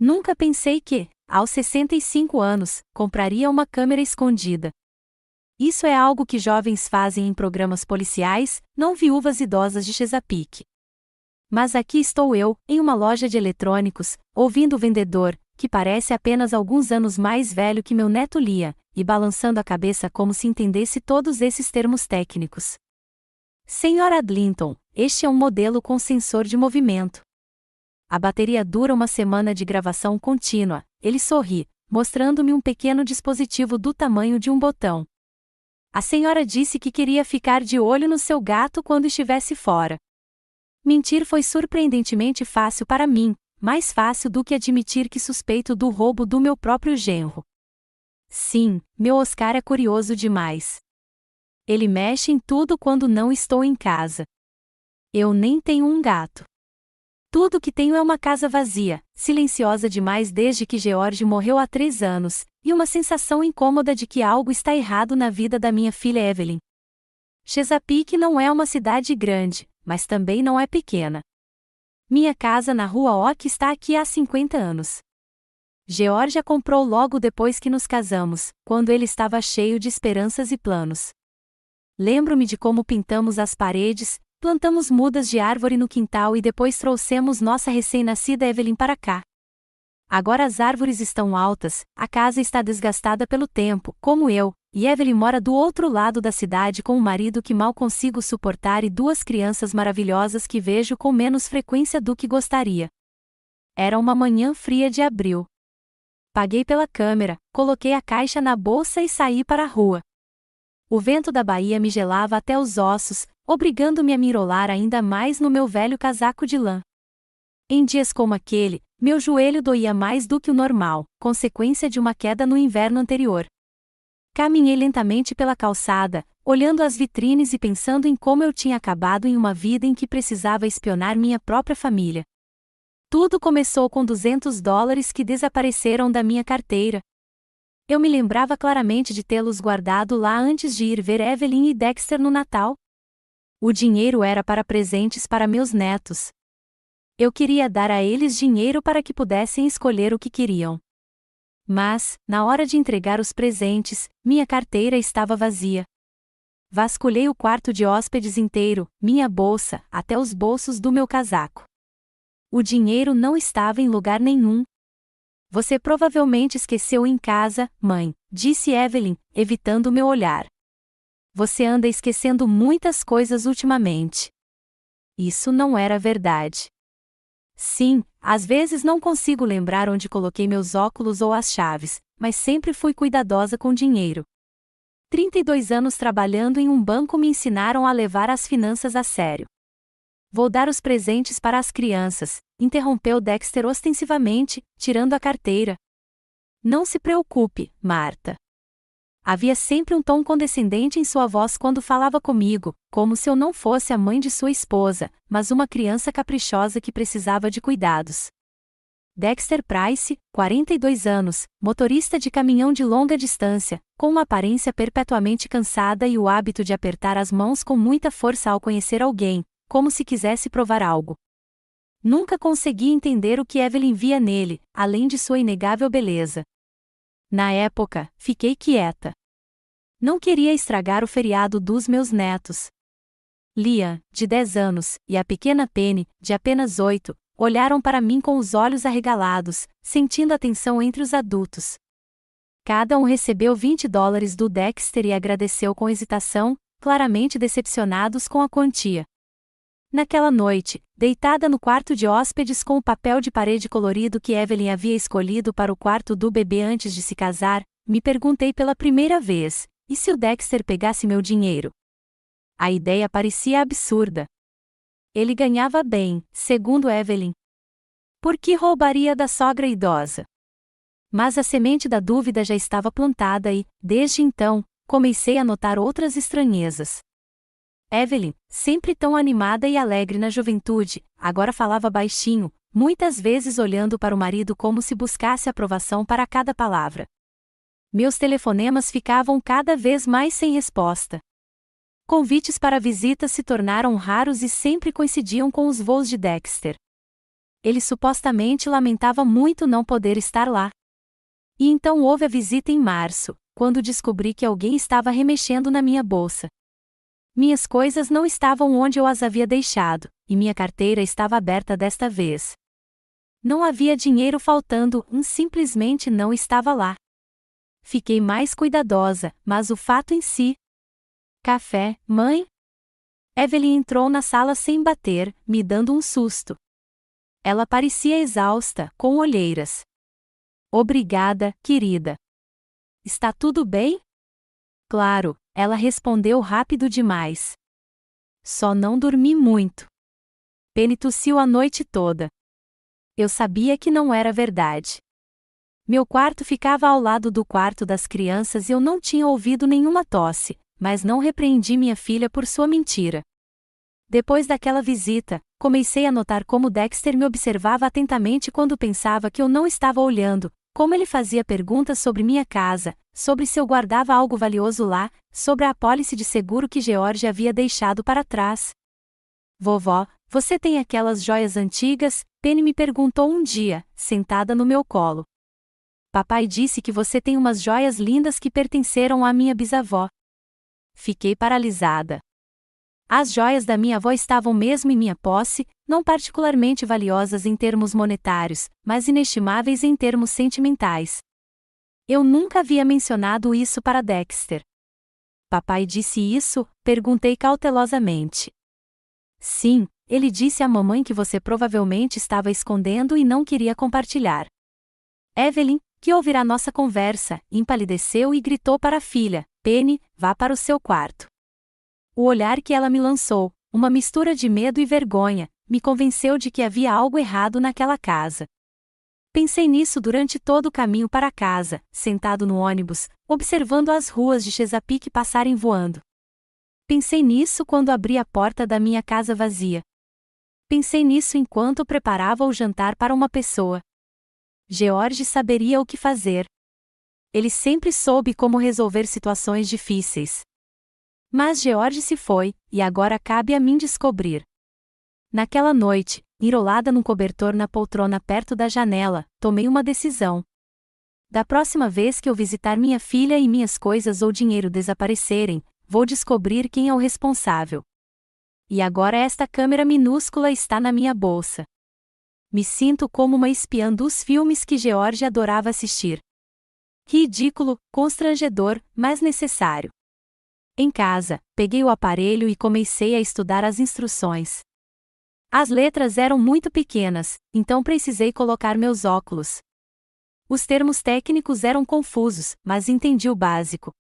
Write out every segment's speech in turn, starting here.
Nunca pensei que, aos 65 anos, compraria uma câmera escondida. Isso é algo que jovens fazem em programas policiais, não viúvas idosas de Chesapeake. Mas aqui estou eu, em uma loja de eletrônicos, ouvindo o vendedor, que parece apenas alguns anos mais velho que meu neto Lia, e balançando a cabeça como se entendesse todos esses termos técnicos. Sr. Adlinton, este é um modelo com sensor de movimento. A bateria dura uma semana de gravação contínua. Ele sorri, mostrando-me um pequeno dispositivo do tamanho de um botão. A senhora disse que queria ficar de olho no seu gato quando estivesse fora. Mentir foi surpreendentemente fácil para mim, mais fácil do que admitir que suspeito do roubo do meu próprio genro. Sim, meu Oscar é curioso demais. Ele mexe em tudo quando não estou em casa. Eu nem tenho um gato. Tudo que tenho é uma casa vazia, silenciosa demais desde que George morreu há 3 anos, e uma sensação incômoda de que algo está errado na vida da minha filha Evelyn. Chesapeake não é uma cidade grande, mas também não é pequena. Minha casa na Rua Oak está aqui há 50 anos. George a comprou logo depois que nos casamos, quando ele estava cheio de esperanças e planos. Lembro-me de como pintamos as paredes, plantamos mudas de árvore no quintal e depois trouxemos nossa recém-nascida Evelyn para cá. Agora as árvores estão altas, a casa está desgastada pelo tempo, como eu, e Evelyn mora do outro lado da cidade com um marido que mal consigo suportar e 2 crianças maravilhosas que vejo com menos frequência do que gostaria. Era uma manhã fria de abril. Paguei pela câmera, coloquei a caixa na bolsa e saí para a rua. O vento da Bahia me gelava até os ossos, obrigando-me a me enrolar ainda mais no meu velho casaco de lã. Em dias como aquele, meu joelho doía mais do que o normal, consequência de uma queda no inverno anterior. Caminhei lentamente pela calçada, olhando as vitrines e pensando em como eu tinha acabado em uma vida em que precisava espionar minha própria família. Tudo começou com $200 que desapareceram da minha carteira. Eu me lembrava claramente de tê-los guardado lá antes de ir ver Evelyn e Dexter no Natal. O dinheiro era para presentes para meus netos. Eu queria dar a eles dinheiro para que pudessem escolher o que queriam. Mas, na hora de entregar os presentes, minha carteira estava vazia. Vasculhei o quarto de hóspedes inteiro, minha bolsa, até os bolsos do meu casaco. O dinheiro não estava em lugar nenhum. Você provavelmente esqueceu em casa, mãe, disse Evelyn, evitando meu olhar. Você anda esquecendo muitas coisas ultimamente. Isso não era verdade. Sim, às vezes não consigo lembrar onde coloquei meus óculos ou as chaves, mas sempre fui cuidadosa com dinheiro. 32 anos trabalhando em um banco me ensinaram a levar as finanças a sério. Vou dar os presentes para as crianças, interrompeu Dexter ostensivamente, tirando a carteira. Não se preocupe, Marta. Havia sempre um tom condescendente em sua voz quando falava comigo, como se eu não fosse a mãe de sua esposa, mas uma criança caprichosa que precisava de cuidados. Dexter Price, 42 anos, motorista de caminhão de longa distância, com uma aparência perpetuamente cansada e o hábito de apertar as mãos com muita força ao conhecer alguém, como se quisesse provar algo. Nunca consegui entender o que Evelyn via nele, além de sua inegável beleza. Na época, fiquei quieta. Não queria estragar o feriado dos meus netos. Liam, de 10 anos, e a pequena Penny, de apenas 8, olharam para mim com os olhos arregalados, sentindo a tensão entre os adultos. Cada um recebeu $20 do Dexter e agradeceu com hesitação, claramente decepcionados com a quantia. Naquela noite, deitada no quarto de hóspedes com o papel de parede colorido que Evelyn havia escolhido para o quarto do bebê antes de se casar, me perguntei pela primeira vez, e se o Dexter pegasse meu dinheiro? A ideia parecia absurda. Ele ganhava bem, segundo Evelyn. Por que roubaria da sogra idosa? Mas a semente da dúvida já estava plantada e, desde então, comecei a notar outras estranhezas. Evelyn, sempre tão animada e alegre na juventude, agora falava baixinho, muitas vezes olhando para o marido como se buscasse aprovação para cada palavra. Meus telefonemas ficavam cada vez mais sem resposta. Convites para visitas se tornaram raros e sempre coincidiam com os voos de Dexter. Ele supostamente lamentava muito não poder estar lá. E então houve a visita em março, quando descobri que alguém estava remexendo na minha bolsa. Minhas coisas não estavam onde eu as havia deixado, e minha carteira estava aberta desta vez. Não havia dinheiro faltando, simplesmente não estava lá. Fiquei mais cuidadosa, mas o fato em si... Café, mãe? Evelyn entrou na sala sem bater, me dando um susto. Ela parecia exausta, com olheiras. Obrigada, querida. Está tudo bem? Claro, ela respondeu rápido demais. Só não dormi muito. Penny tossiu a noite toda. Eu sabia que não era verdade. Meu quarto ficava ao lado do quarto das crianças e eu não tinha ouvido nenhuma tosse, mas não repreendi minha filha por sua mentira. Depois daquela visita, comecei a notar como Dexter me observava atentamente quando pensava que eu não estava olhando, como ele fazia perguntas sobre minha casa, sobre se eu guardava algo valioso lá, sobre a apólice de seguro que George havia deixado para trás. Vovó, você tem aquelas joias antigas? Penny me perguntou um dia, sentada no meu colo. Papai disse que você tem umas joias lindas que pertenceram à minha bisavó. Fiquei paralisada. As joias da minha avó estavam mesmo em minha posse, não particularmente valiosas em termos monetários, mas inestimáveis em termos sentimentais. Eu nunca havia mencionado isso para Dexter. Papai disse isso? Perguntei cautelosamente. Sim, ele disse à mamãe que você provavelmente estava escondendo e não queria compartilhar. Evelyn, que ouvirá nossa conversa, empalideceu e gritou para a filha: Penny, vá para o seu quarto. O olhar que ela me lançou, uma mistura de medo e vergonha, me convenceu de que havia algo errado naquela casa. Pensei nisso durante todo o caminho para casa, sentado no ônibus, observando as ruas de Chesapeake passarem voando. Pensei nisso quando abri a porta da minha casa vazia. Pensei nisso enquanto preparava o jantar para uma pessoa. George saberia o que fazer. Ele sempre soube como resolver situações difíceis. Mas George se foi, e agora cabe a mim descobrir. Naquela noite, enrolada num cobertor na poltrona perto da janela, tomei uma decisão. Da próxima vez que eu visitar minha filha e minhas coisas ou dinheiro desaparecerem, vou descobrir quem é o responsável. E agora esta câmera minúscula está na minha bolsa. Me sinto como uma espiã dos filmes que George adorava assistir. Ridículo, constrangedor, mas necessário. Em casa, peguei o aparelho e comecei a estudar as instruções. As letras eram muito pequenas, então precisei colocar meus óculos. Os termos técnicos eram confusos, mas entendi o básico.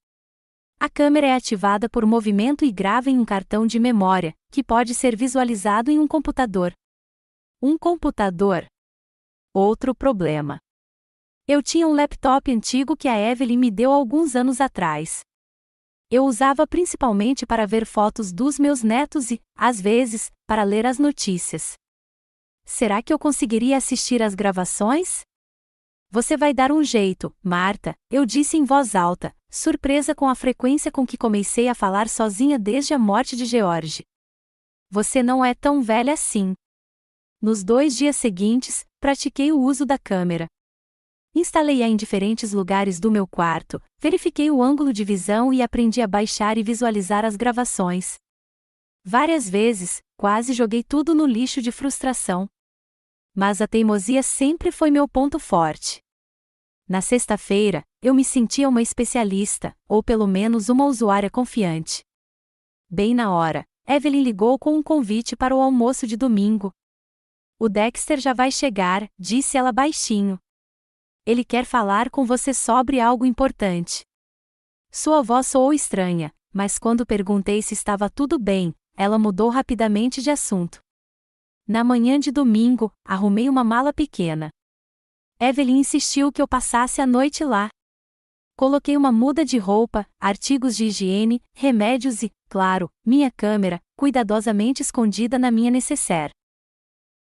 A câmera é ativada por movimento e grava em um cartão de memória, que pode ser visualizado em um computador. Um computador? Outro problema. Eu tinha um laptop antigo que a Evelyn me deu alguns anos atrás. Eu usava principalmente para ver fotos dos meus netos e, às vezes, para ler as notícias. Será que eu conseguiria assistir às gravações? Você vai dar um jeito, Marta, eu disse em voz alta, surpresa com a frequência com que comecei a falar sozinha desde a morte de George. Você não é tão velha assim. Nos 2 dias seguintes, pratiquei o uso da câmera. Instalei-a em diferentes lugares do meu quarto, verifiquei o ângulo de visão e aprendi a baixar e visualizar as gravações. Várias vezes, quase joguei tudo no lixo de frustração. Mas a teimosia sempre foi meu ponto forte. Na sexta-feira, eu me sentia uma especialista, ou pelo menos uma usuária confiante. Bem na hora, Evelyn ligou com um convite para o almoço de domingo. O Dexter já vai chegar, disse ela baixinho. Ele quer falar com você sobre algo importante. Sua voz soou estranha, mas quando perguntei se estava tudo bem, ela mudou rapidamente de assunto. Na manhã de domingo, arrumei uma mala pequena. Evelyn insistiu que eu passasse a noite lá. Coloquei uma muda de roupa, artigos de higiene, remédios e, claro, minha câmera, cuidadosamente escondida na minha nécessaire.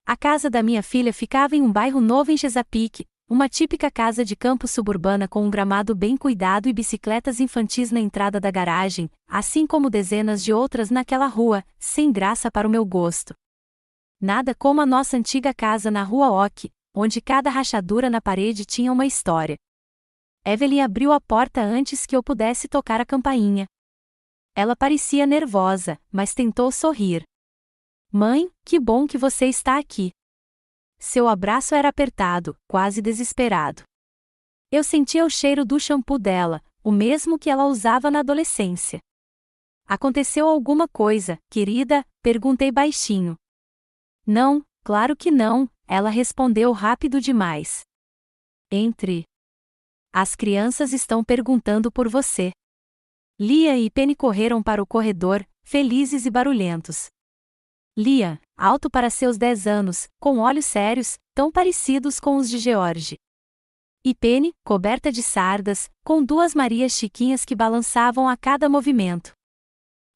A casa da minha filha ficava em um bairro novo em Chesapeake, uma típica casa de campo suburbana com um gramado bem cuidado e bicicletas infantis na entrada da garagem, assim como dezenas de outras naquela rua, sem graça para o meu gosto. Nada como a nossa antiga casa na Rua Oak, onde cada rachadura na parede tinha uma história. Evelyn abriu a porta antes que eu pudesse tocar a campainha. Ela parecia nervosa, mas tentou sorrir. Mãe, que bom que você está aqui. Seu abraço era apertado, quase desesperado. Eu sentia o cheiro do shampoo dela, o mesmo que ela usava na adolescência. Aconteceu alguma coisa, querida? Perguntei baixinho. Não, claro que não, ela respondeu rápido demais. As crianças estão perguntando por você. Lia e Penny correram para o corredor, felizes e barulhentos. Lia, alto para seus 10 anos, com olhos sérios, tão parecidos com os de George. E Penny, coberta de sardas, com 2 Marias chiquinhas que balançavam a cada movimento.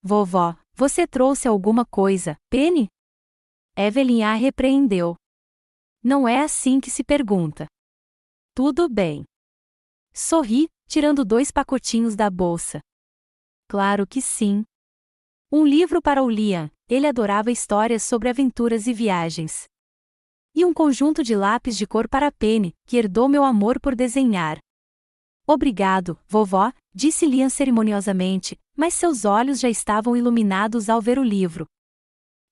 Vovó, você trouxe alguma coisa, Penny? Evelyn a repreendeu. Não é assim que se pergunta. Tudo bem. Sorri, tirando 2 pacotinhos da bolsa. Claro que sim. Um livro para o Liam, ele adorava histórias sobre aventuras e viagens. E um conjunto de lápis de cor para Penny, que herdou meu amor por desenhar. Obrigado, vovó, disse Liam cerimoniosamente, mas seus olhos já estavam iluminados ao ver o livro.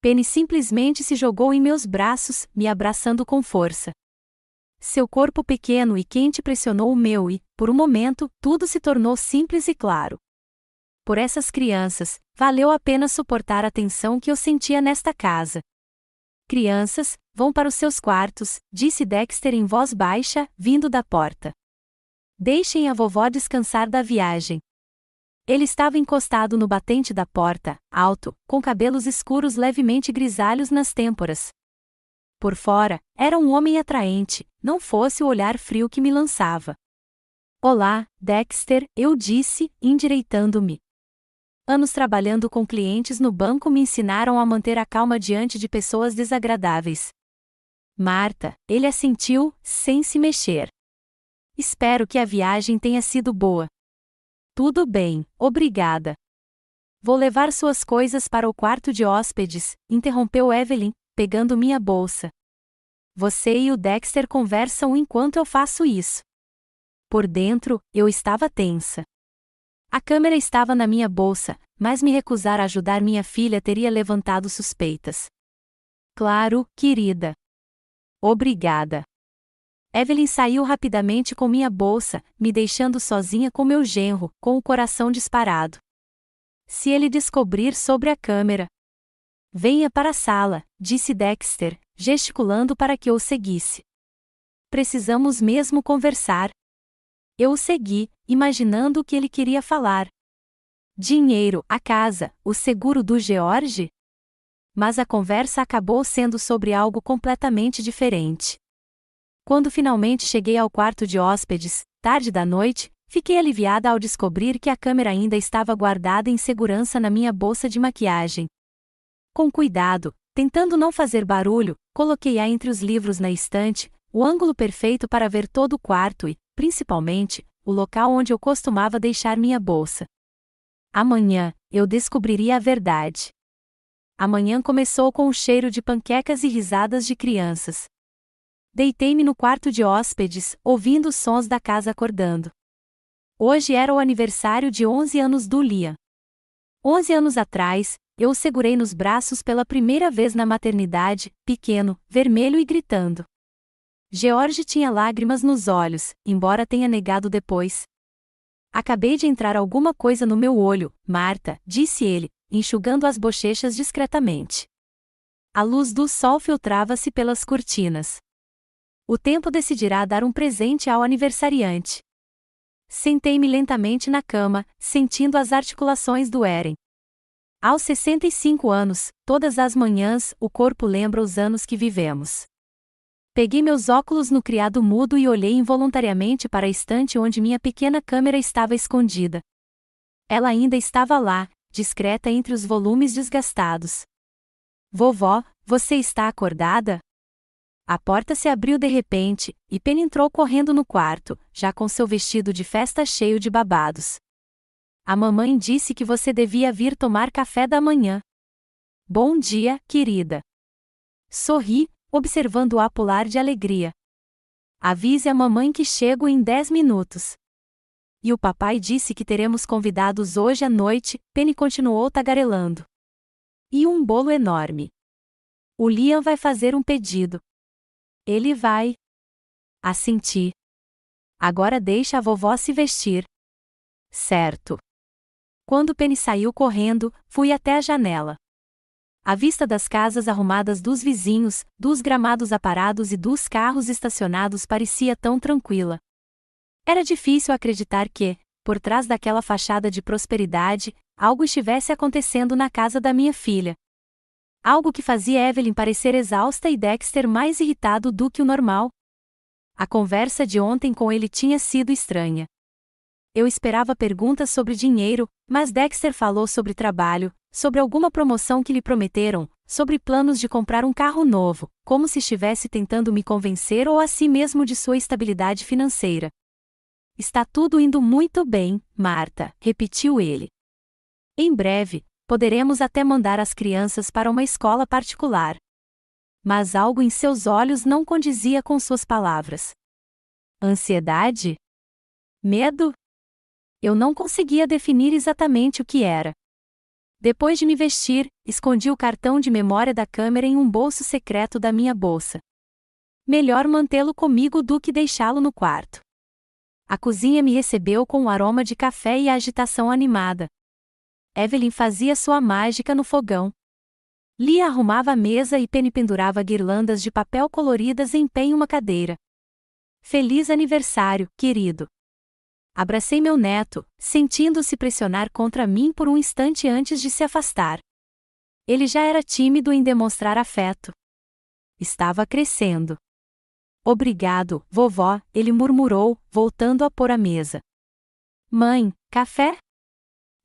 Penny simplesmente se jogou em meus braços, me abraçando com força. Seu corpo pequeno e quente pressionou o meu e, por um momento, tudo se tornou simples e claro. Por essas crianças, valeu a pena suportar a tensão que eu sentia nesta casa. Crianças, vão para os seus quartos, disse Dexter em voz baixa, vindo da porta. Deixem a vovó descansar da viagem. Ele estava encostado no batente da porta, alto, com cabelos escuros levemente grisalhos nas têmporas. Por fora, era um homem atraente, não fosse o olhar frio que me lançava. Olá, Dexter, eu disse, endireitando-me. Anos trabalhando com clientes no banco me ensinaram a manter a calma diante de pessoas desagradáveis. Marta, ele assentiu, sem se mexer. Espero que a viagem tenha sido boa. Tudo bem, obrigada. Vou levar suas coisas para o quarto de hóspedes, interrompeu Evelyn, pegando minha bolsa. Você e o Dexter conversam enquanto eu faço isso. Por dentro, eu estava tensa. A câmera estava na minha bolsa, mas me recusar a ajudar minha filha teria levantado suspeitas. Claro, querida. Obrigada. Evelyn saiu rapidamente com minha bolsa, me deixando sozinha com meu genro, com o coração disparado. Se ele descobrir sobre a câmera. Venha para a sala, disse Dexter, gesticulando para que eu o seguisse. Precisamos mesmo conversar. Eu o segui, imaginando o que ele queria falar. Dinheiro, a casa, o seguro do George? Mas a conversa acabou sendo sobre algo completamente diferente. Quando finalmente cheguei ao quarto de hóspedes, tarde da noite, fiquei aliviada ao descobrir que a câmera ainda estava guardada em segurança na minha bolsa de maquiagem. Com cuidado, tentando não fazer barulho, coloquei-a entre os livros na estante, o ângulo perfeito para ver todo o quarto e, principalmente, o local onde eu costumava deixar minha bolsa. Amanhã, eu descobriria a verdade. Amanhã começou com o cheiro de panquecas e risadas de crianças. Deitei-me no quarto de hóspedes, ouvindo os sons da casa acordando. Hoje era o aniversário de 11 anos do Liam. 11 anos atrás, eu o segurei nos braços pela primeira vez na maternidade, pequeno, vermelho e gritando. George tinha lágrimas nos olhos, embora tenha negado depois. Acabei de entrar alguma coisa no meu olho, Marta, disse ele, enxugando as bochechas discretamente. A luz do sol filtrava-se pelas cortinas. O tempo decidirá dar um presente ao aniversariante. Sentei-me lentamente na cama, sentindo as articulações doerem. Aos 65 anos, todas as manhãs, o corpo lembra os anos que vivemos. Peguei meus óculos no criado mudo e olhei involuntariamente para a estante onde minha pequena câmera estava escondida. Ela ainda estava lá, discreta entre os volumes desgastados. Vovó, você está acordada? A porta se abriu de repente, e Penny entrou correndo no quarto, já com seu vestido de festa cheio de babados. A mamãe disse que você devia vir tomar café da manhã. Bom dia, querida. Sorri, observando-a pular de alegria. Avise a mamãe que chego em 10 minutos. E o papai disse que teremos convidados hoje à noite, Penny continuou tagarelando. E um bolo enorme. O Liam vai fazer um pedido. Ele vai. Assenti. Agora deixa a vovó se vestir. Certo. Quando Penny saiu correndo, fui até a janela. A vista das casas arrumadas dos vizinhos, dos gramados aparados e dos carros estacionados parecia tão tranquila. Era difícil acreditar que, por trás daquela fachada de prosperidade, algo estivesse acontecendo na casa da minha filha. Algo que fazia Evelyn parecer exausta e Dexter mais irritado do que o normal. A conversa de ontem com ele tinha sido estranha. Eu esperava perguntas sobre dinheiro, mas Dexter falou sobre trabalho, sobre alguma promoção que lhe prometeram, sobre planos de comprar um carro novo, como se estivesse tentando me convencer ou a si mesmo de sua estabilidade financeira. Está tudo indo muito bem, Marta, repetiu ele. Em breve, poderemos até mandar as crianças para uma escola particular. Mas algo em seus olhos não condizia com suas palavras. Ansiedade? Medo? Eu não conseguia definir exatamente o que era. Depois de me vestir, escondi o cartão de memória da câmera em um bolso secreto da minha bolsa. Melhor mantê-lo comigo do que deixá-lo no quarto. A cozinha me recebeu com o aroma de café e a agitação animada. Evelyn fazia sua mágica no fogão. Lia arrumava a mesa e Penny pendurava guirlandas de papel coloridas em pé em uma cadeira. Feliz aniversário, querido! Abracei meu neto, sentindo-se pressionar contra mim por um instante antes de se afastar. Ele já era tímido em demonstrar afeto. Estava crescendo. Obrigado, vovó, ele murmurou, voltando a pôr a mesa. Mãe, café?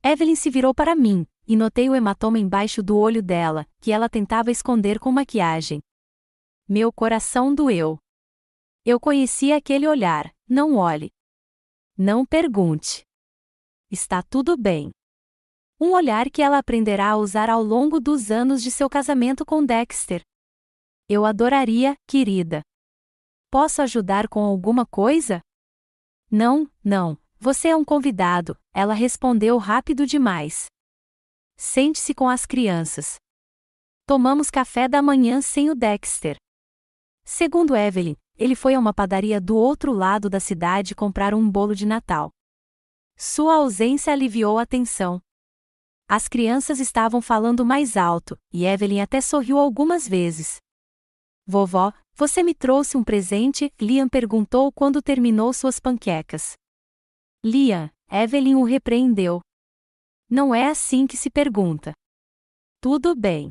Evelyn se virou para mim, e notei o hematoma embaixo do olho dela, que ela tentava esconder com maquiagem. Meu coração doeu. Eu conhecia aquele olhar, não olhe. Não pergunte. Está tudo bem. Um olhar que ela aprenderá a usar ao longo dos anos de seu casamento com Dexter. Eu adoraria, querida. Posso ajudar com alguma coisa? Não, você é um convidado, ela respondeu rápido demais. Sente-se com as crianças. Tomamos café da manhã sem o Dexter. Segundo Evelyn, ele foi a uma padaria do outro lado da cidade comprar um bolo de Natal. Sua ausência aliviou a tensão. As crianças estavam falando mais alto, e Evelyn até sorriu algumas vezes. Vovó, você me trouxe um presente? Liam perguntou quando terminou suas panquecas. Liam, Evelyn o repreendeu. Não é assim que se pergunta. Tudo bem.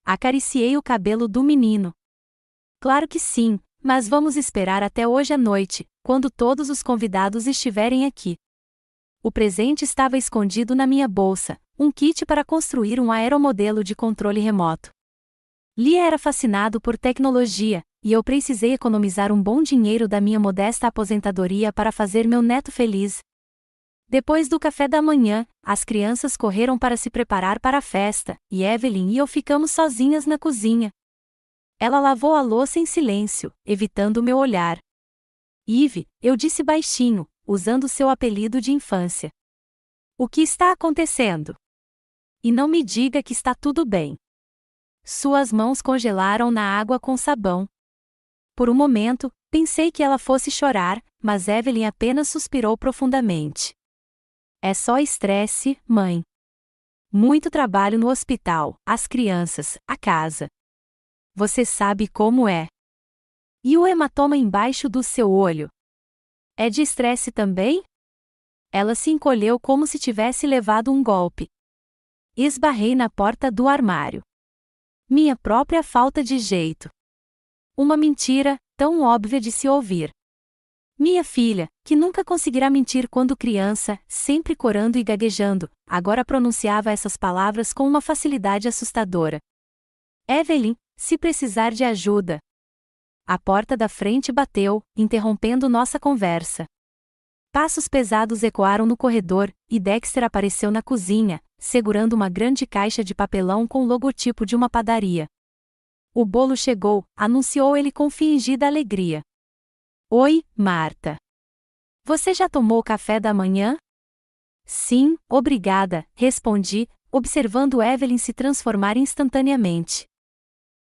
Acariciei o cabelo do menino. Claro que sim, mas vamos esperar até hoje à noite, quando todos os convidados estiverem aqui. O presente estava escondido na minha bolsa, um kit para construir um aeromodelo de controle remoto. Lia era fascinado por tecnologia, e eu precisei economizar um bom dinheiro da minha modesta aposentadoria para fazer meu neto feliz. Depois do café da manhã, as crianças correram para se preparar para a festa, e Evelyn e eu ficamos sozinhas na cozinha. Ela lavou a louça em silêncio, evitando meu olhar. Eve, eu disse baixinho, usando seu apelido de infância. O que está acontecendo? E não me diga que está tudo bem. Suas mãos congelaram na água com sabão. Por um momento, pensei que ela fosse chorar, mas Evelyn apenas suspirou profundamente. É só estresse, mãe. Muito trabalho no hospital, as crianças, a casa. Você sabe como é. E o hematoma embaixo do seu olho? É de estresse também? Ela se encolheu como se tivesse levado um golpe. Esbarrei na porta do armário. Minha própria falta de jeito. Uma mentira, tão óbvia de se ouvir. Minha filha, que nunca conseguirá mentir quando criança, sempre corando e gaguejando, agora pronunciava essas palavras com uma facilidade assustadora. Evelyn, se precisar de ajuda. A porta da frente bateu, interrompendo nossa conversa. Passos pesados ecoaram no corredor, e Dexter apareceu na cozinha, segurando uma grande caixa de papelão com o logotipo de uma padaria. O bolo chegou, anunciou ele com fingida alegria. Oi, Marta. Você já tomou café da manhã? Sim, obrigada, respondi, observando Evelyn se transformar instantaneamente.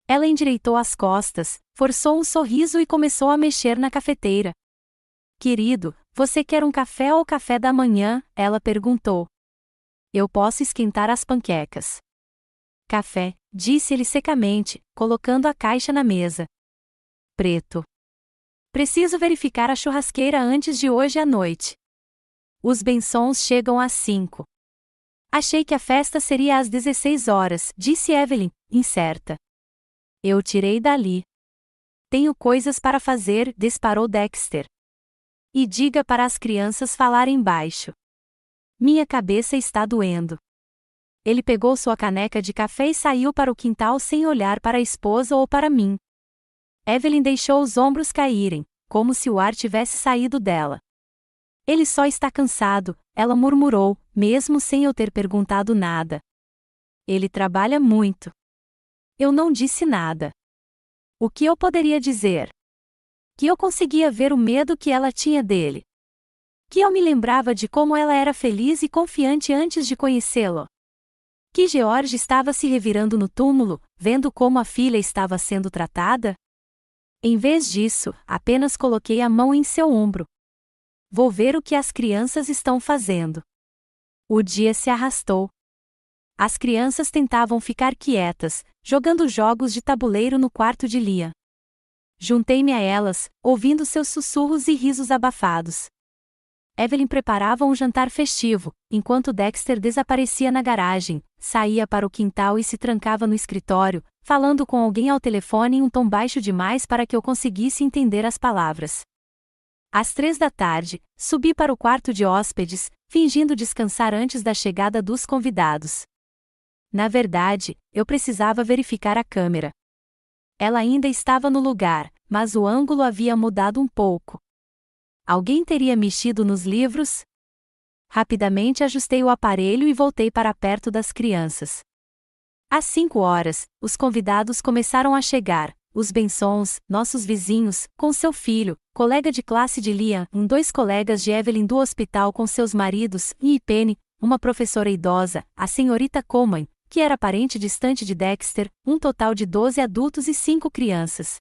Ela endireitou as costas, forçou um sorriso e começou a mexer na cafeteira. Querido, você quer um café ou café da manhã? Ela perguntou. Eu posso esquentar as panquecas. Café, disse ele secamente, colocando a caixa na mesa. Preto. Preciso verificar a churrasqueira antes de hoje à noite. Os bensons chegam às 5. Achei que a festa seria às 16 horas, disse Evelyn, incerta. Eu tirei dali. Tenho coisas para fazer, disparou Dexter. E diga para as crianças falarem baixo. Minha cabeça está doendo. Ele pegou sua caneca de café e saiu para o quintal sem olhar para a esposa ou para mim. Evelyn deixou os ombros caírem, como se o ar tivesse saído dela. Ele só está cansado, ela murmurou, mesmo sem eu ter perguntado nada. Ele trabalha muito. Eu não disse nada. O que eu poderia dizer? Que eu conseguia ver o medo que ela tinha dele. Que eu me lembrava de como ela era feliz e confiante antes de conhecê-lo. Que George estava se revirando no túmulo, vendo como a filha estava sendo tratada? Em vez disso, apenas coloquei a mão em seu ombro. Vou ver o que as crianças estão fazendo. O dia se arrastou. As crianças tentavam ficar quietas, jogando jogos de tabuleiro no quarto de Liam. Juntei-me a elas, ouvindo seus sussurros e risos abafados. Evelyn preparava um jantar festivo, enquanto Dexter desaparecia na garagem, saía para o quintal e se trancava no escritório, falando com alguém ao telefone em um tom baixo demais para que eu conseguisse entender as palavras. Às 3 da tarde, subi para o quarto de hóspedes, fingindo descansar antes da chegada dos convidados. Na verdade, eu precisava verificar a câmera. Ela ainda estava no lugar, mas o ângulo havia mudado um pouco. Alguém teria mexido nos livros? Rapidamente ajustei o aparelho e voltei para perto das crianças. Às 5 horas, os convidados começaram a chegar, os Bensons, nossos vizinhos, com seu filho, colega de classe de Liam, 2 colegas de Evelyn do hospital com seus maridos, e Penny, uma professora idosa, a senhorita Coleman, que era parente distante de Dexter, um total de 12 adultos e 5 crianças.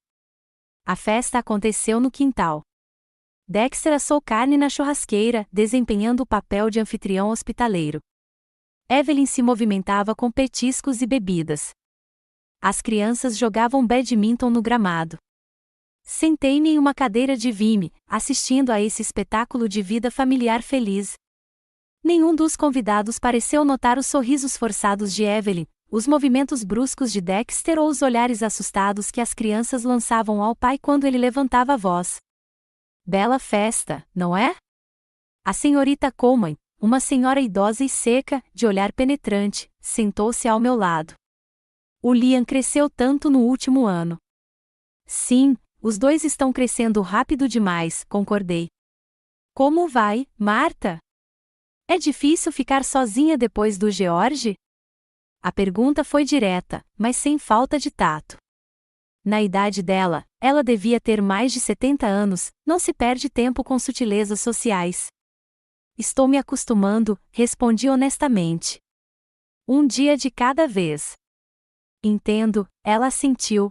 A festa aconteceu no quintal. Dexter assou carne na churrasqueira, desempenhando o papel de anfitrião hospitaleiro. Evelyn se movimentava com petiscos e bebidas. As crianças jogavam badminton no gramado. Sentei-me em uma cadeira de vime, assistindo a esse espetáculo de vida familiar feliz. Nenhum dos convidados pareceu notar os sorrisos forçados de Evelyn, os movimentos bruscos de Dexter ou os olhares assustados que as crianças lançavam ao pai quando ele levantava a voz. Bela festa, não é? A senhorita Coleman, uma senhora idosa e seca, de olhar penetrante, sentou-se ao meu lado. O Liam cresceu tanto no último ano. Sim, os dois estão crescendo rápido demais, concordei. Como vai, Marta? É difícil ficar sozinha depois do George? A pergunta foi direta, mas sem falta de tato. Na idade dela, ela devia ter mais de 70 anos, não se perde tempo com sutilezas sociais. Estou me acostumando, respondi honestamente. Um dia de cada vez. Entendo, ela assentiu.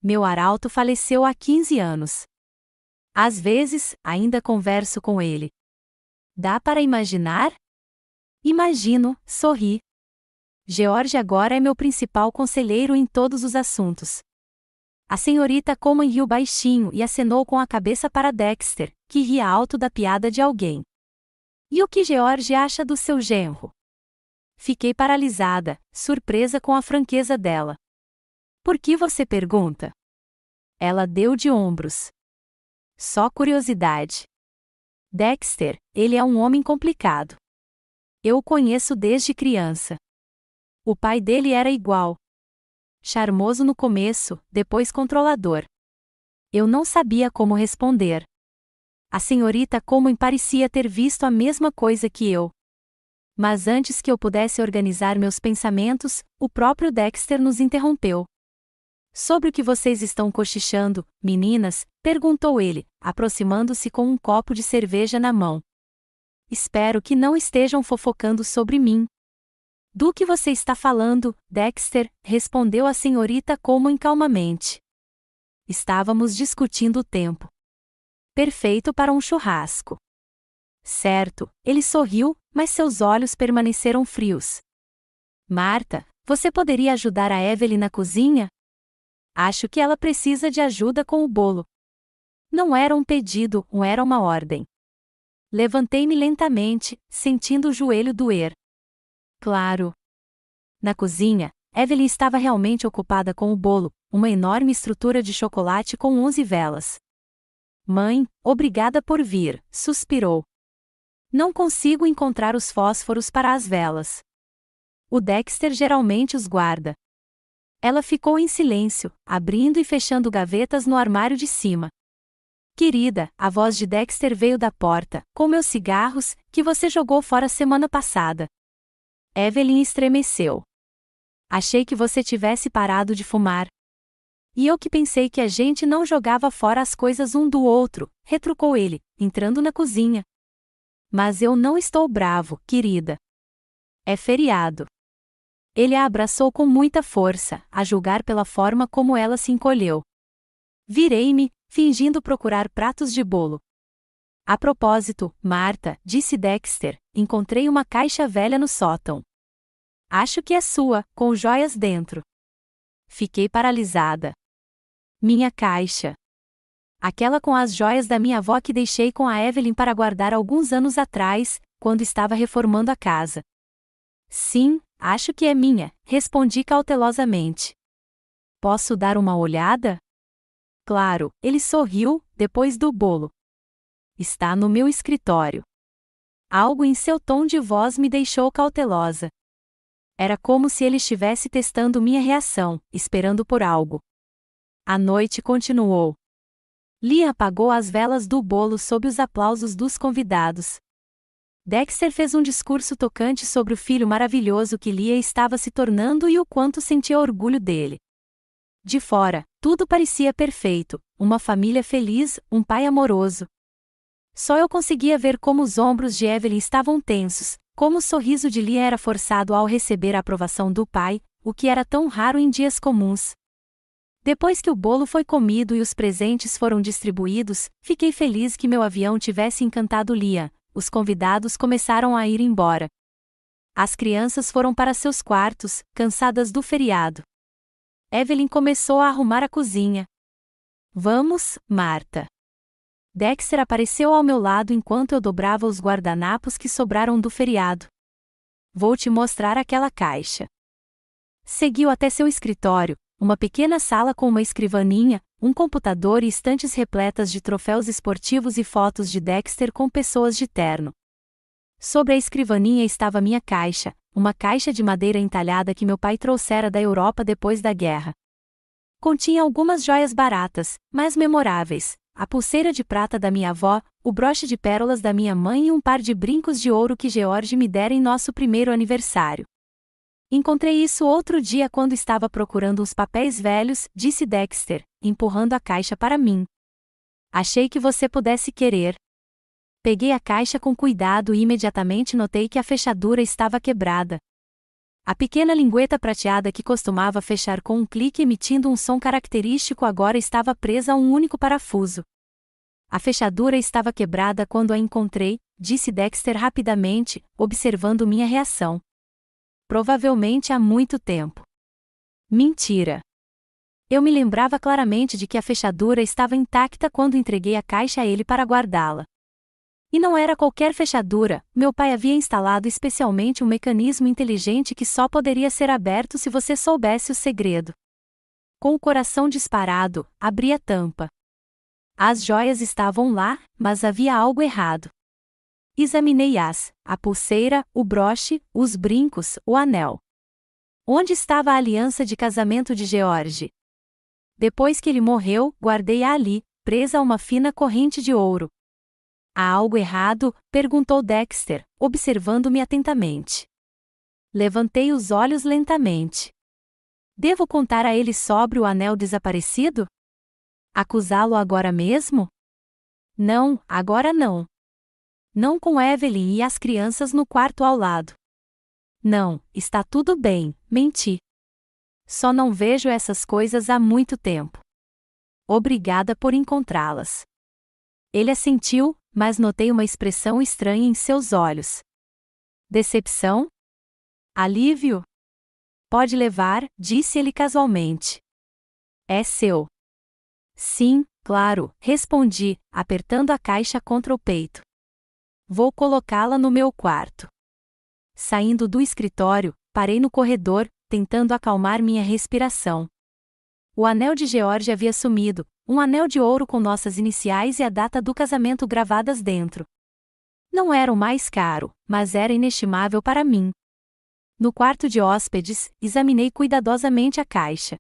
Meu arauto faleceu há 15 anos. Às vezes, ainda converso com ele. Dá para imaginar? Imagino, sorri. George agora é meu principal conselheiro em todos os assuntos. A senhorita Coleman riu baixinho e acenou com a cabeça para Dexter, que ria alto da piada de alguém. E o que George acha do seu genro? Fiquei paralisada, surpresa com a franqueza dela. Por que você pergunta? Ela deu de ombros. Só curiosidade. Dexter, ele é um homem complicado. Eu o conheço desde criança. O pai dele era igual. Charmoso no começo, depois controlador. Eu não sabia como responder. A senhorita Coleman parecia ter visto a mesma coisa que eu. Mas antes que eu pudesse organizar meus pensamentos, o próprio Dexter nos interrompeu. Sobre o que vocês estão cochichando, meninas? Perguntou ele, aproximando-se com um copo de cerveja na mão. Espero que não estejam fofocando sobre mim. Do que você está falando, Dexter? Respondeu a senhorita Coleman calmamente. Estávamos discutindo o tempo perfeito para um churrasco. Certo, ele sorriu, mas seus olhos permaneceram frios. Marta, você poderia ajudar a Evelyn na cozinha? Acho que ela precisa de ajuda com o bolo. Não era um pedido, era uma ordem. Levantei-me lentamente, sentindo o joelho doer. Claro. Na cozinha, Evelyn estava realmente ocupada com o bolo, uma enorme estrutura de chocolate com 11 velas. Mãe, obrigada por vir, suspirou. Não consigo encontrar os fósforos para as velas. O Dexter geralmente os guarda. Ela ficou em silêncio, abrindo e fechando gavetas no armário de cima. Querida, a voz de Dexter veio da porta, com meus cigarros, que você jogou fora semana passada. Evelyn estremeceu. Achei que você tivesse parado de fumar. E eu que pensei que a gente não jogava fora as coisas um do outro, retrucou ele, entrando na cozinha. Mas eu não estou bravo, querida. É feriado. Ele a abraçou com muita força, a julgar pela forma como ela se encolheu. Virei-me, fingindo procurar pratos de bolo. A propósito, Marta, disse Dexter, encontrei uma caixa velha no sótão. Acho que é sua, com joias dentro. Fiquei paralisada. Minha caixa. Aquela com as joias da minha avó que deixei com a Evelyn para guardar alguns anos atrás, quando estava reformando a casa. Sim, acho que é minha, respondi cautelosamente. Posso dar uma olhada? Claro, ele sorriu, depois do bolo. Está no meu escritório. Algo em seu tom de voz me deixou cautelosa. Era como se ele estivesse testando minha reação, esperando por algo. A noite continuou. Lia apagou as velas do bolo sob os aplausos dos convidados. Dexter fez um discurso tocante sobre o filho maravilhoso que Lia estava se tornando e o quanto sentia orgulho dele. De fora, tudo parecia perfeito, uma família feliz, um pai amoroso. Só eu conseguia ver como os ombros de Evelyn estavam tensos, como o sorriso de Lia era forçado ao receber a aprovação do pai, o que era tão raro em dias comuns. Depois que o bolo foi comido e os presentes foram distribuídos, fiquei feliz que meu avião tivesse encantado Lia. Os convidados começaram a ir embora. As crianças foram para seus quartos, cansadas do feriado. Evelyn começou a arrumar a cozinha. Vamos, Marta. Dexter apareceu ao meu lado enquanto eu dobrava os guardanapos que sobraram do feriado. Vou te mostrar aquela caixa. Seguiu até seu escritório, uma pequena sala com uma escrivaninha, um computador e estantes repletas de troféus esportivos e fotos de Dexter com pessoas de terno. Sobre a escrivaninha estava minha caixa, uma caixa de madeira entalhada que meu pai trouxera da Europa depois da guerra. Continha algumas joias baratas, mas memoráveis, a pulseira de prata da minha avó, o broche de pérolas da minha mãe e um par de brincos de ouro que George me dera em nosso primeiro aniversário. Encontrei isso outro dia quando estava procurando uns papéis velhos, disse Dexter, empurrando a caixa para mim. Achei que você pudesse querer. Peguei a caixa com cuidado e imediatamente notei que a fechadura estava quebrada. A pequena lingueta prateada que costumava fechar com um clique emitindo um som característico agora estava presa a um único parafuso. A fechadura estava quebrada quando a encontrei, disse Dexter rapidamente, observando minha reação. Provavelmente há muito tempo. Mentira. Eu me lembrava claramente de que a fechadura estava intacta quando entreguei a caixa a ele para guardá-la. E não era qualquer fechadura, meu pai havia instalado especialmente um mecanismo inteligente que só poderia ser aberto se você soubesse o segredo. Com o coração disparado, abri a tampa. As joias estavam lá, mas havia algo errado. Examinei-as, a pulseira, o broche, os brincos, o anel. Onde estava a aliança de casamento de George? Depois que ele morreu, guardei-a ali, presa a uma fina corrente de ouro. Há algo errado? Perguntou Dexter, observando-me atentamente. Levantei os olhos lentamente. Devo contar a ele sobre o anel desaparecido? Acusá-lo agora mesmo? Não, agora não. Não com Evelyn e as crianças no quarto ao lado. Não, está tudo bem, menti. Só não vejo essas coisas há muito tempo. Obrigada por encontrá-las. Ele assentiu, mas notei uma expressão estranha em seus olhos. Decepção? Alívio? Pode levar, disse ele casualmente. É seu. Sim, claro, respondi, apertando a caixa contra o peito. Vou colocá-la no meu quarto. Saindo do escritório, parei no corredor, tentando acalmar minha respiração. O anel de George havia sumido, um anel de ouro com nossas iniciais e a data do casamento gravadas dentro. Não era o mais caro, mas era inestimável para mim. No quarto de hóspedes, examinei cuidadosamente a caixa.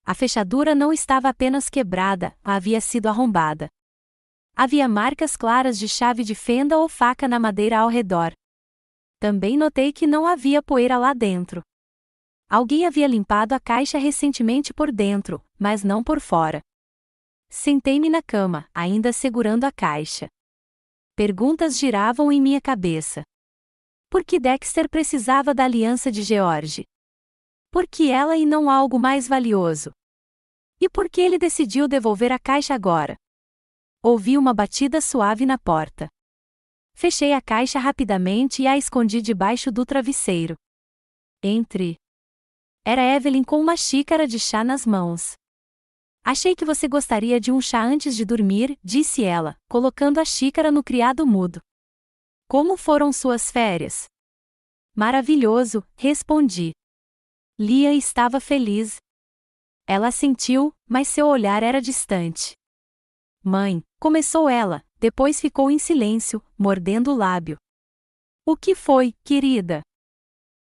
A fechadura não estava apenas quebrada, havia sido arrombada. Havia marcas claras de chave de fenda ou faca na madeira ao redor. Também notei que não havia poeira lá dentro. Alguém havia limpado a caixa recentemente por dentro, mas não por fora. Sentei-me na cama, ainda segurando a caixa. Perguntas giravam em minha cabeça. Por que Dexter precisava da aliança de George? Por que ela e não algo mais valioso? E por que ele decidiu devolver a caixa agora? Ouvi uma batida suave na porta. Fechei a caixa rapidamente e a escondi debaixo do travesseiro. Era Evelyn com uma xícara de chá nas mãos. Achei que você gostaria de um chá antes de dormir, disse ela, colocando a xícara no criado mudo. Como foram suas férias? Maravilhoso, respondi. Lia estava feliz. Ela assentiu, mas seu olhar era distante. Mãe, começou ela, depois ficou em silêncio, mordendo o lábio. O que foi, querida?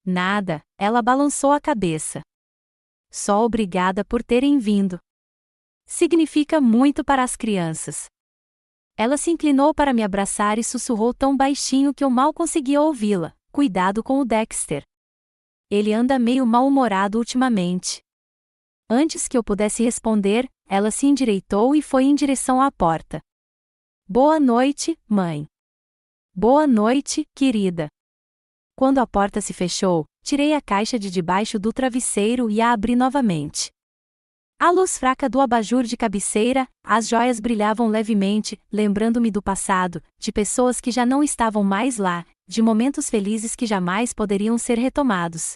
Nada, ela balançou a cabeça. Só obrigada por terem vindo. Significa muito para as crianças. Ela se inclinou para me abraçar e sussurrou tão baixinho que eu mal conseguia ouvi-la. Cuidado com o Dexter. Ele anda meio mal-humorado ultimamente. Antes que eu pudesse responder, ela se endireitou e foi em direção à porta. Boa noite, mãe. Boa noite, querida. Quando a porta se fechou, tirei a caixa de debaixo do travesseiro e a abri novamente. À luz fraca do abajur de cabeceira, as joias brilhavam levemente, lembrando-me do passado, de pessoas que já não estavam mais lá, de momentos felizes que jamais poderiam ser retomados.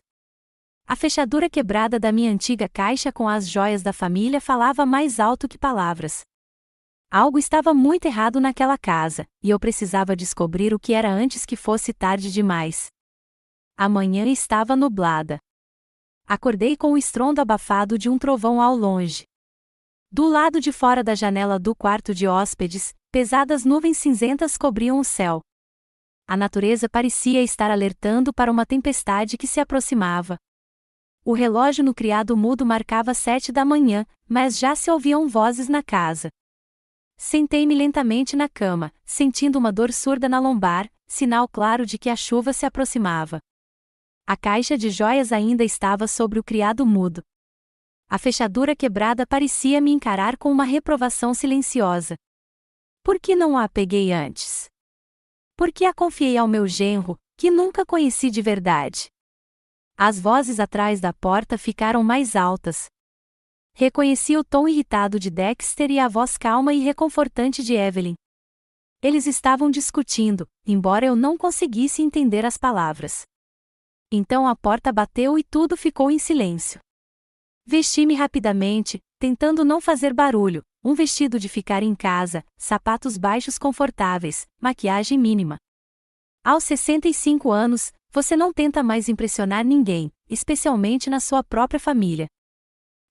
A fechadura quebrada da minha antiga caixa com as joias da família falava mais alto que palavras. Algo estava muito errado naquela casa, e eu precisava descobrir o que era antes que fosse tarde demais. A manhã estava nublada. Acordei com o estrondo abafado de um trovão ao longe. Do lado de fora da janela do quarto de hóspedes, pesadas nuvens cinzentas cobriam o céu. A natureza parecia estar alertando para uma tempestade que se aproximava. O relógio no criado mudo marcava 7 da manhã, mas já se ouviam vozes na casa. Sentei-me lentamente na cama, sentindo uma dor surda na lombar, sinal claro de que a chuva se aproximava. A caixa de joias ainda estava sobre o criado mudo. A fechadura quebrada parecia me encarar com uma reprovação silenciosa. Por que não a peguei antes? Por que a confiei ao meu genro, que nunca conheci de verdade? As vozes atrás da porta ficaram mais altas. Reconheci o tom irritado de Dexter e a voz calma e reconfortante de Evelyn. Eles estavam discutindo, embora eu não conseguisse entender as palavras. Então a porta bateu e tudo ficou em silêncio. Vesti-me rapidamente, tentando não fazer barulho, um vestido de ficar em casa, sapatos baixos confortáveis, maquiagem mínima. Aos 65 anos, você não tenta mais impressionar ninguém, especialmente na sua própria família.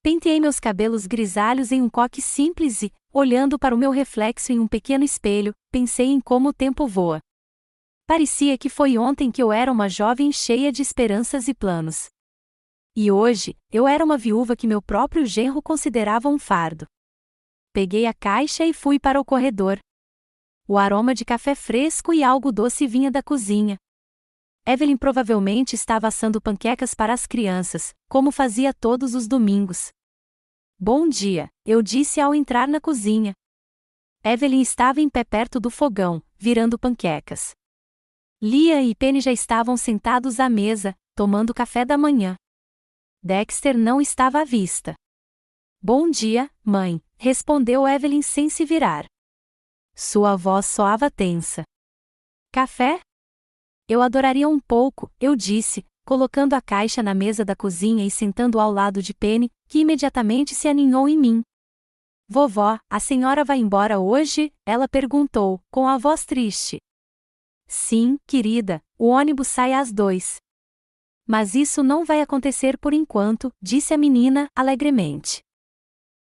Penteei meus cabelos grisalhos em um coque simples e, olhando para o meu reflexo em um pequeno espelho, pensei em como o tempo voa. Parecia que foi ontem que eu era uma jovem cheia de esperanças e planos. E hoje, eu era uma viúva que meu próprio genro considerava um fardo. Peguei a caixa e fui para o corredor. O aroma de café fresco e algo doce vinha da cozinha. Evelyn provavelmente estava assando panquecas para as crianças, como fazia todos os domingos. Bom dia, eu disse ao entrar na cozinha. Evelyn estava em pé perto do fogão, virando panquecas. Lia e Penny já estavam sentados à mesa, tomando café da manhã. Dexter não estava à vista. Bom dia, mãe, respondeu Evelyn sem se virar. Sua voz soava tensa. Café? Eu adoraria um pouco, eu disse, colocando a caixa na mesa da cozinha e sentando ao lado de Penny, que imediatamente se aninhou em mim. Vovó, a senhora vai embora hoje? Ela perguntou, com a voz triste. Sim, querida, o ônibus sai às 2. Mas isso não vai acontecer por enquanto, disse a menina, alegremente.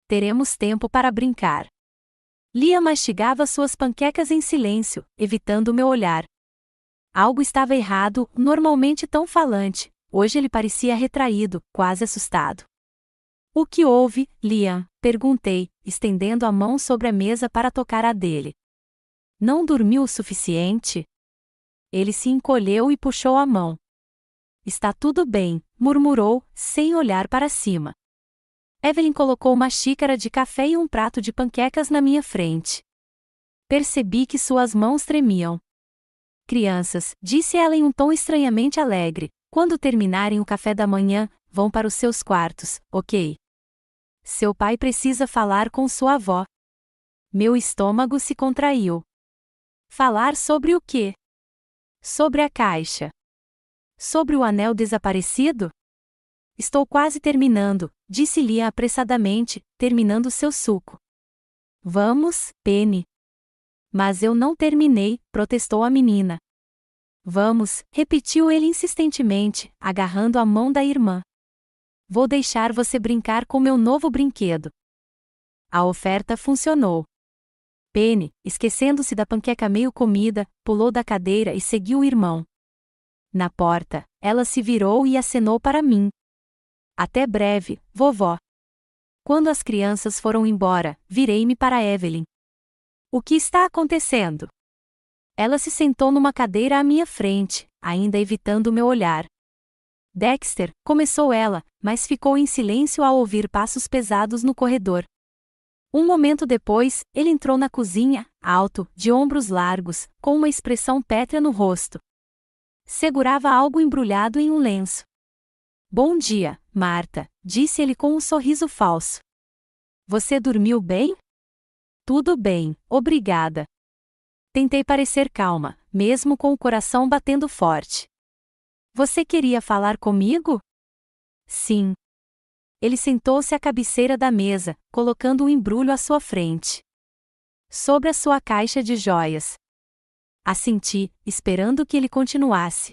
Teremos tempo para brincar. Lia mastigava suas panquecas em silêncio, evitando meu olhar. Algo estava errado, normalmente tão falante, hoje ele parecia retraído, quase assustado. O que houve, Liam? Perguntei, estendendo a mão sobre a mesa para tocar a dele. Não dormiu o suficiente? Ele se encolheu e puxou a mão. Está tudo bem, murmurou, sem olhar para cima. Evelyn colocou uma xícara de café e um prato de panquecas na minha frente. Percebi que suas mãos tremiam. Crianças, disse ela em um tom estranhamente alegre, quando terminarem o café da manhã, vão para os seus quartos, ok? Seu pai precisa falar com sua avó. Meu estômago se contraiu. Falar sobre o quê? Sobre a caixa. Sobre o anel desaparecido? Estou quase terminando, disse Lia apressadamente, terminando seu suco. Vamos, Penny. Mas eu não terminei, protestou a menina. Vamos, repetiu ele insistentemente, agarrando a mão da irmã. Vou deixar você brincar com meu novo brinquedo. A oferta funcionou. Penny, esquecendo-se da panqueca meio comida, pulou da cadeira e seguiu o irmão. Na porta, ela se virou e acenou para mim. Até breve, vovó. Quando as crianças foram embora, virei-me para Evelyn. O que está acontecendo? Ela se sentou numa cadeira à minha frente, ainda evitando meu olhar. Dexter, começou ela, mas ficou em silêncio ao ouvir passos pesados no corredor. Um momento depois, ele entrou na cozinha, alto, de ombros largos, com uma expressão pétrea no rosto. Segurava algo embrulhado em um lenço. Bom dia, Marta, disse ele com um sorriso falso. Você dormiu bem? Tudo bem, obrigada. Tentei parecer calma, mesmo com o coração batendo forte. Você queria falar comigo? Sim. Ele sentou-se à cabeceira da mesa, colocando um embrulho à sua frente. Sobre a sua caixa de joias. Assenti, esperando que ele continuasse.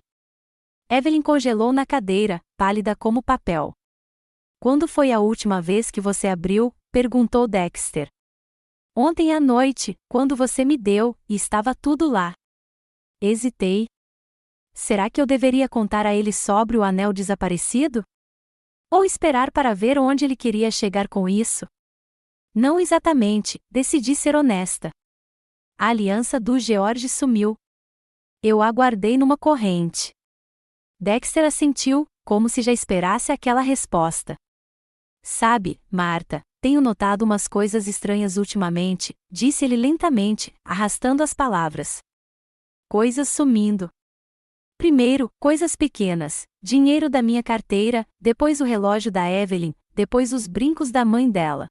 Evelyn congelou na cadeira, pálida como papel. Quando foi a última vez que você abriu? Perguntou Dexter. Ontem à noite, quando você me deu, e estava tudo lá. Hesitei. Será que eu deveria contar a ele sobre o anel desaparecido? Ou esperar para ver onde ele queria chegar com isso? Não exatamente, decidi ser honesta. A aliança do George sumiu. Eu aguardei numa corrente. Dexter assentiu, como se já esperasse aquela resposta. Sabe, Marta, tenho notado umas coisas estranhas ultimamente, disse ele lentamente, arrastando as palavras. Coisas sumindo. Primeiro, coisas pequenas, dinheiro da minha carteira, depois o relógio da Evelyn, depois os brincos da mãe dela.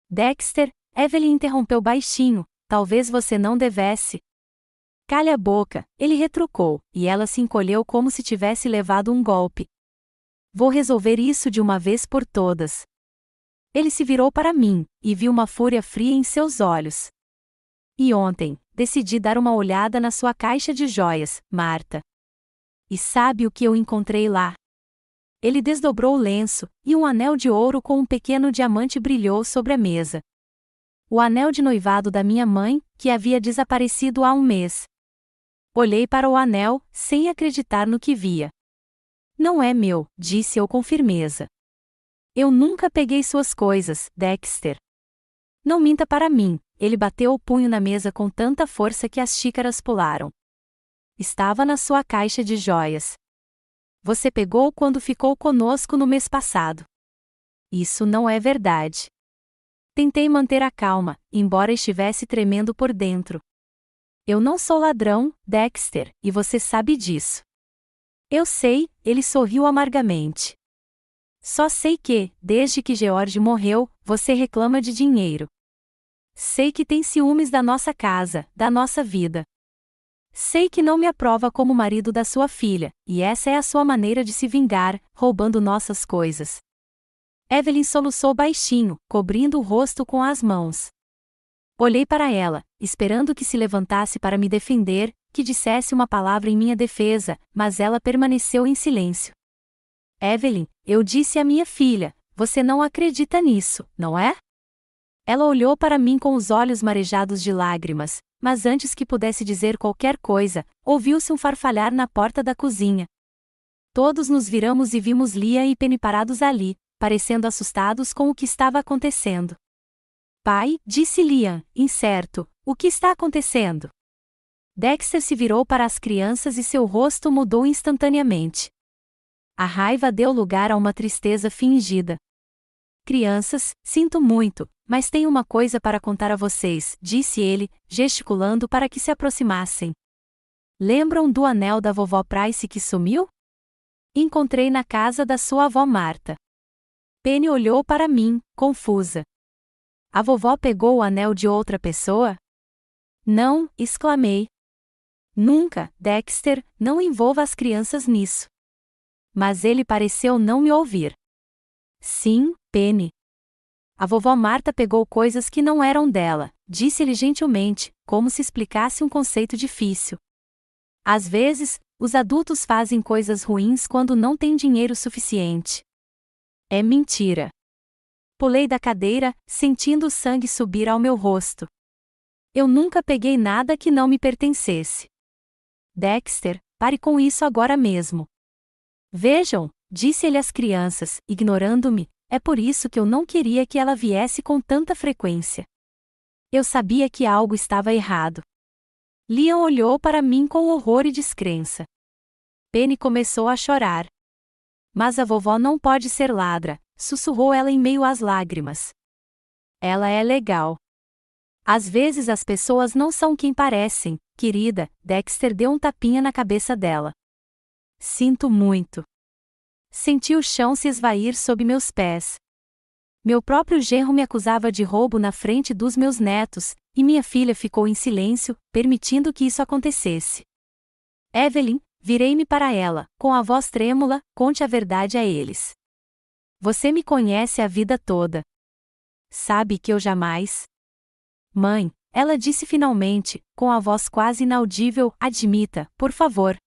Dexter, Evelyn interrompeu baixinho, talvez você não devesse. Calha a boca, ele retrucou, e ela se encolheu como se tivesse levado um golpe. Vou resolver isso de uma vez por todas. Ele se virou para mim, e viu uma fúria fria em seus olhos. E ontem, decidi dar uma olhada na sua caixa de joias, Marta. E sabe o que eu encontrei lá? Ele desdobrou o lenço, e um anel de ouro com um pequeno diamante brilhou sobre a mesa. O anel de noivado da minha mãe, que havia desaparecido há um mês. Olhei para o anel, sem acreditar no que via. Não é meu, disse eu com firmeza. Eu nunca peguei suas coisas, Dexter. Não minta para mim, ele bateu o punho na mesa com tanta força que as xícaras pularam. estava na sua caixa de joias. Você pegou quando ficou conosco no mês passado. Isso não é verdade. Tentei manter a calma, embora estivesse tremendo por dentro. Eu não sou ladrão, Dexter, e você sabe disso. Eu sei, ele sorriu amargamente. Só sei que, desde que George morreu, você reclama de dinheiro. Sei que tem ciúmes da nossa casa, da nossa vida. Sei que não me aprova como marido da sua filha, e essa é a sua maneira de se vingar, roubando nossas coisas. Evelyn soluçou baixinho, cobrindo o rosto com as mãos. Olhei para ela, esperando que se levantasse para me defender, que dissesse uma palavra em minha defesa, mas ela permaneceu em silêncio. Evelyn, eu disse à minha filha, você não acredita nisso, não é? Ela olhou para mim com os olhos marejados de lágrimas, mas antes que pudesse dizer qualquer coisa, ouviu-se um farfalhar na porta da cozinha. Todos nos viramos e vimos Liam e Penny parados ali, parecendo assustados com o que estava acontecendo. Pai, disse Liam, incerto, o que está acontecendo? Dexter se virou para as crianças e seu rosto mudou instantaneamente. A raiva deu lugar a uma tristeza fingida. Crianças, sinto muito, mas tenho uma coisa para contar a vocês, disse ele, gesticulando para que se aproximassem. Lembram do anel da vovó Price que sumiu? Encontrei na casa da sua avó Marta. Penny olhou para mim, confusa. A vovó pegou o anel de outra pessoa? Não, exclamei. Nunca, Dexter, não envolva as crianças nisso. Mas ele pareceu não me ouvir. Sim, Penny. A vovó Marta pegou coisas que não eram dela, disse-lhe gentilmente, como se explicasse um conceito difícil. Às vezes, os adultos fazem coisas ruins quando não têm dinheiro suficiente. É mentira. Pulei da cadeira, sentindo o sangue subir ao meu rosto. Eu nunca peguei nada que não me pertencesse. Dexter, pare com isso agora mesmo. Vejam, disse ele às crianças, ignorando-me, é por isso que eu não queria que ela viesse com tanta frequência. Eu sabia que algo estava errado. Liam olhou para mim com horror e descrença. Penny começou a chorar. Mas a vovó não pode ser ladra, sussurrou ela em meio às lágrimas. Ela é legal. Às vezes as pessoas não são quem parecem, querida, Dexter deu um tapinha na cabeça dela. Sinto muito. Senti o chão se esvair sob meus pés. Meu próprio genro me acusava de roubo na frente dos meus netos, e minha filha ficou em silêncio, permitindo que isso acontecesse. Evelyn, virei-me para ela, com a voz trêmula, conte a verdade a eles. Você me conhece a vida toda. Sabe que eu jamais... Mãe, ela disse finalmente, com a voz quase inaudível, admita, por favor.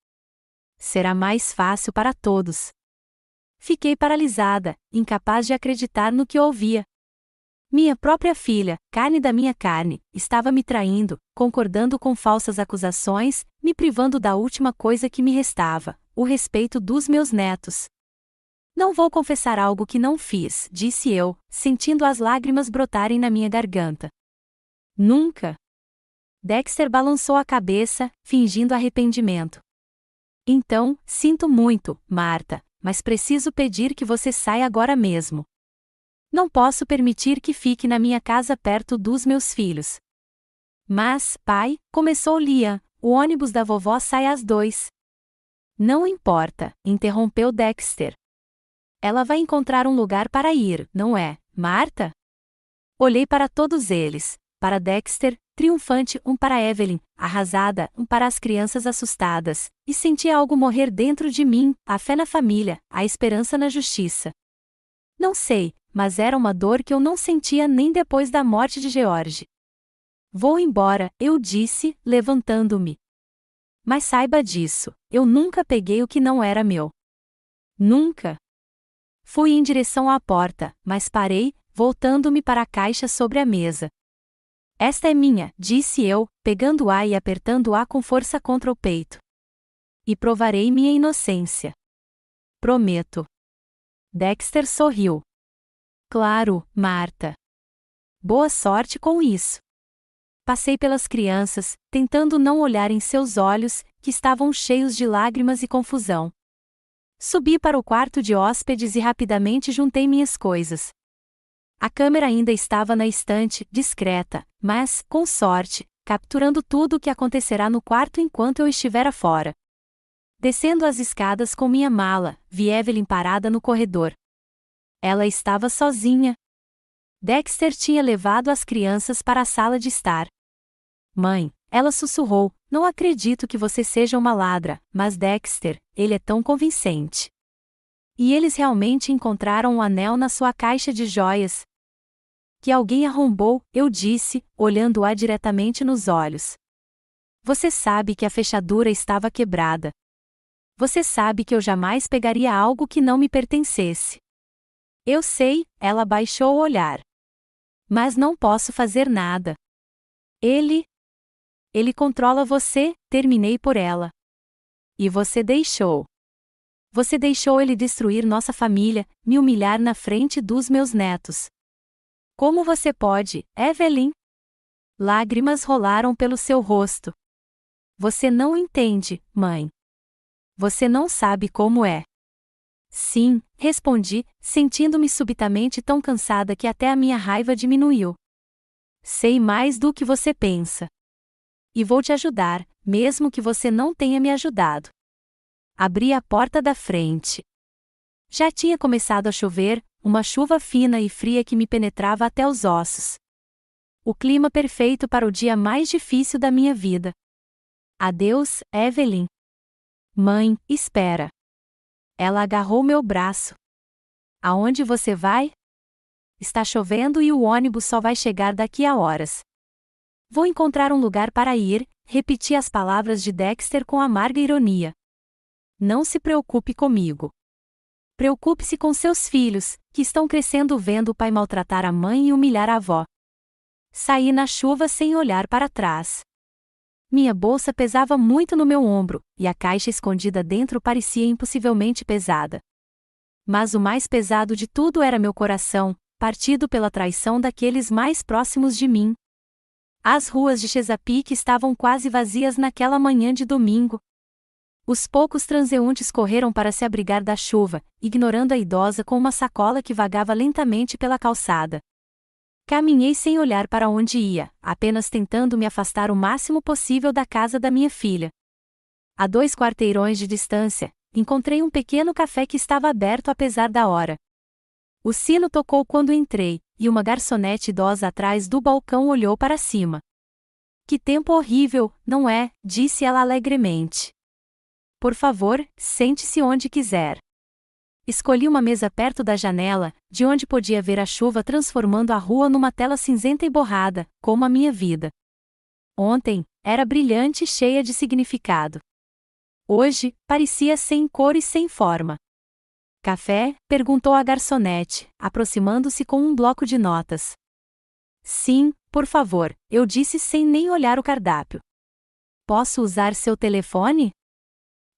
Será mais fácil para todos. Fiquei paralisada, incapaz de acreditar no que ouvia. Minha própria filha, carne da minha carne, estava me traindo, concordando com falsas acusações, me privando da última coisa que me restava, o respeito dos meus netos. Não vou confessar algo que não fiz, disse eu, sentindo as lágrimas brotarem na minha garganta. Nunca. Dexter balançou a cabeça, fingindo arrependimento. Então, sinto muito, Marta, mas preciso pedir que você saia agora mesmo. Não posso permitir que fique na minha casa perto dos meus filhos. Mas, pai, começou Liam, o ônibus da vovó sai às 2. Não importa, interrompeu Dexter. Ela vai encontrar um lugar para ir, não é, Marta? Olhei para todos eles, para Dexter, triunfante, um para Evelyn, arrasada, um para as crianças assustadas, e senti algo morrer dentro de mim, a fé na família, a esperança na justiça. Não sei, mas era uma dor que eu não sentia nem depois da morte de George. Vou embora, eu disse, levantando-me. Mas saiba disso, eu nunca peguei o que não era meu. Nunca. Fui em direção à porta, mas parei, voltando-me para a caixa sobre a mesa. Esta é minha, disse eu, pegando-a e apertando-a com força contra o peito. E provarei minha inocência. Prometo. Dexter sorriu. Claro, Marta. Boa sorte com isso. Passei pelas crianças, tentando não olhar em seus olhos, que estavam cheios de lágrimas e confusão. Subi para o quarto de hóspedes e rapidamente juntei minhas coisas. A câmera ainda estava na estante, discreta, mas, com sorte, capturando tudo o que acontecerá no quarto enquanto eu estivera fora. Descendo as escadas com minha mala, vi Evelyn parada no corredor. Ela estava sozinha. Dexter tinha levado as crianças para a sala de estar. Mãe, ela sussurrou, não acredito que você seja uma ladra, mas Dexter, ele é tão convincente. E eles realmente encontraram um anel na sua caixa de joias. Que alguém arrombou, eu disse, olhando-a diretamente nos olhos. Você sabe que a fechadura estava quebrada. Você sabe que eu jamais pegaria algo que não me pertencesse. Eu sei, ela baixou o olhar. Mas não posso fazer nada. Ele controla você, terminei por ela. E você deixou. Você deixou ele destruir nossa família, me humilhar na frente dos meus netos. Como você pode, Evelyn? Lágrimas rolaram pelo seu rosto. Você não entende, mãe. Você não sabe como é. Sim, respondi, sentindo-me subitamente tão cansada que até a minha raiva diminuiu. Sei mais do que você pensa. E vou te ajudar, mesmo que você não tenha me ajudado. Abri a porta da frente. Já tinha começado a chover, uma chuva fina e fria que me penetrava até os ossos. O clima perfeito para o dia mais difícil da minha vida. Adeus, Evelyn. Mãe, espera. Ela agarrou meu braço. Aonde você vai? Está chovendo e o ônibus só vai chegar daqui a horas. Vou encontrar um lugar para ir, repeti as palavras de Dexter com amarga ironia. Não se preocupe comigo. Preocupe-se com seus filhos, que estão crescendo vendo o pai maltratar a mãe e humilhar a avó. Saí na chuva sem olhar para trás. Minha bolsa pesava muito no meu ombro, e a caixa escondida dentro parecia impossivelmente pesada. Mas o mais pesado de tudo era meu coração, partido pela traição daqueles mais próximos de mim. As ruas de Chesapeake estavam quase vazias naquela manhã de domingo. Os poucos transeuntes correram para se abrigar da chuva, ignorando a idosa com uma sacola que vagava lentamente pela calçada. Caminhei sem olhar para onde ia, apenas tentando me afastar o máximo possível da casa da minha filha. A 2 quarteirões de distância, encontrei um pequeno café que estava aberto apesar da hora. O sino tocou quando entrei, e uma garçonete idosa atrás do balcão olhou para cima. Que tempo horrível, não é? Disse ela alegremente. Por favor, sente-se onde quiser. Escolhi uma mesa perto da janela, de onde podia ver a chuva transformando a rua numa tela cinzenta e borrada, como a minha vida. Ontem, era brilhante e cheia de significado. Hoje, parecia sem cor e sem forma. Café? Perguntou a garçonete, aproximando-se com um bloco de notas. Sim, por favor, eu disse sem nem olhar o cardápio. Posso usar seu telefone?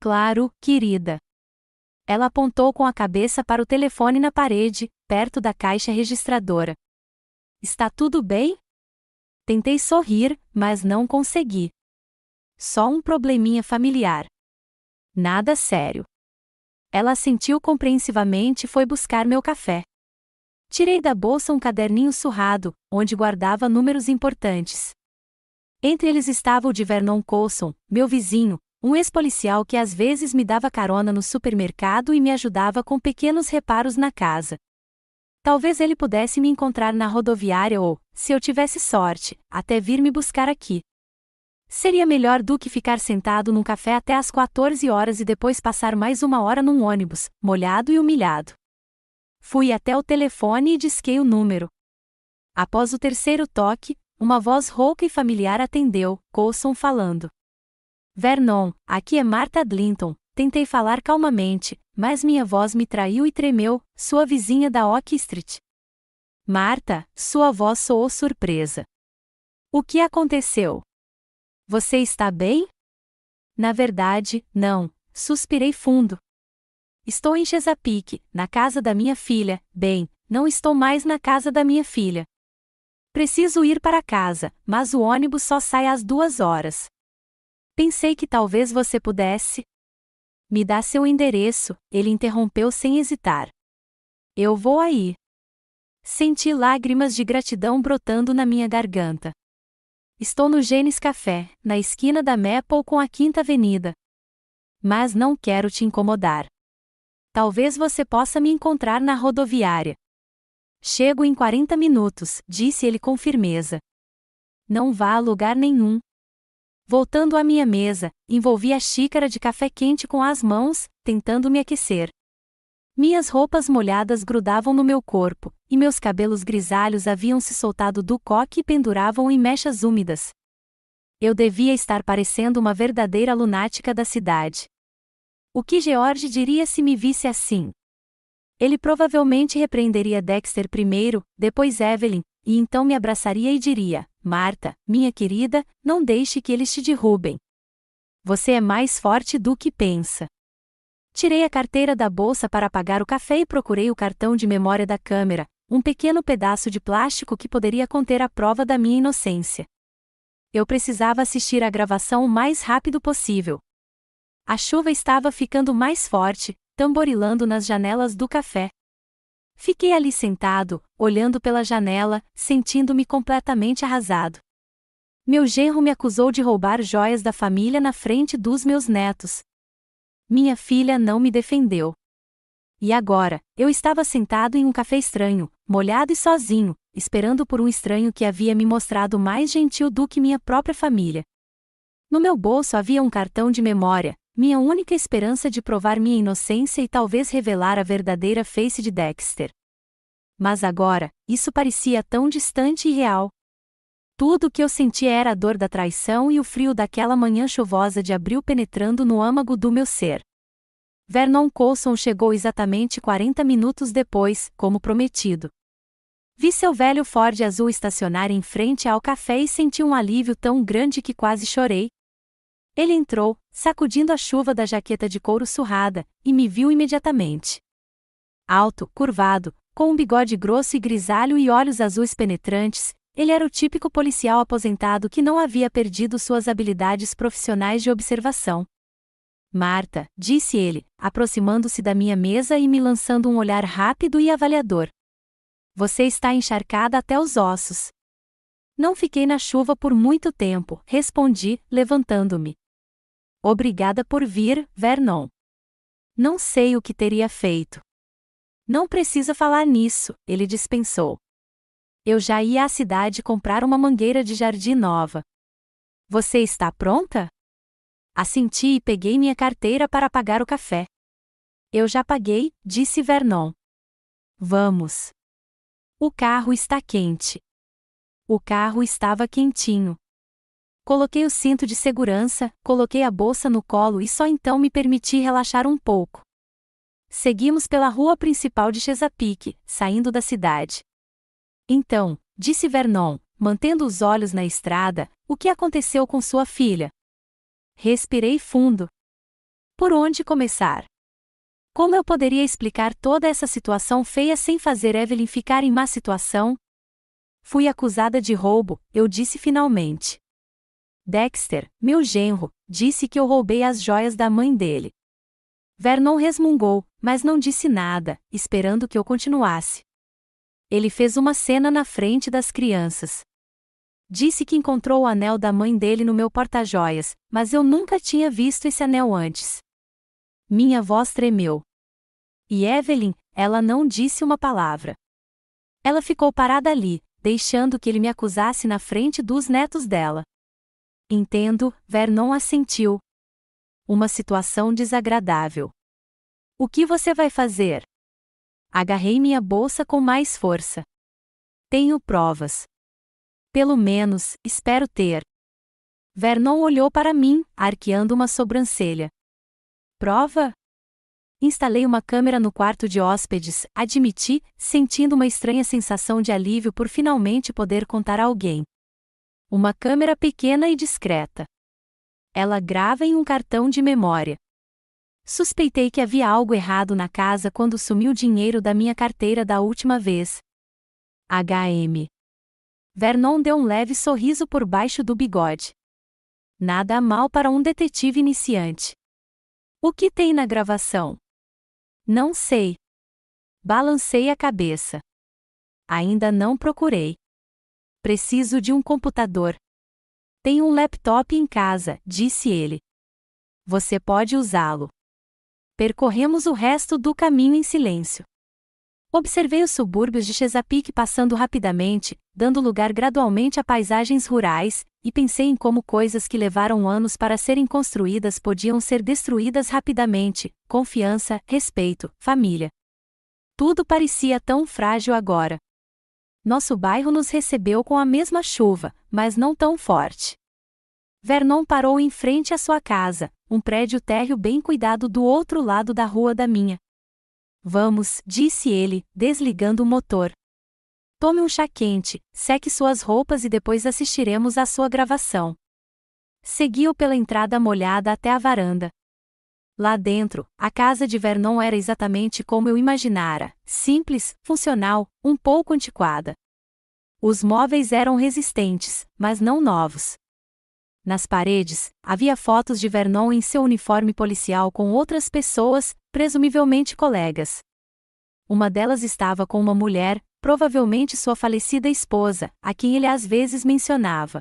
Claro, querida. Ela apontou com a cabeça para o telefone na parede, perto da caixa registradora. Está tudo bem? Tentei sorrir, mas não consegui. Só um probleminha familiar. Nada sério. Ela assentiu compreensivamente e foi buscar meu café. Tirei da bolsa um caderninho surrado, onde guardava números importantes. Entre eles estava o de Vernon Coulson, meu vizinho, um ex-policial que às vezes me dava carona no supermercado e me ajudava com pequenos reparos na casa. Talvez ele pudesse me encontrar na rodoviária ou, se eu tivesse sorte, até vir me buscar aqui. Seria melhor do que ficar sentado num café até às 14 horas e depois passar mais 1 hora num ônibus, molhado e humilhado. Fui até o telefone e disquei o número. Após o 3º toque, uma voz rouca e familiar atendeu, Coulson falando. Vernon, aqui é Martha Adlinton. Tentei falar calmamente, mas minha voz me traiu e tremeu, sua vizinha da Oak Street. Martha, sua voz soou surpresa. O que aconteceu? Você está bem? Na verdade, não, suspirei fundo. Estou em Chesapeake, na casa da minha filha. Bem, não estou mais na casa da minha filha. Preciso ir para casa, mas o ônibus só sai às 2 horas. Pensei que talvez você pudesse. Me dá seu endereço, ele interrompeu sem hesitar. Eu vou aí. Senti lágrimas de gratidão brotando na minha garganta. Estou no Genes Café, na esquina da Maple com a Quinta Avenida. Mas não quero te incomodar. Talvez você possa me encontrar na rodoviária. Chego em 40 minutos, disse ele com firmeza. Não vá a lugar nenhum. Voltando à minha mesa, envolvi a xícara de café quente com as mãos, tentando me aquecer. Minhas roupas molhadas grudavam no meu corpo, e meus cabelos grisalhos haviam se soltado do coque e penduravam em mechas úmidas. Eu devia estar parecendo uma verdadeira lunática da cidade. O que George diria se me visse assim? Ele provavelmente repreenderia Dexter primeiro, depois Evelyn, e então me abraçaria e diria: Marta, minha querida, não deixe que eles te derrubem. Você é mais forte do que pensa. Tirei a carteira da bolsa para pagar o café e procurei o cartão de memória da câmera, um pequeno pedaço de plástico que poderia conter a prova da minha inocência. Eu precisava assistir à gravação o mais rápido possível. A chuva estava ficando mais forte, tamborilando nas janelas do café. Fiquei ali sentado, olhando pela janela, sentindo-me completamente arrasado. Meu genro me acusou de roubar joias da família na frente dos meus netos. Minha filha não me defendeu. E agora, eu estava sentado em um café estranho, molhado e sozinho, esperando por um estranho que havia me mostrado mais gentil do que minha própria família. No meu bolso havia um cartão de memória, minha única esperança de provar minha inocência e talvez revelar a verdadeira face de Dexter. Mas agora, isso parecia tão distante e real. Tudo o que eu sentia era a dor da traição e o frio daquela manhã chuvosa de abril penetrando no âmago do meu ser. Vernon Coulson chegou exatamente 40 minutos depois, como prometido. Vi seu velho Ford azul estacionar em frente ao café e senti um alívio tão grande que quase chorei. Ele entrou, sacudindo a chuva da jaqueta de couro surrada, e me viu imediatamente. Alto, curvado, com um bigode grosso e grisalho e olhos azuis penetrantes, ele era o típico policial aposentado que não havia perdido suas habilidades profissionais de observação. Marta, disse ele, aproximando-se da minha mesa e me lançando um olhar rápido e avaliador. Você está encharcada até os ossos. Não fiquei na chuva por muito tempo, respondi, levantando-me. Obrigada por vir, Vernon. Não sei o que teria feito. Não precisa falar nisso, ele dispensou. Eu já ia à cidade comprar uma mangueira de jardim nova. Você está pronta? Assenti e peguei minha carteira para pagar o café. Eu já paguei, disse Vernon. Vamos. O carro está quente. O carro estava quentinho. Coloquei o cinto de segurança, coloquei a bolsa no colo e só então me permiti relaxar um pouco. Seguimos pela rua principal de Chesapeake, saindo da cidade. Então, disse Vernon, mantendo os olhos na estrada, o que aconteceu com sua filha? Respirei fundo. Por onde começar? Como eu poderia explicar toda essa situação feia sem fazer Evelyn ficar em má situação? Fui acusada de roubo, eu disse finalmente. Dexter, meu genro, disse que eu roubei as joias da mãe dele. Vernon resmungou, mas não disse nada, esperando que eu continuasse. Ele fez uma cena na frente das crianças. Disse que encontrou o anel da mãe dele no meu porta-joias, mas eu nunca tinha visto esse anel antes. Minha voz tremeu. E Evelyn, ela não disse uma palavra. Ela ficou parada ali, deixando que ele me acusasse na frente dos netos dela. Entendo, Vernon assentiu. Uma situação desagradável. O que você vai fazer? Agarrei minha bolsa com mais força. Tenho provas. Pelo menos, espero ter. Vernon olhou para mim, arqueando uma sobrancelha. Prova? Instalei uma câmera no quarto de hóspedes, admiti, sentindo uma estranha sensação de alívio por finalmente poder contar a alguém. Uma câmera pequena e discreta. Ela grava em um cartão de memória. Suspeitei que havia algo errado na casa quando sumiu o dinheiro da minha carteira da última vez. HM. Vernon deu um leve sorriso por baixo do bigode. Nada mal para um detetive iniciante. O que tem na gravação? Não sei. Balancei a cabeça. Ainda não procurei. Preciso de um computador. Tenho um laptop em casa, disse ele. Você pode usá-lo. Percorremos o resto do caminho em silêncio. Observei os subúrbios de Chesapeake passando rapidamente, dando lugar gradualmente a paisagens rurais, e pensei em como coisas que levaram anos para serem construídas podiam ser destruídas rapidamente: confiança, respeito, família. Tudo parecia tão frágil agora. Nosso bairro nos recebeu com a mesma chuva, mas não tão forte. Vernon parou em frente à sua casa, um prédio térreo bem cuidado do outro lado da rua da minha. Vamos, disse ele, desligando o motor. Tome um chá quente, seque suas roupas e depois assistiremos à sua gravação. Segui-o pela entrada molhada até a varanda. Lá dentro, a casa de Vernon era exatamente como eu imaginara, simples, funcional, um pouco antiquada. Os móveis eram resistentes, mas não novos. Nas paredes, havia fotos de Vernon em seu uniforme policial com outras pessoas, presumivelmente colegas. Uma delas estava com uma mulher, provavelmente sua falecida esposa, a quem ele às vezes mencionava.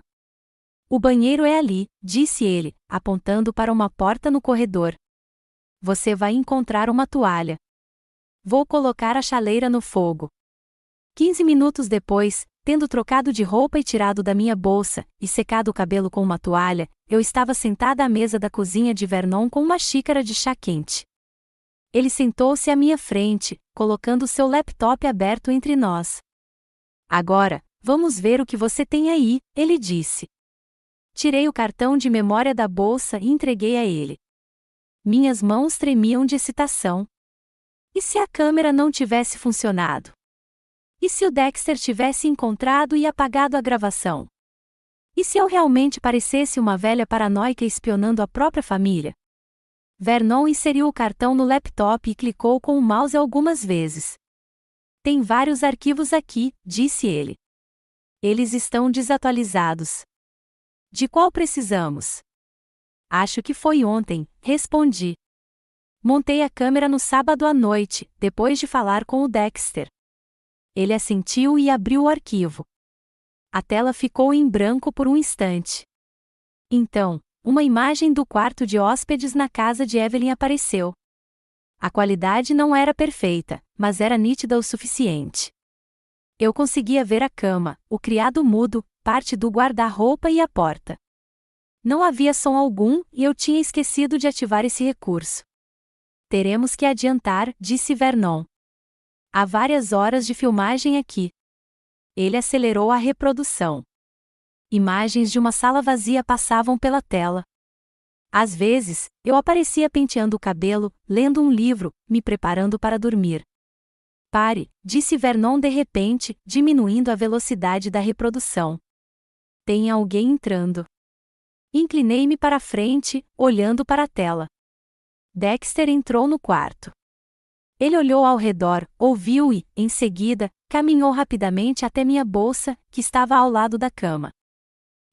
O banheiro é ali, disse ele, apontando para uma porta no corredor. Você vai encontrar uma toalha. Vou colocar a chaleira no fogo. 15 minutos depois, tendo trocado de roupa e tirado da minha bolsa, e secado o cabelo com uma toalha, eu estava sentada à mesa da cozinha de Vernon com uma xícara de chá quente. Ele sentou-se à minha frente, colocando seu laptop aberto entre nós. Agora, vamos ver o que você tem aí, ele disse. Tirei o cartão de memória da bolsa e entreguei a ele. Minhas mãos tremiam de excitação. E se a câmera não tivesse funcionado? E se o Dexter tivesse encontrado e apagado a gravação? E se eu realmente parecesse uma velha paranoica espionando a própria família? Vernon inseriu o cartão no laptop e clicou com o mouse algumas vezes. Tem vários arquivos aqui, disse ele. Eles estão desatualizados. De qual precisamos? Acho que foi ontem, respondi. Montei a câmera no sábado à noite, depois de falar com o Dexter. Ele assentiu e abriu o arquivo. A tela ficou em branco por um instante. Então, uma imagem do quarto de hóspedes na casa de Evelyn apareceu. A qualidade não era perfeita, mas era nítida o suficiente. Eu conseguia ver a cama, o criado mudo, parte do guarda-roupa e a porta. Não havia som algum e eu tinha esquecido de ativar esse recurso. Teremos que adiantar, disse Vernon. Há várias horas de filmagem aqui. Ele acelerou a reprodução. Imagens de uma sala vazia passavam pela tela. Às vezes, eu aparecia penteando o cabelo, lendo um livro, me preparando para dormir. Pare, disse Vernon de repente, diminuindo a velocidade da reprodução. Tem alguém entrando. Inclinei-me para a frente, olhando para a tela. Dexter entrou no quarto. Ele olhou ao redor, ouviu e, em seguida, caminhou rapidamente até minha bolsa, que estava ao lado da cama.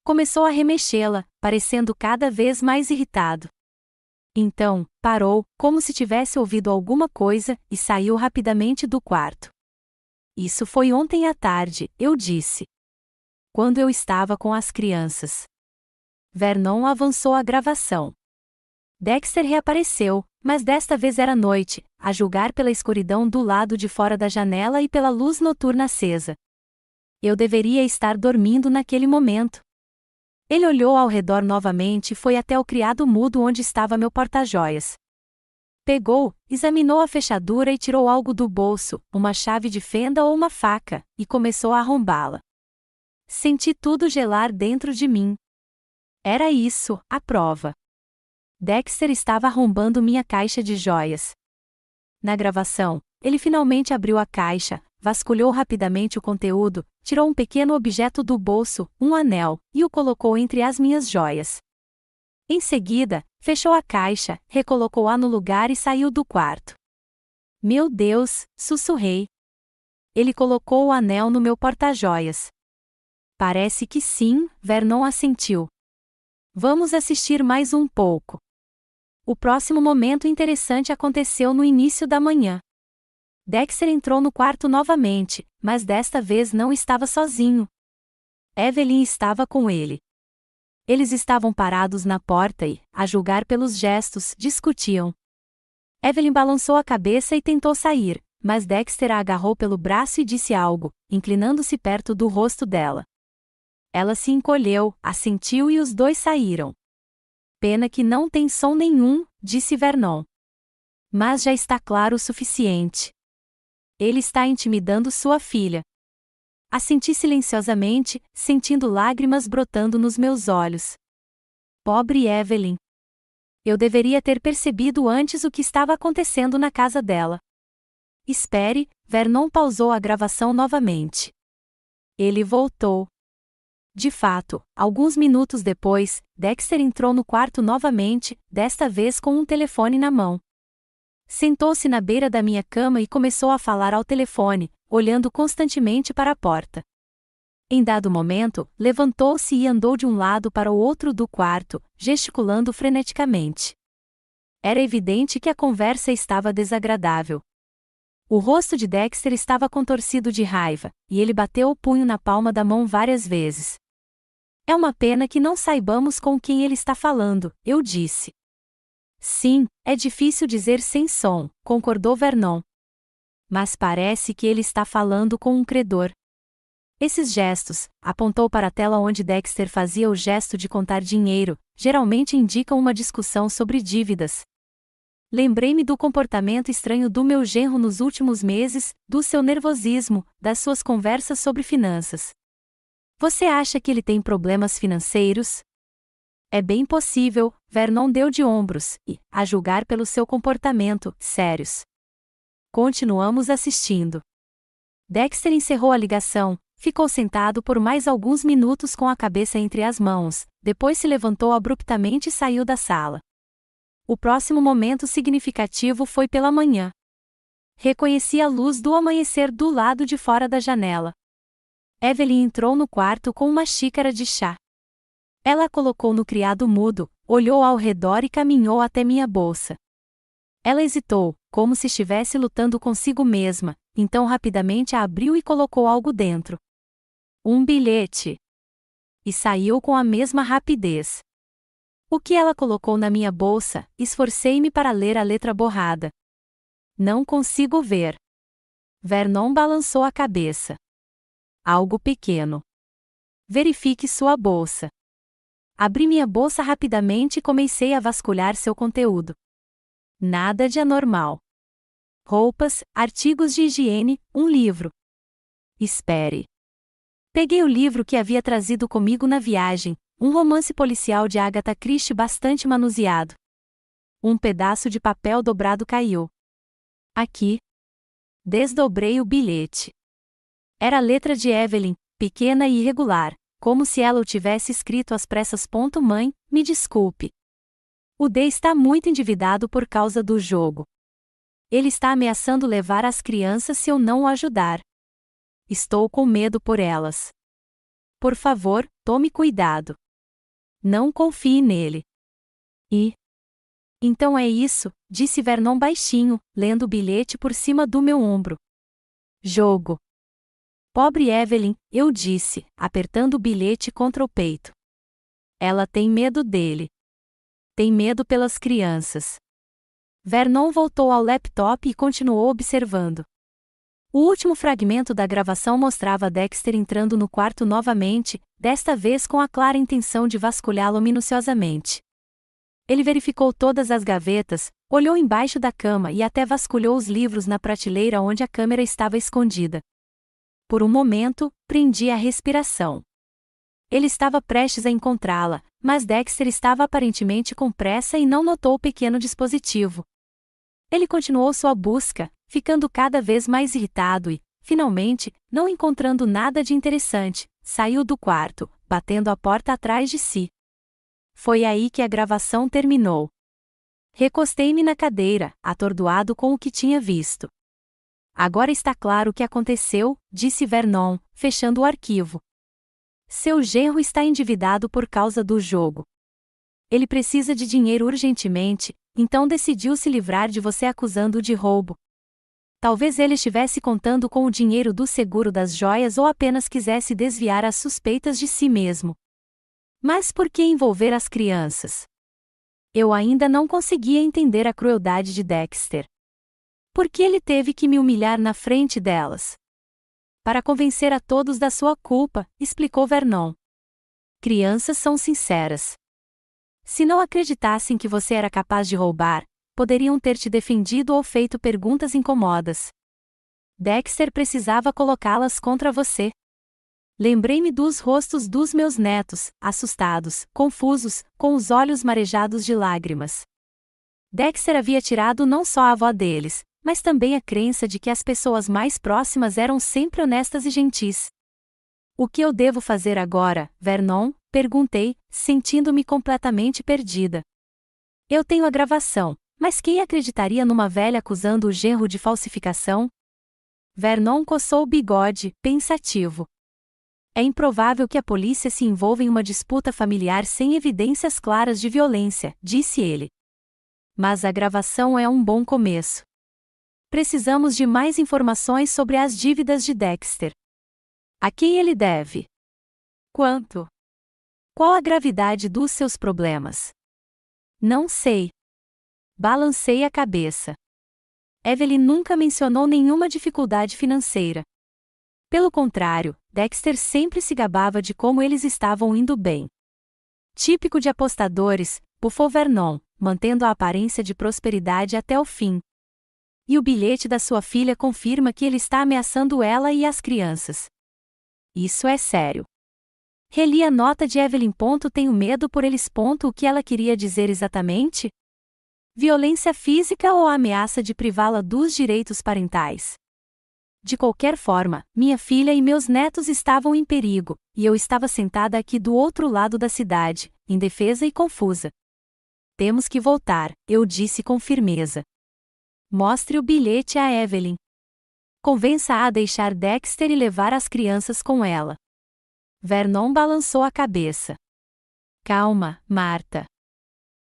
Começou a remexê-la, parecendo cada vez mais irritado. Então, parou, como se tivesse ouvido alguma coisa, e saiu rapidamente do quarto. Isso foi ontem à tarde, eu disse. Quando eu estava com as crianças. Vernon avançou a gravação. Dexter reapareceu, mas desta vez era noite, a julgar pela escuridão do lado de fora da janela e pela luz noturna acesa. Eu deveria estar dormindo naquele momento. Ele olhou ao redor novamente e foi até o criado mudo onde estava meu porta-joias. Pegou, examinou a fechadura e tirou algo do bolso, uma chave de fenda ou uma faca, e começou a arrombá-la. Senti tudo gelar dentro de mim. Era isso, a prova. Dexter estava arrombando minha caixa de joias. Na gravação, ele finalmente abriu a caixa, vasculhou rapidamente o conteúdo, tirou um pequeno objeto do bolso, um anel, e o colocou entre as minhas joias. Em seguida, fechou a caixa, recolocou-a no lugar e saiu do quarto. Meu Deus, sussurrei. Ele colocou o anel no meu porta-joias. Parece que sim, Vernon assentiu. Vamos assistir mais um pouco. O próximo momento interessante aconteceu no início da manhã. Dexter entrou no quarto novamente, mas desta vez não estava sozinho. Evelyn estava com ele. Eles estavam parados na porta e, a julgar pelos gestos, discutiam. Evelyn balançou a cabeça e tentou sair, mas Dexter a agarrou pelo braço e disse algo, inclinando-se perto do rosto dela. Ela se encolheu, assentiu e os dois saíram. Pena que não tem som nenhum, disse Vernon. Mas já está claro o suficiente. Ele está intimidando sua filha. Assenti silenciosamente, sentindo lágrimas brotando nos meus olhos. Pobre Evelyn. Eu deveria ter percebido antes o que estava acontecendo na casa dela. Espere, Vernon pausou a gravação novamente. Ele voltou. De fato, alguns minutos depois, Dexter entrou no quarto novamente, desta vez com um telefone na mão. Sentou-se na beira da minha cama e começou a falar ao telefone, olhando constantemente para a porta. Em dado momento, levantou-se e andou de um lado para o outro do quarto, gesticulando freneticamente. Era evidente que a conversa estava desagradável. O rosto de Dexter estava contorcido de raiva, e ele bateu o punho na palma da mão várias vezes. É uma pena que não saibamos com quem ele está falando, eu disse. Sim, é difícil dizer sem som, concordou Vernon. Mas parece que ele está falando com um credor. Esses gestos, apontou para a tela onde Dexter fazia o gesto de contar dinheiro, geralmente indicam uma discussão sobre dívidas. Lembrei-me do comportamento estranho do meu genro nos últimos meses, do seu nervosismo, das suas conversas sobre finanças. Você acha que ele tem problemas financeiros? É bem possível, Vernon deu de ombros, e, a julgar pelo seu comportamento, sérios. Continuamos assistindo. Dexter encerrou a ligação, ficou sentado por mais alguns minutos com a cabeça entre as mãos, depois se levantou abruptamente e saiu da sala. O próximo momento significativo foi pela manhã. Reconheci a luz do amanhecer do lado de fora da janela. Evelyn entrou no quarto com uma xícara de chá. Ela a colocou no criado mudo, olhou ao redor e caminhou até minha bolsa. Ela hesitou, como se estivesse lutando consigo mesma, então rapidamente a abriu e colocou algo dentro. Um bilhete. E saiu com a mesma rapidez. O que ela colocou na minha bolsa? Esforcei-me para ler a letra borrada. Não consigo ver. Vernon balançou a cabeça. Algo pequeno. Verifique sua bolsa. Abri minha bolsa rapidamente e comecei a vasculhar seu conteúdo. Nada de anormal. Roupas, artigos de higiene, um livro. Espere. Peguei o livro que havia trazido comigo na viagem, um romance policial de Agatha Christie bastante manuseado. Um pedaço de papel dobrado caiu. Aqui. Desdobrei o bilhete. Era a letra de Evelyn, pequena e irregular, como se ela o tivesse escrito às pressas. Mãe, me desculpe. O D está muito endividado por causa do jogo. Ele está ameaçando levar as crianças se eu não o ajudar. Estou com medo por elas. Por favor, tome cuidado. Não confie nele. E? Então é isso, disse Vernon baixinho, lendo o bilhete por cima do meu ombro. Jogo. Pobre Evelyn, eu disse, apertando o bilhete contra o peito. Ela tem medo dele. Tem medo pelas crianças. Vernon voltou ao laptop e continuou observando. O último fragmento da gravação mostrava Dexter entrando no quarto novamente, desta vez com a clara intenção de vasculhá-lo minuciosamente. Ele verificou todas as gavetas, olhou embaixo da cama e até vasculhou os livros na prateleira onde a câmera estava escondida. Por um momento, prendi a respiração. Ele estava prestes a encontrá-la, mas Dexter estava aparentemente com pressa e não notou o pequeno dispositivo. Ele continuou sua busca, ficando cada vez mais irritado e, finalmente, não encontrando nada de interessante, saiu do quarto, batendo a porta atrás de si. Foi aí que a gravação terminou. Recostei-me na cadeira, atordoado com o que tinha visto. Agora está claro o que aconteceu, disse Vernon, fechando o arquivo. Seu genro está endividado por causa do jogo. Ele precisa de dinheiro urgentemente, então decidiu se livrar de você acusando-o de roubo. Talvez ele estivesse contando com o dinheiro do seguro das joias ou apenas quisesse desviar as suspeitas de si mesmo. Mas por que envolver as crianças? Eu ainda não conseguia entender a crueldade de Dexter. Por que ele teve que me humilhar na frente delas? Para convencer a todos da sua culpa, explicou Vernon. Crianças são sinceras. Se não acreditassem que você era capaz de roubar, poderiam ter te defendido ou feito perguntas incômodas. Dexter precisava colocá-las contra você. Lembrei-me dos rostos dos meus netos, assustados, confusos, com os olhos marejados de lágrimas. Dexter havia tirado não só a avó deles, mas também a crença de que as pessoas mais próximas eram sempre honestas e gentis. O que eu devo fazer agora, Vernon? Perguntei, sentindo-me completamente perdida. Eu tenho a gravação, mas quem acreditaria numa velha acusando o genro de falsificação? Vernon coçou o bigode, pensativo. É improvável que a polícia se envolva em uma disputa familiar sem evidências claras de violência, disse ele. Mas a gravação é um bom começo. Precisamos de mais informações sobre as dívidas de Dexter. A quem ele deve? Quanto? Qual a gravidade dos seus problemas? Não sei. Balancei a cabeça. Evelyn nunca mencionou nenhuma dificuldade financeira. Pelo contrário, Dexter sempre se gabava de como eles estavam indo bem. Típico de apostadores, bufou Vernon, mantendo a aparência de prosperidade até o fim. E o bilhete da sua filha confirma que ele está ameaçando ela e as crianças. Isso é sério. Reli a nota de Evelyn. Tenho medo por eles. O que ela queria dizer exatamente? Violência física ou a ameaça de privá-la dos direitos parentais? De qualquer forma, minha filha e meus netos estavam em perigo, e eu estava sentada aqui do outro lado da cidade, indefesa e confusa. Temos que voltar, eu disse com firmeza. Mostre o bilhete a Evelyn. Convença-a a deixar Dexter e levar as crianças com ela. Vernon balançou a cabeça. Calma, Marta.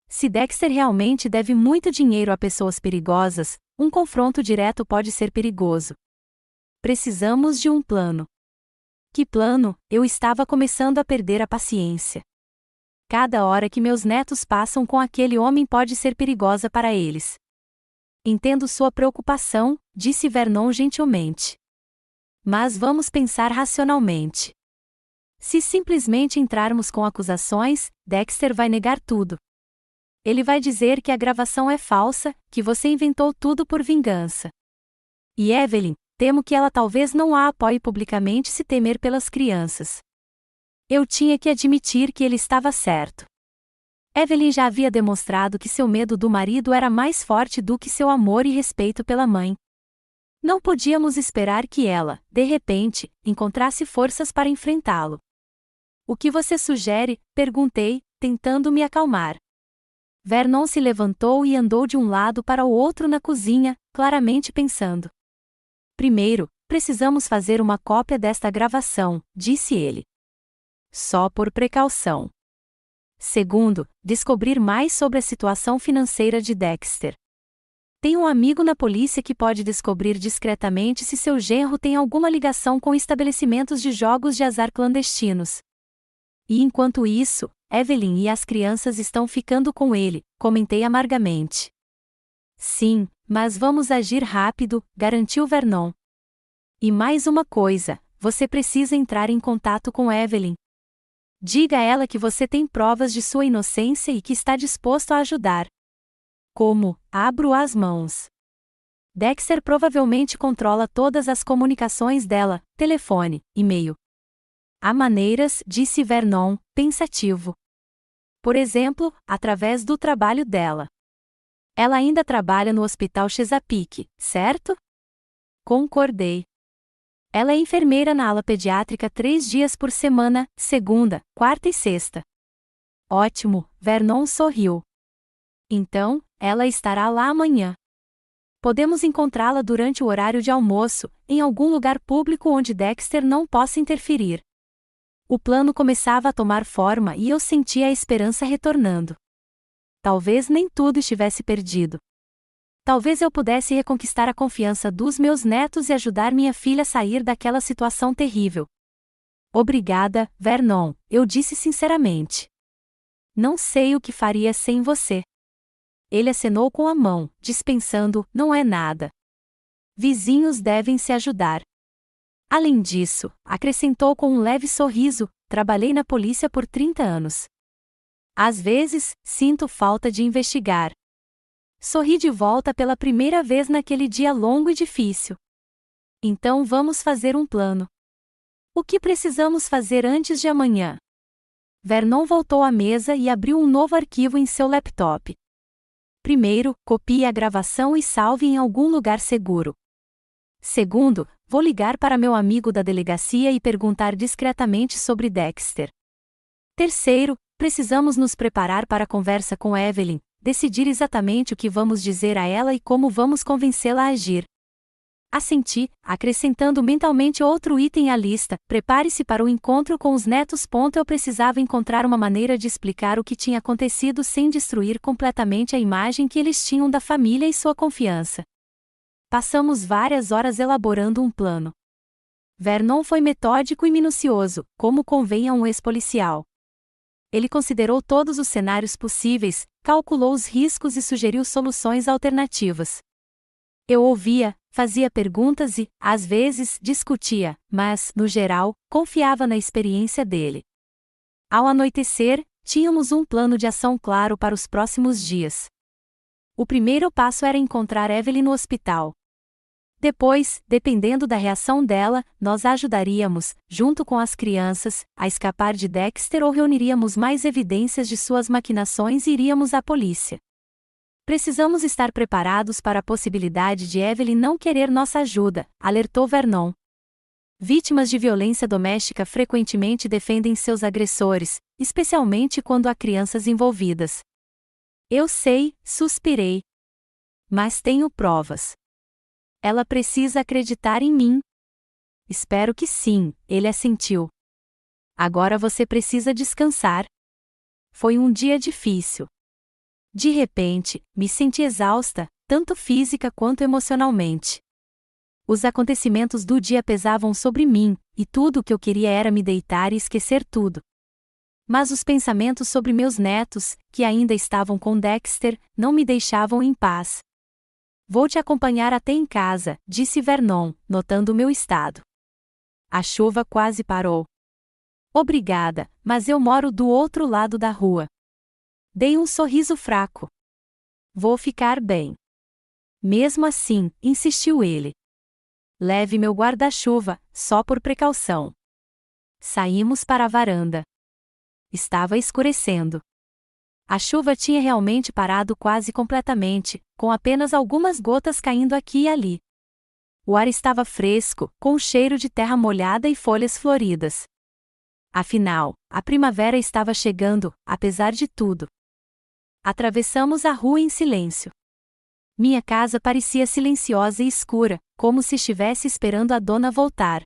Se Dexter realmente deve muito dinheiro a pessoas perigosas, um confronto direto pode ser perigoso. Precisamos de um plano. Que plano? Eu estava começando a perder a paciência. Cada hora que meus netos passam com aquele homem pode ser perigosa para eles. Entendo sua preocupação, disse Vernon gentilmente. Mas vamos pensar racionalmente. Se simplesmente entrarmos com acusações, Dexter vai negar tudo. Ele vai dizer que a gravação é falsa, que você inventou tudo por vingança. E Evelyn, temo que ela talvez não a apoie publicamente se temer pelas crianças. Eu tinha que admitir que ele estava certo. Evelyn já havia demonstrado que seu medo do marido era mais forte do que seu amor e respeito pela mãe. Não podíamos esperar que ela, de repente, encontrasse forças para enfrentá-lo. O que você sugere? Perguntei, tentando me acalmar. Vernon se levantou e andou de um lado para o outro na cozinha, claramente pensando. Primeiro, precisamos fazer uma cópia desta gravação, disse ele. Só por precaução. Segundo, descobrir mais sobre a situação financeira de Dexter. Tem um amigo na polícia que pode descobrir discretamente se seu genro tem alguma ligação com estabelecimentos de jogos de azar clandestinos. E enquanto isso, Evelyn e as crianças estão ficando com ele, comentei amargamente. Sim, mas vamos agir rápido, garantiu Vernon. E mais uma coisa, você precisa entrar em contato com Evelyn. Diga a ela que você tem provas de sua inocência e que está disposto a ajudar. Como? Abro as mãos. Dexter provavelmente controla todas as comunicações dela, telefone, e-mail. Há maneiras, disse Vernon, pensativo. Por exemplo, através do trabalho dela. Ela ainda trabalha no Hospital Chesapeake, certo? Concordei. Ela é enfermeira na ala pediátrica 3 dias por semana, segunda, quarta e sexta. Ótimo, Vernon sorriu. Então, ela estará lá amanhã. Podemos encontrá-la durante o horário de almoço, em algum lugar público onde Dexter não possa interferir. O plano começava a tomar forma e eu sentia a esperança retornando. Talvez nem tudo estivesse perdido. Talvez eu pudesse reconquistar a confiança dos meus netos e ajudar minha filha a sair daquela situação terrível. Obrigada, Vernon, eu disse sinceramente. Não sei o que faria sem você. Ele acenou com a mão, dispensando, não é nada. Vizinhos devem se ajudar. Além disso, acrescentou com um leve sorriso, trabalhei na polícia por 30 anos. Às vezes, sinto falta de investigar. Sorri de volta pela primeira vez naquele dia longo e difícil. Então vamos fazer um plano. O que precisamos fazer antes de amanhã? Vernon voltou à mesa e abriu um novo arquivo em seu laptop. Primeiro, copie a gravação e salve em algum lugar seguro. Segundo, vou ligar para meu amigo da delegacia e perguntar discretamente sobre Dexter. Terceiro, precisamos nos preparar para a conversa com Evelyn, decidir exatamente o que vamos dizer a ela e como vamos convencê-la a agir. Assenti, acrescentando mentalmente outro item à lista, prepare-se para o encontro com os netos. Eu precisava encontrar uma maneira de explicar o que tinha acontecido sem destruir completamente a imagem que eles tinham da família e sua confiança. Passamos várias horas elaborando um plano. Vernon foi metódico e minucioso, como convém a um ex-policial. Ele considerou todos os cenários possíveis, calculou os riscos e sugeriu soluções alternativas. Eu ouvia, fazia perguntas e, às vezes, discutia, mas, no geral, confiava na experiência dele. Ao anoitecer, tínhamos um plano de ação claro para os próximos dias. O primeiro passo era encontrar Evelyn no hospital. Depois, dependendo da reação dela, nós a ajudaríamos, junto com as crianças, a escapar de Dexter ou reuniríamos mais evidências de suas maquinações e iríamos à polícia. Precisamos estar preparados para a possibilidade de Evelyn não querer nossa ajuda, alertou Vernon. Vítimas de violência doméstica frequentemente defendem seus agressores, especialmente quando há crianças envolvidas. Eu sei, suspirei. Mas tenho provas. Ela precisa acreditar em mim. Espero que sim, ele assentiu. Agora você precisa descansar. Foi um dia difícil. De repente, me senti exausta, tanto física quanto emocionalmente. Os acontecimentos do dia pesavam sobre mim, e tudo o que eu queria era me deitar e esquecer tudo. Mas os pensamentos sobre meus netos, que ainda estavam com Dexter, não me deixavam em paz. Vou te acompanhar até em casa, disse Vernon, notando meu estado. A chuva quase parou. Obrigada, mas eu moro do outro lado da rua. Dei um sorriso fraco. Vou ficar bem. Mesmo assim, insistiu ele. Leve meu guarda-chuva, só por precaução. Saímos para a varanda. Estava escurecendo. A chuva tinha realmente parado quase completamente, com apenas algumas gotas caindo aqui e ali. O ar estava fresco, com cheiro de terra molhada e folhas floridas. Afinal, a primavera estava chegando, apesar de tudo. Atravessamos a rua em silêncio. Minha casa parecia silenciosa e escura, como se estivesse esperando a dona voltar.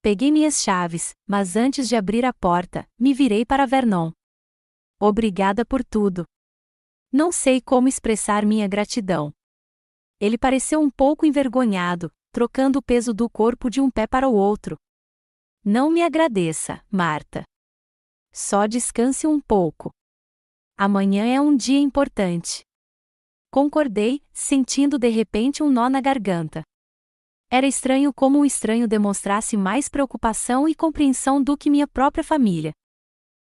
Peguei minhas chaves, mas antes de abrir a porta, me virei para Vernon. Obrigada por tudo. Não sei como expressar minha gratidão. Ele pareceu um pouco envergonhado, trocando o peso do corpo de um pé para o outro. Não me agradeça, Marta. Só descanse um pouco. Amanhã é um dia importante. Concordei, sentindo de repente um nó na garganta. Era estranho como um estranho demonstrasse mais preocupação e compreensão do que minha própria família.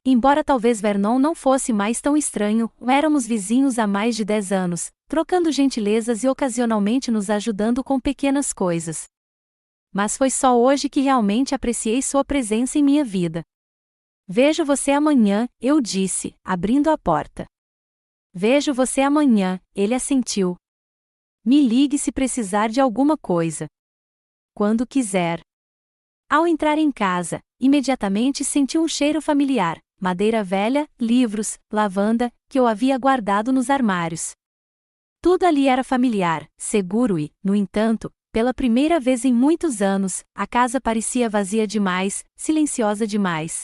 Embora talvez Vernon não fosse mais tão estranho, éramos vizinhos há mais de 10 anos, trocando gentilezas e ocasionalmente nos ajudando com pequenas coisas. Mas foi só hoje que realmente apreciei sua presença em minha vida. Vejo você amanhã, eu disse, abrindo a porta. Vejo você amanhã, ele assentiu. Me ligue se precisar de alguma coisa. Quando quiser. Ao entrar em casa, imediatamente senti um cheiro familiar, madeira velha, livros, lavanda, que eu havia guardado nos armários. Tudo ali era familiar, seguro e, no entanto, pela primeira vez em muitos anos, a casa parecia vazia demais, silenciosa demais.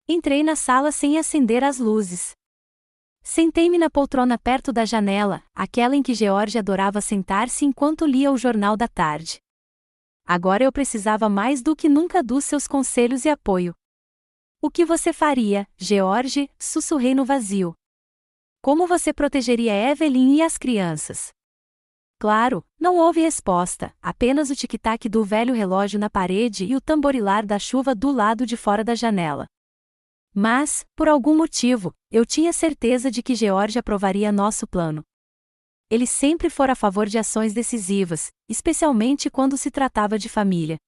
Entrei na sala sem acender as luzes. Sentei-me na poltrona perto da janela, aquela em que George adorava sentar-se enquanto lia o jornal da tarde. Agora eu precisava mais do que nunca dos seus conselhos e apoio. O que você faria, George? Sussurrei no vazio. Como você protegeria Evelyn e as crianças? Claro, não houve resposta, apenas o tic-tac do velho relógio na parede e o tamborilar da chuva do lado de fora da janela. Mas, por algum motivo, eu tinha certeza de que George aprovaria nosso plano. Ele sempre fora a favor de ações decisivas, especialmente quando se tratava de família.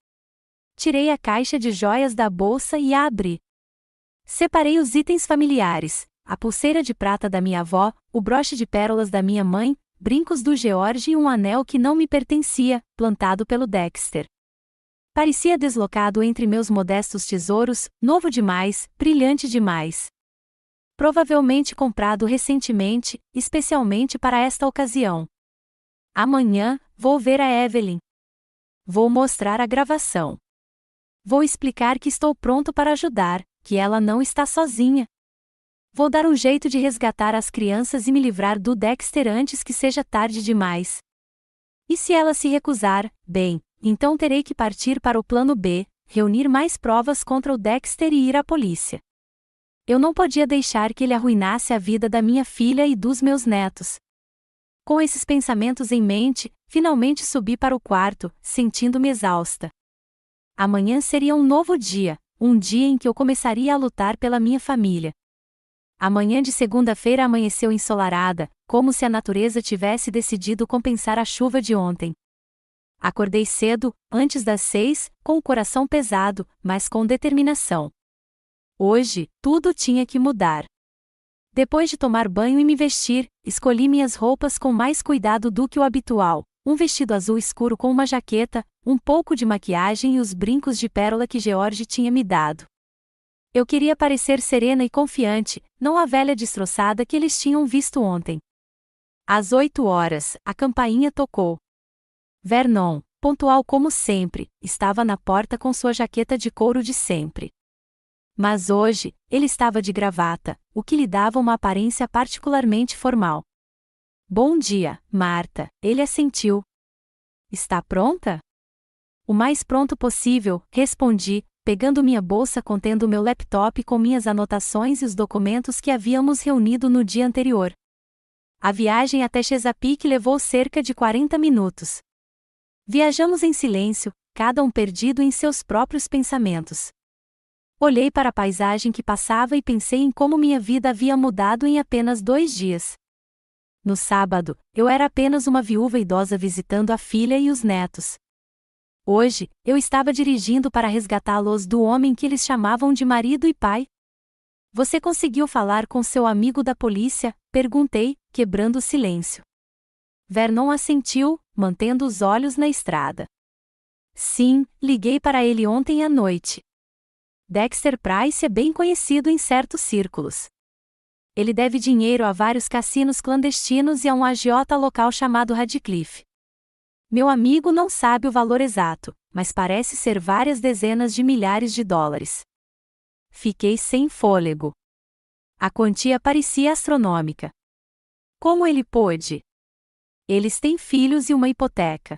Tirei a caixa de joias da bolsa e a abri. Separei os itens familiares, a pulseira de prata da minha avó, o broche de pérolas da minha mãe, brincos do George e um anel que não me pertencia, plantado pelo Dexter. Parecia deslocado entre meus modestos tesouros, novo demais, brilhante demais. Provavelmente comprado recentemente, especialmente para esta ocasião. Amanhã, vou ver a Evelyn. Vou mostrar a gravação. Vou explicar que estou pronto para ajudar, que ela não está sozinha. Vou dar um jeito de resgatar as crianças e me livrar do Dexter antes que seja tarde demais. E se ela se recusar, bem, então terei que partir para o plano B, reunir mais provas contra o Dexter e ir à polícia. Eu não podia deixar que ele arruinasse a vida da minha filha e dos meus netos. Com esses pensamentos em mente, finalmente subi para o quarto, sentindo-me exausta. Amanhã seria um novo dia, um dia em que eu começaria a lutar pela minha família. A manhã de segunda-feira amanheceu ensolarada, como se a natureza tivesse decidido compensar a chuva de ontem. Acordei cedo, antes das 6, com o coração pesado, mas com determinação. Hoje, tudo tinha que mudar. Depois de tomar banho e me vestir, escolhi minhas roupas com mais cuidado do que o habitual, um vestido azul escuro com uma jaqueta, um pouco de maquiagem e os brincos de pérola que George tinha me dado. Eu queria parecer serena e confiante, não a velha destroçada que eles tinham visto ontem. Às 8 horas, a campainha tocou. Vernon, pontual como sempre, estava na porta com sua jaqueta de couro de sempre. Mas hoje, ele estava de gravata, o que lhe dava uma aparência particularmente formal. Bom dia, Marta, ele assentiu. Está pronta? O mais pronto possível, respondi, pegando minha bolsa contendo meu laptop com minhas anotações e os documentos que havíamos reunido no dia anterior. A viagem até Chesapeake levou cerca de 40 minutos. Viajamos em silêncio, cada um perdido em seus próprios pensamentos. Olhei para a paisagem que passava e pensei em como minha vida havia mudado em apenas 2 dias. No sábado, eu era apenas uma viúva idosa visitando a filha e os netos. Hoje, eu estava dirigindo para resgatá-los do homem que eles chamavam de marido e pai. Você conseguiu falar com seu amigo da polícia? Perguntei, quebrando o silêncio. Vernon assentiu, mantendo os olhos na estrada. Sim, liguei para ele ontem à noite. Dexter Price é bem conhecido em certos círculos. Ele deve dinheiro a vários cassinos clandestinos e a um agiota local chamado Radcliffe. Meu amigo não sabe o valor exato, mas parece ser várias dezenas de milhares de dólares. Fiquei sem fôlego. A quantia parecia astronômica. Como ele pôde? Eles têm filhos e uma hipoteca.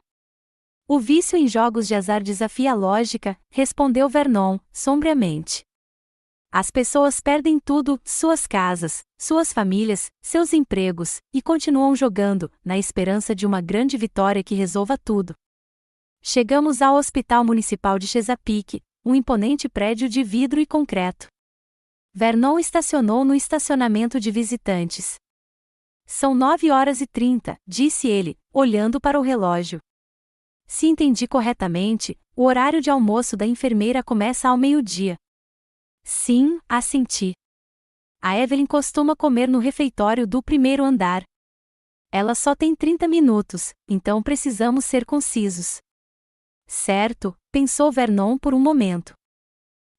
O vício em jogos de azar desafia a lógica, respondeu Vernon, sombriamente. As pessoas perdem tudo, suas casas, suas famílias, seus empregos, e continuam jogando, na esperança de uma grande vitória que resolva tudo. Chegamos ao Hospital Municipal de Chesapeake, um imponente prédio de vidro e concreto. Vernon estacionou no estacionamento de visitantes. São 9h30, disse ele, olhando para o relógio. Se entendi corretamente, o horário de almoço da enfermeira começa ao meio-dia. Sim, assenti. A Evelyn costuma comer no refeitório do primeiro andar. Ela só tem 30 minutos, então precisamos ser concisos. Certo, pensou Vernon por um momento.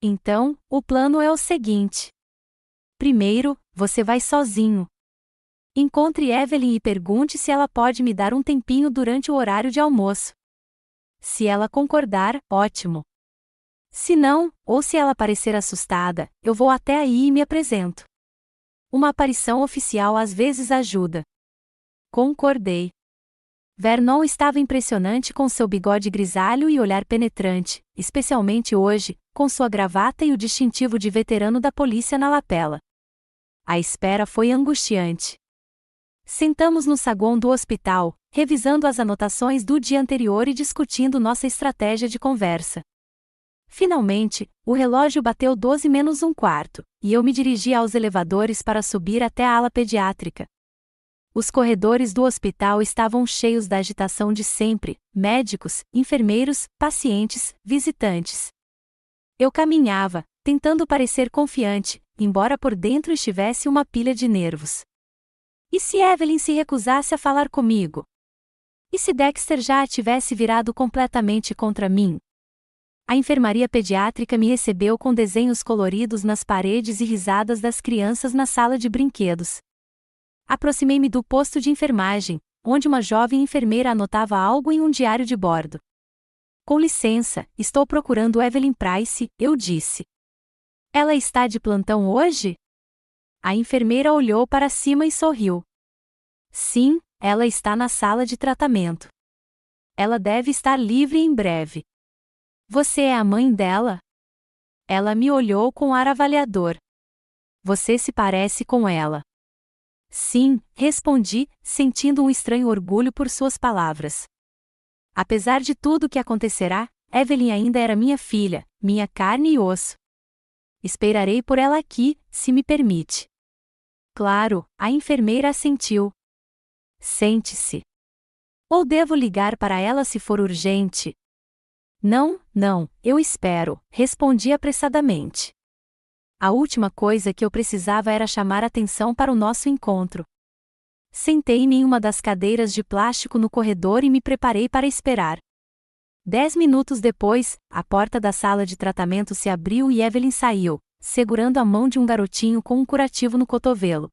Então, o plano é o seguinte. Primeiro, você vai sozinho. Encontre Evelyn e pergunte se ela pode me dar um tempinho durante o horário de almoço. Se ela concordar, ótimo. Se não, ou se ela parecer assustada, eu vou até aí e me apresento. uma aparição oficial às vezes ajuda. Concordei. Vernon estava impressionante com seu bigode grisalho e olhar penetrante, especialmente hoje, com sua gravata e o distintivo de veterano da polícia na lapela. A espera foi angustiante. Sentamos no saguão do hospital, revisando as anotações do dia anterior e discutindo nossa estratégia de conversa. Finalmente, o relógio bateu 12 menos um quarto, e eu me dirigi aos elevadores para subir até a ala pediátrica. Os corredores do hospital estavam cheios da agitação de sempre: médicos, enfermeiros, pacientes, visitantes. Eu caminhava, tentando parecer confiante, embora por dentro estivesse uma pilha de nervos. E se Evelyn se recusasse a falar comigo? E se Dexter já a tivesse virado completamente contra mim? A enfermaria pediátrica me recebeu com desenhos coloridos nas paredes e risadas das crianças na sala de brinquedos. Aproximei-me do posto de enfermagem, onde uma jovem enfermeira anotava algo em um diário de bordo. Com licença, estou procurando Evelyn Price, eu disse. Ela está de plantão hoje? A enfermeira olhou para cima e sorriu. Sim, ela está na sala de tratamento. Ela deve estar livre em breve. Você é a mãe dela? Ela me olhou com ar avaliador. Você se parece com ela. Sim, respondi, sentindo um estranho orgulho por suas palavras. Apesar de tudo o que acontecerá, Evelyn ainda era minha filha, minha carne e osso. Esperarei por ela aqui, se me permite. Claro, a enfermeira assentiu. Sente-se. Ou devo ligar para ela se for urgente? Não, eu espero, respondi apressadamente. A última coisa que eu precisava era chamar atenção para o nosso encontro. Sentei-me em uma das cadeiras de plástico no corredor e me preparei para esperar. 10 minutos depois, a porta da sala de tratamento se abriu e Evelyn saiu, segurando a mão de um garotinho com um curativo no cotovelo.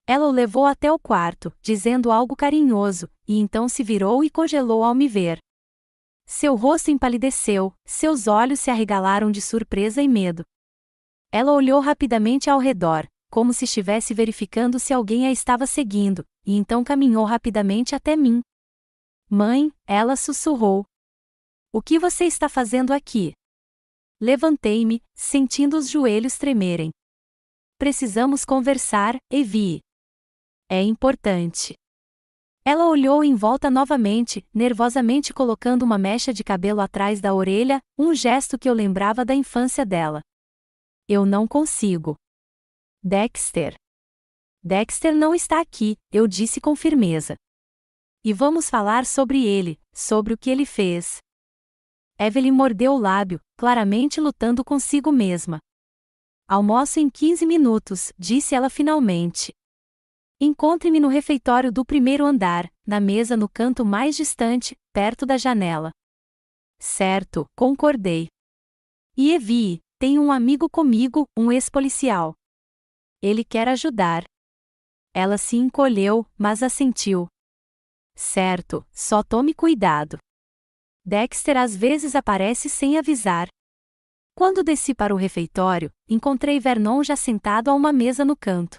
Ela o levou até o quarto, dizendo algo carinhoso, e então se virou e congelou ao me ver. Seu rosto empalideceu, seus olhos se arregalaram de surpresa e medo. Ela olhou rapidamente ao redor, como se estivesse verificando se alguém a estava seguindo, e então caminhou rapidamente até mim. Mãe, ela sussurrou. O que você está fazendo aqui? Levantei-me, sentindo os joelhos tremerem. Precisamos conversar, Evie. É importante. Ela olhou em volta novamente, nervosamente colocando uma mecha de cabelo atrás da orelha, um gesto que eu lembrava da infância dela. Eu não consigo. Dexter. Dexter não está aqui, eu disse com firmeza. E vamos falar sobre ele, sobre o que ele fez. Evelyn mordeu o lábio, claramente lutando consigo mesma. Almoço em 15 minutos, disse ela finalmente. Encontre-me no refeitório do primeiro andar, na mesa no canto mais distante, perto da janela. Certo, concordei. E Evie, tem um amigo comigo, um ex-policial. Ele quer ajudar. Ela se encolheu, mas assentiu. Certo, só tome cuidado. Dexter às vezes aparece sem avisar. Quando desci para o refeitório, encontrei Vernon já sentado a uma mesa no canto.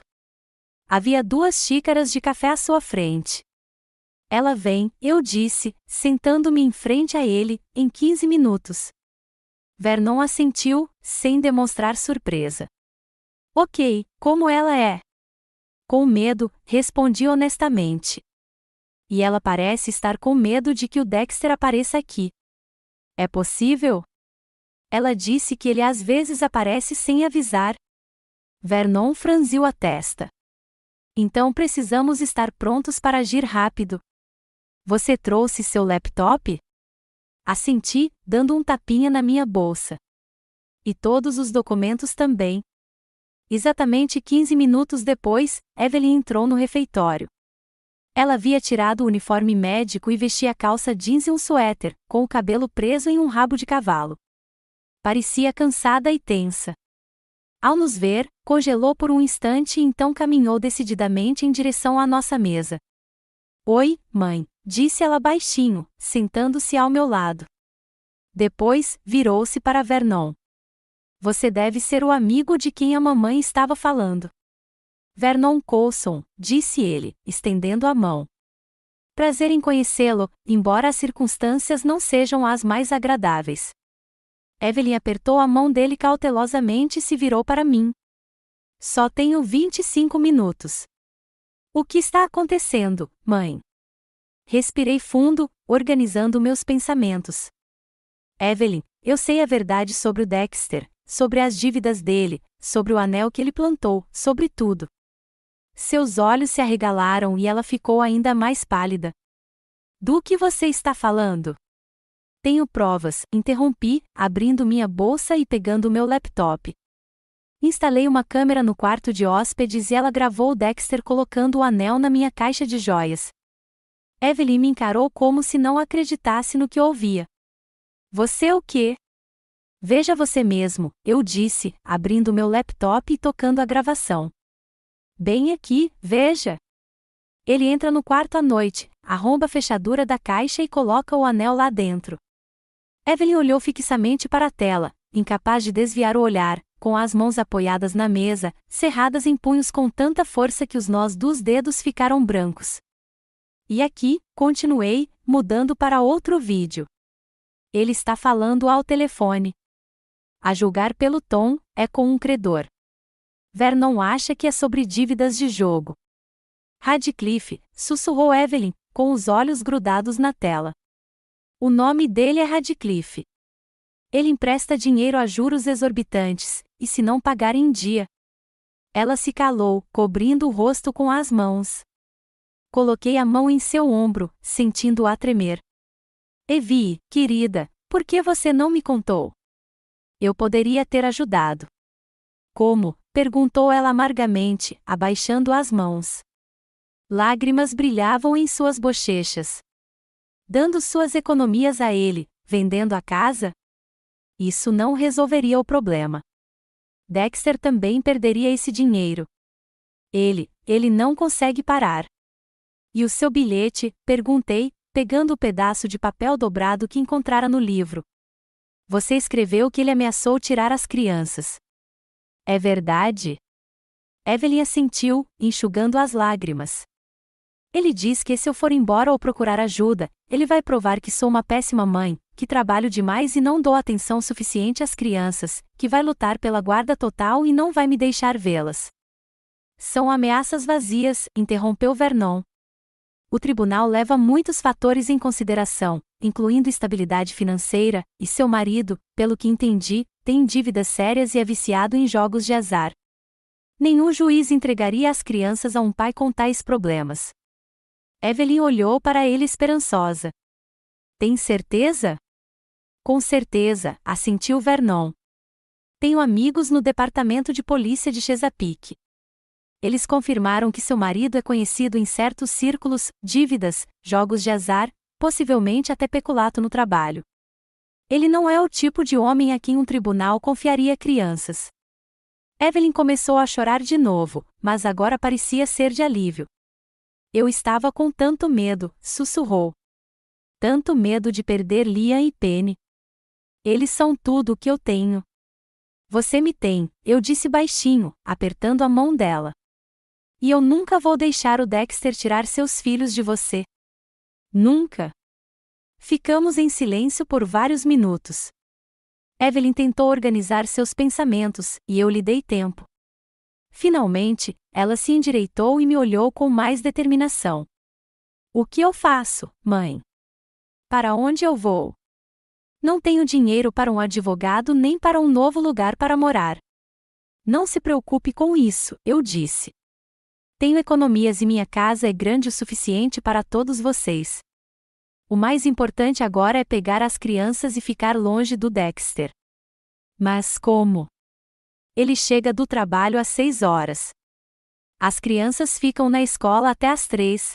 Havia 2 xícaras de café à sua frente. Ela vem, eu disse, sentando-me em frente a ele, em 15 minutos. Vernon assentiu, sem demonstrar surpresa. Ok, como ela é? Com medo, respondi honestamente. E ela parece estar com medo de que o Dexter apareça aqui. É possível? Ela disse que ele às vezes aparece sem avisar. Vernon franziu a testa. Então precisamos estar prontos para agir rápido. Você trouxe seu laptop? Assenti, dando um tapinha na minha bolsa. E todos os documentos também. Exatamente 15 minutos depois, Evelyn entrou no refeitório. Ela havia tirado o uniforme médico e vestia calça jeans e um suéter, com o cabelo preso em um rabo de cavalo. Parecia cansada e tensa. Ao nos ver, congelou por um instante e então caminhou decididamente em direção à nossa mesa. Oi, mãe, disse ela baixinho, sentando-se ao meu lado. Depois, virou-se para Vernon. Você deve ser o amigo de quem a mamãe estava falando. Vernon Coulson, disse ele, estendendo a mão. Prazer em conhecê-lo, embora as circunstâncias não sejam as mais agradáveis. Evelyn apertou a mão dele cautelosamente e se virou para mim. Só tenho 25 minutos. O que está acontecendo, mãe? Respirei fundo, organizando meus pensamentos. Evelyn, eu sei a verdade sobre o Dexter, sobre as dívidas dele, sobre o anel que ele plantou, sobre tudo. Seus olhos se arregalaram e ela ficou ainda mais pálida. Do que você está falando? Tenho provas, interrompi, abrindo minha bolsa e pegando meu laptop. Instalei uma câmera no quarto de hóspedes e ela gravou o Dexter colocando o anel na minha caixa de joias. Evelyn me encarou como se não acreditasse no que ouvia. Você o quê? Veja você mesmo, eu disse, abrindo meu laptop e tocando a gravação. Bem aqui, veja. Ele entra no quarto à noite, arromba a fechadura da caixa e coloca o anel lá dentro. Evelyn olhou fixamente para a tela, incapaz de desviar o olhar, com as mãos apoiadas na mesa, cerradas em punhos com tanta força que os nós dos dedos ficaram brancos. E aqui, continuei, mudando para outro vídeo. Ele está falando ao telefone. A julgar pelo tom, é com um credor. Vernon acha que é sobre dívidas de jogo. Radcliffe, sussurrou Evelyn, com os olhos grudados na tela. O nome dele é Radcliffe. Ele empresta dinheiro a juros exorbitantes, e se não pagar em dia. Ela se calou, cobrindo o rosto com as mãos. Coloquei a mão em seu ombro, sentindo-a tremer. Evie, querida, por que você não me contou? Eu poderia ter ajudado. Como? Perguntou ela amargamente, abaixando as mãos. Lágrimas brilhavam em suas bochechas. Dando suas economias a ele, vendendo a casa? Isso não resolveria o problema. Dexter também perderia esse dinheiro. Ele não consegue parar. E o seu bilhete? Perguntei, pegando o pedaço de papel dobrado que encontrara no livro. Você escreveu que ele ameaçou tirar as crianças. É verdade? Evelyn assentiu, enxugando as lágrimas. Ele diz que se eu for embora ou procurar ajuda, ele vai provar que sou uma péssima mãe, que trabalho demais e não dou atenção suficiente às crianças, que vai lutar pela guarda total e não vai me deixar vê-las. São ameaças vazias, interrompeu Vernon. O tribunal leva muitos fatores em consideração, incluindo estabilidade financeira, e seu marido, pelo que entendi, tem dívidas sérias e é viciado em jogos de azar. Nenhum juiz entregaria as crianças a um pai com tais problemas. Evelyn olhou para ele esperançosa. Tem certeza? Com certeza, assentiu Vernon. Tenho amigos no departamento de polícia de Chesapeake. Eles confirmaram que seu marido é conhecido em certos círculos, dívidas, jogos de azar, possivelmente até peculato no trabalho. Ele não é o tipo de homem a quem um tribunal confiaria crianças. Evelyn começou a chorar de novo, mas agora parecia ser de alívio. Eu estava com tanto medo, sussurrou. Tanto medo de perder Liam e Penny. Eles são tudo o que eu tenho. Você me tem, eu disse baixinho, apertando a mão dela. E eu nunca vou deixar o Dexter tirar seus filhos de você. Nunca. Ficamos em silêncio por vários minutos. Evelyn tentou organizar seus pensamentos, e eu lhe dei tempo. Finalmente, ela se endireitou e me olhou com mais determinação. O que eu faço, mãe? Para onde eu vou? Não tenho dinheiro para um advogado nem para um novo lugar para morar. Não se preocupe com isso, eu disse. Tenho economias e minha casa é grande o suficiente para todos vocês. O mais importante agora é pegar as crianças e ficar longe do Dexter. Mas como? Ele chega do trabalho às 6 horas. As crianças ficam na escola até às 3.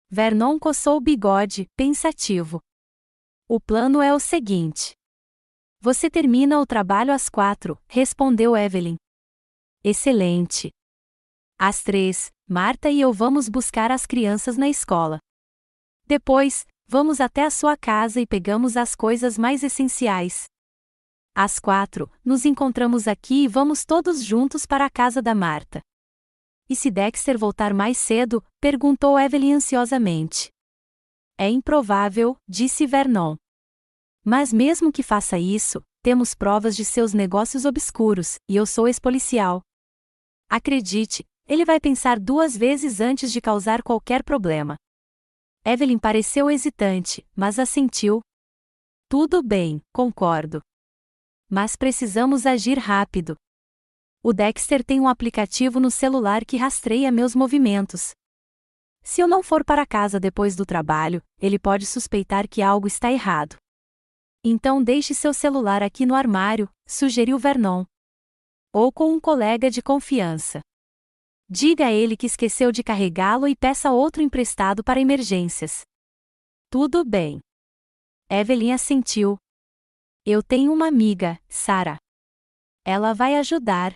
Vernon coçou o bigode, pensativo. O plano é o seguinte. Você termina o trabalho às 4, respondeu Evelyn. Excelente. Às 3, Marta e eu vamos buscar as crianças na escola. Depois, vamos até a sua casa e pegamos as coisas mais essenciais. Às 4, nos encontramos aqui e vamos todos juntos para a casa da Marta. E se Dexter voltar mais cedo? Perguntou Evelyn ansiosamente. É improvável, disse Vernon. Mas mesmo que faça isso, temos provas de seus negócios obscuros, e eu sou ex-policial. Acredite, ele vai pensar 2 vezes antes de causar qualquer problema. Evelyn pareceu hesitante, mas assentiu. Tudo bem, concordo. Mas precisamos agir rápido. O Dexter tem um aplicativo no celular que rastreia meus movimentos. Se eu não for para casa depois do trabalho, ele pode suspeitar que algo está errado. Então deixe seu celular aqui no armário, sugeriu Vernon. Ou com um colega de confiança. Diga a ele que esqueceu de carregá-lo e peça outro emprestado para emergências. Tudo bem. Evelyn assentiu. Eu tenho uma amiga, Sarah. Ela vai ajudar.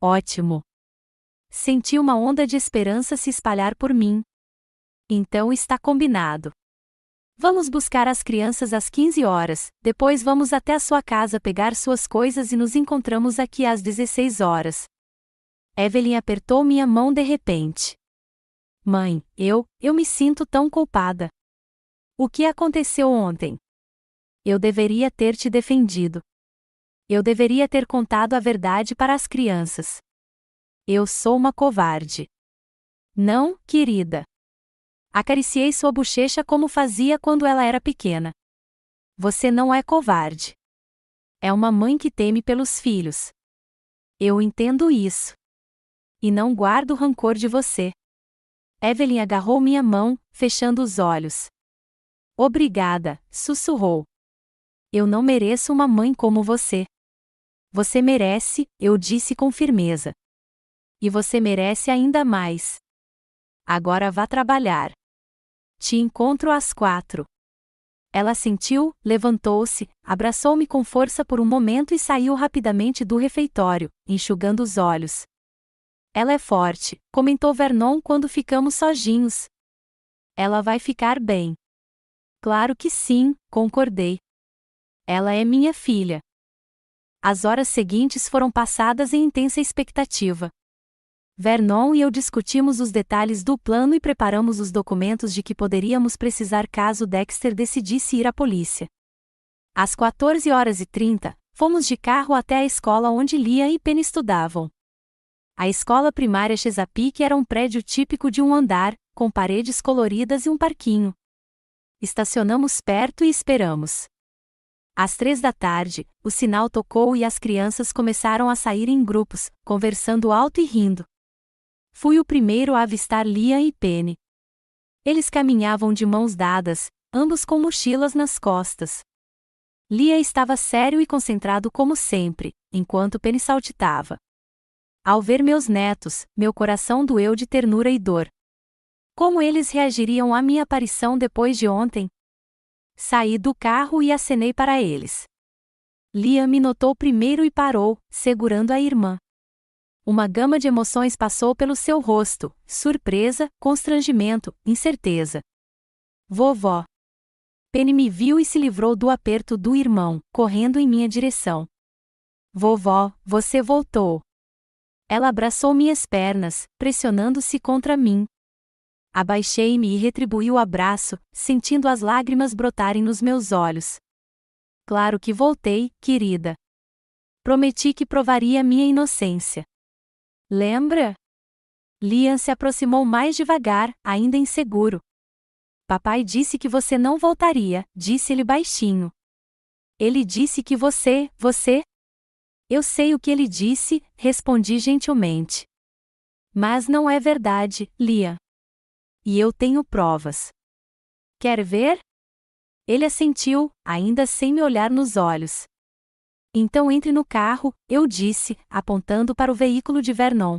Ótimo. Senti uma onda de esperança se espalhar por mim. Então está combinado. Vamos buscar as crianças às 15 horas, depois vamos até a sua casa pegar suas coisas e nos encontramos aqui às 16 horas. Evelyn apertou minha mão de repente. Mãe, eu me sinto tão culpada. O que aconteceu ontem? Eu deveria ter te defendido. Eu deveria ter contado a verdade para as crianças. Eu sou uma covarde. Não, querida. Acariciei sua bochecha como fazia quando ela era pequena. Você não é covarde. É uma mãe que teme pelos filhos. Eu entendo isso. E não guardo rancor de você. Evelyn agarrou minha mão, fechando os olhos. Obrigada, sussurrou. Eu não mereço uma mãe como você. Você merece, eu disse com firmeza. E você merece ainda mais. Agora vá trabalhar. Te encontro às 4. Ela assentiu, levantou-se, abraçou-me com força por um momento e saiu rapidamente do refeitório, enxugando os olhos. Ela é forte, comentou Vernon quando ficamos sozinhos. Ela vai ficar bem. Claro que sim, concordei. Ela é minha filha. As horas seguintes foram passadas em intensa expectativa. Vernon e eu discutimos os detalhes do plano e preparamos os documentos de que poderíamos precisar caso Dexter decidisse ir à polícia. Às 14h30, fomos de carro até a escola onde Lia e Penny estudavam. A escola primária Chesapeake era um prédio típico de um andar, com paredes coloridas e um parquinho. Estacionamos perto e esperamos. Às 3 da tarde, o sinal tocou e as crianças começaram a sair em grupos, conversando alto e rindo. Fui o primeiro a avistar Lia e Penny. Eles caminhavam de mãos dadas, ambos com mochilas nas costas. Lia estava sério e concentrado como sempre, enquanto Penny saltitava. Ao ver meus netos, meu coração doeu de ternura e dor. Como eles reagiriam à minha aparição depois de ontem? Saí do carro e acenei para eles. Lia me notou primeiro e parou, segurando a irmã. Uma gama de emoções passou pelo seu rosto, surpresa, constrangimento, incerteza. Vovó. Penny me viu e se livrou do aperto do irmão, correndo em minha direção. Vovó, você voltou. Ela abraçou minhas pernas, pressionando-se contra mim. Abaixei-me e retribuí o abraço, sentindo as lágrimas brotarem nos meus olhos. Claro que voltei, querida. Prometi que provaria minha inocência. Lembra? Liam se aproximou mais devagar, ainda inseguro. Papai disse que você não voltaria, disse ele baixinho. Ele disse que você... Eu sei o que ele disse, respondi gentilmente. Mas não é verdade, Liam. E eu tenho provas. Quer ver? Ele assentiu, ainda sem me olhar nos olhos. Então entre no carro, eu disse, apontando para o veículo de Vernon.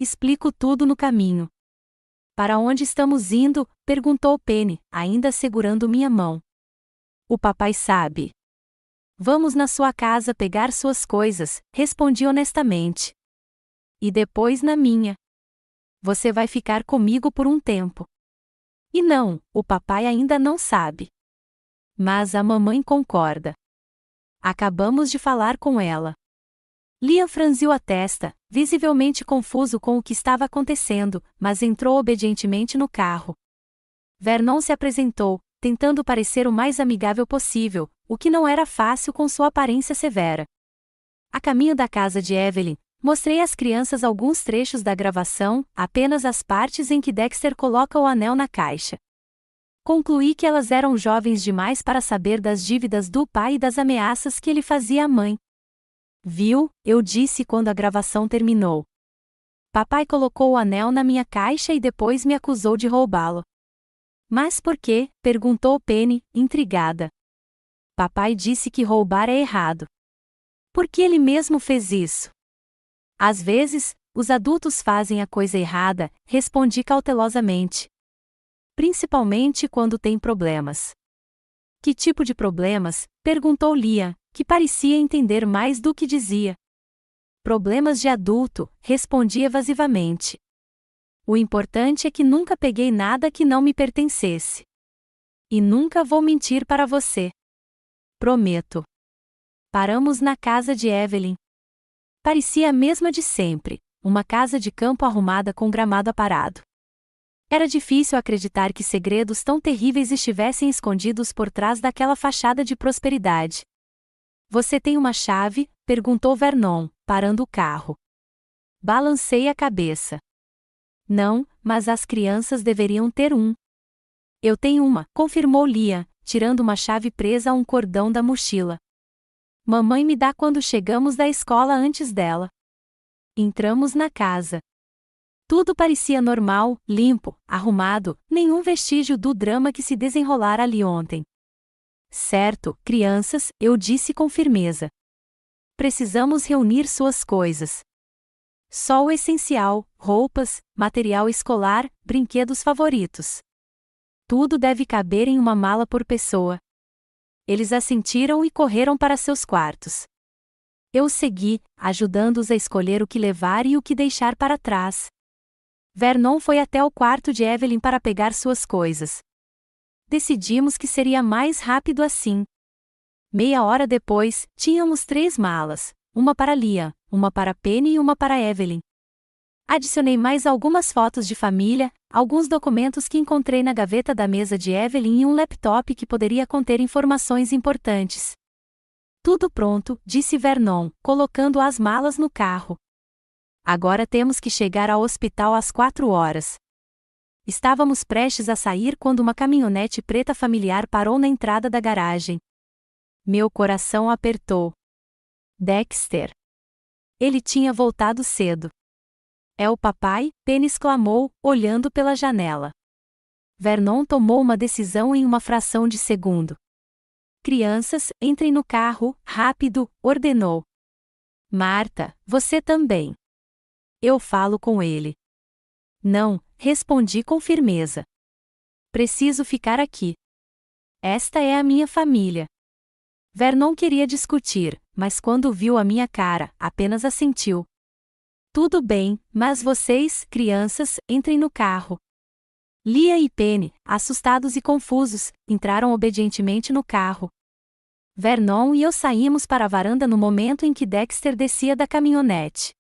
Explico tudo no caminho. Para onde estamos indo? Perguntou Penny, ainda segurando minha mão. O papai sabe. Vamos na sua casa pegar suas coisas, respondi honestamente. E depois na minha. Você vai ficar comigo por um tempo. E não, o papai ainda não sabe. Mas a mamãe concorda. Acabamos de falar com ela. Liam franziu a testa, visivelmente confuso com o que estava acontecendo, mas entrou obedientemente no carro. Vernon se apresentou, tentando parecer o mais amigável possível, o que não era fácil com sua aparência severa. A caminho da casa de Evelyn, mostrei às crianças alguns trechos da gravação, apenas as partes em que Dexter coloca o anel na caixa. Concluí que elas eram jovens demais para saber das dívidas do pai e das ameaças que ele fazia à mãe. Viu, eu disse quando a gravação terminou. Papai colocou o anel na minha caixa e depois me acusou de roubá-lo. Mas por quê? Perguntou Penny, intrigada. Papai disse que roubar é errado. Por que ele mesmo fez isso? Às vezes, os adultos fazem a coisa errada, respondi cautelosamente. Principalmente quando tem problemas. Que tipo de problemas? Perguntou Liam, que parecia entender mais do que dizia. Problemas de adulto, respondi evasivamente. O importante é que nunca peguei nada que não me pertencesse. E nunca vou mentir para você. Prometo. Paramos na casa de Evelyn. Parecia a mesma de sempre, uma casa de campo arrumada com gramado aparado. Era difícil acreditar que segredos tão terríveis estivessem escondidos por trás daquela fachada de prosperidade. Você tem uma chave? Perguntou Vernon, parando o carro. Balancei a cabeça. Não, mas as crianças deveriam ter um. Eu tenho uma, confirmou Liam, tirando uma chave presa a um cordão da mochila. Mamãe me dá quando chegamos da escola antes dela. Entramos na casa. Tudo parecia normal, limpo, arrumado, nenhum vestígio do drama que se desenrolara ali ontem. Certo, crianças, eu disse com firmeza. Precisamos reunir suas coisas. Só o essencial, roupas, material escolar, brinquedos favoritos. Tudo deve caber em uma mala por pessoa. Eles assentiram e correram para seus quartos. Eu os segui, ajudando-os a escolher o que levar e o que deixar para trás. Vernon foi até o quarto de Evelyn para pegar suas coisas. Decidimos que seria mais rápido assim. Meia hora depois, tínhamos 3 malas, uma para Liam, uma para Penny e uma para Evelyn. Adicionei mais algumas fotos de família, alguns documentos que encontrei na gaveta da mesa de Evelyn e um laptop que poderia conter informações importantes. Tudo pronto, disse Vernon, colocando as malas no carro. Agora temos que chegar ao hospital às 4 horas. Estávamos prestes a sair quando uma caminhonete preta familiar parou na entrada da garagem. Meu coração apertou. Dexter. Ele tinha voltado cedo. É o papai? Penny exclamou, olhando pela janela. Vernon tomou uma decisão em uma fração de segundo. Crianças, entrem no carro, rápido, ordenou. Marta, você também. Eu falo com ele. Não, respondi com firmeza. Preciso ficar aqui. Esta é a minha família. Vernon queria discutir, mas quando viu a minha cara, apenas assentiu. Tudo bem, mas vocês, crianças, entrem no carro. Liam e Penny, assustados e confusos, entraram obedientemente no carro. Vernon e eu saímos para a varanda no momento em que Dexter descia da caminhonete.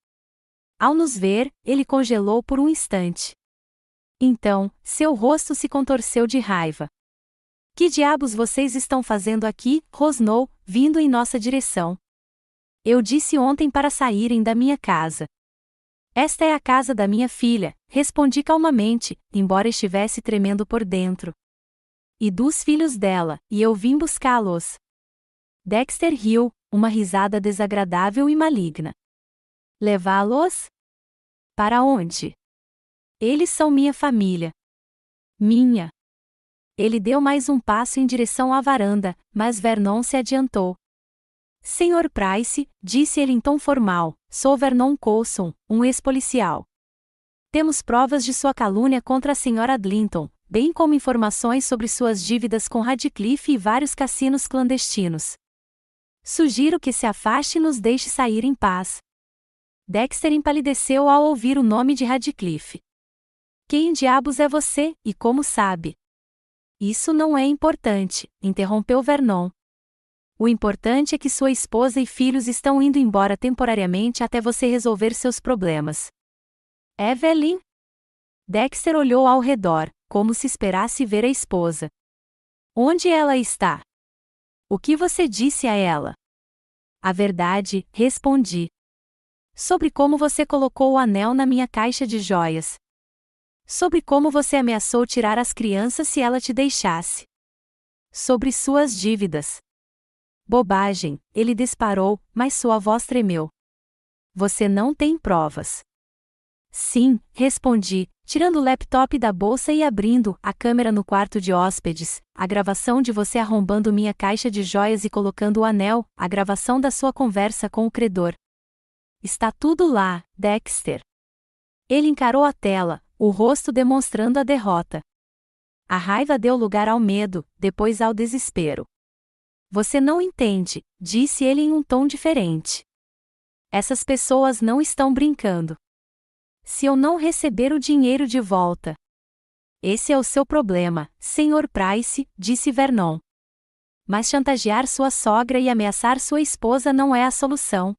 Ao nos ver, ele congelou por um instante. Então, seu rosto se contorceu de raiva. Que diabos vocês estão fazendo aqui? Rosnou, vindo em nossa direção. Eu disse ontem para saírem da minha casa. Esta é a casa da minha filha, respondi calmamente, embora estivesse tremendo por dentro. E dos filhos dela, e eu vim buscá-los. Dexter riu, uma risada desagradável e maligna. Levá-los? Para onde? Eles são minha família. Minha. Ele deu mais um passo em direção à varanda, mas Vernon se adiantou. Sr. Price, disse ele em tom formal, sou Vernon Coulson, um ex-policial. Temos provas de sua calúnia contra a Sra. Adlington, bem como informações sobre suas dívidas com Radcliffe e vários cassinos clandestinos. Sugiro que se afaste e nos deixe sair em paz. Dexter empalideceu ao ouvir o nome de Radcliffe. Quem diabos é você, e como sabe? Isso não é importante, interrompeu Vernon. O importante é que sua esposa e filhos estão indo embora temporariamente até você resolver seus problemas. Evelyn? Dexter olhou ao redor, como se esperasse ver a esposa. Onde ela está? O que você disse a ela? A verdade, respondi. Sobre como você colocou o anel na minha caixa de joias. Sobre como você ameaçou tirar as crianças se ela te deixasse. Sobre suas dívidas. Bobagem, ele disparou, mas sua voz tremeu. Você não tem provas. Sim, respondi, tirando o laptop da bolsa e abrindo a câmera no quarto de hóspedes, a gravação de você arrombando minha caixa de joias e colocando o anel, a gravação da sua conversa com o credor. Está tudo lá, Dexter. Ele encarou a tela, o rosto demonstrando a derrota. A raiva deu lugar ao medo, depois ao desespero. Você não entende, disse ele em um tom diferente. Essas pessoas não estão brincando. Se eu não receber o dinheiro de volta. Esse é o seu problema, Sr. Price, disse Vernon. Mas chantagear sua sogra e ameaçar sua esposa não é a solução.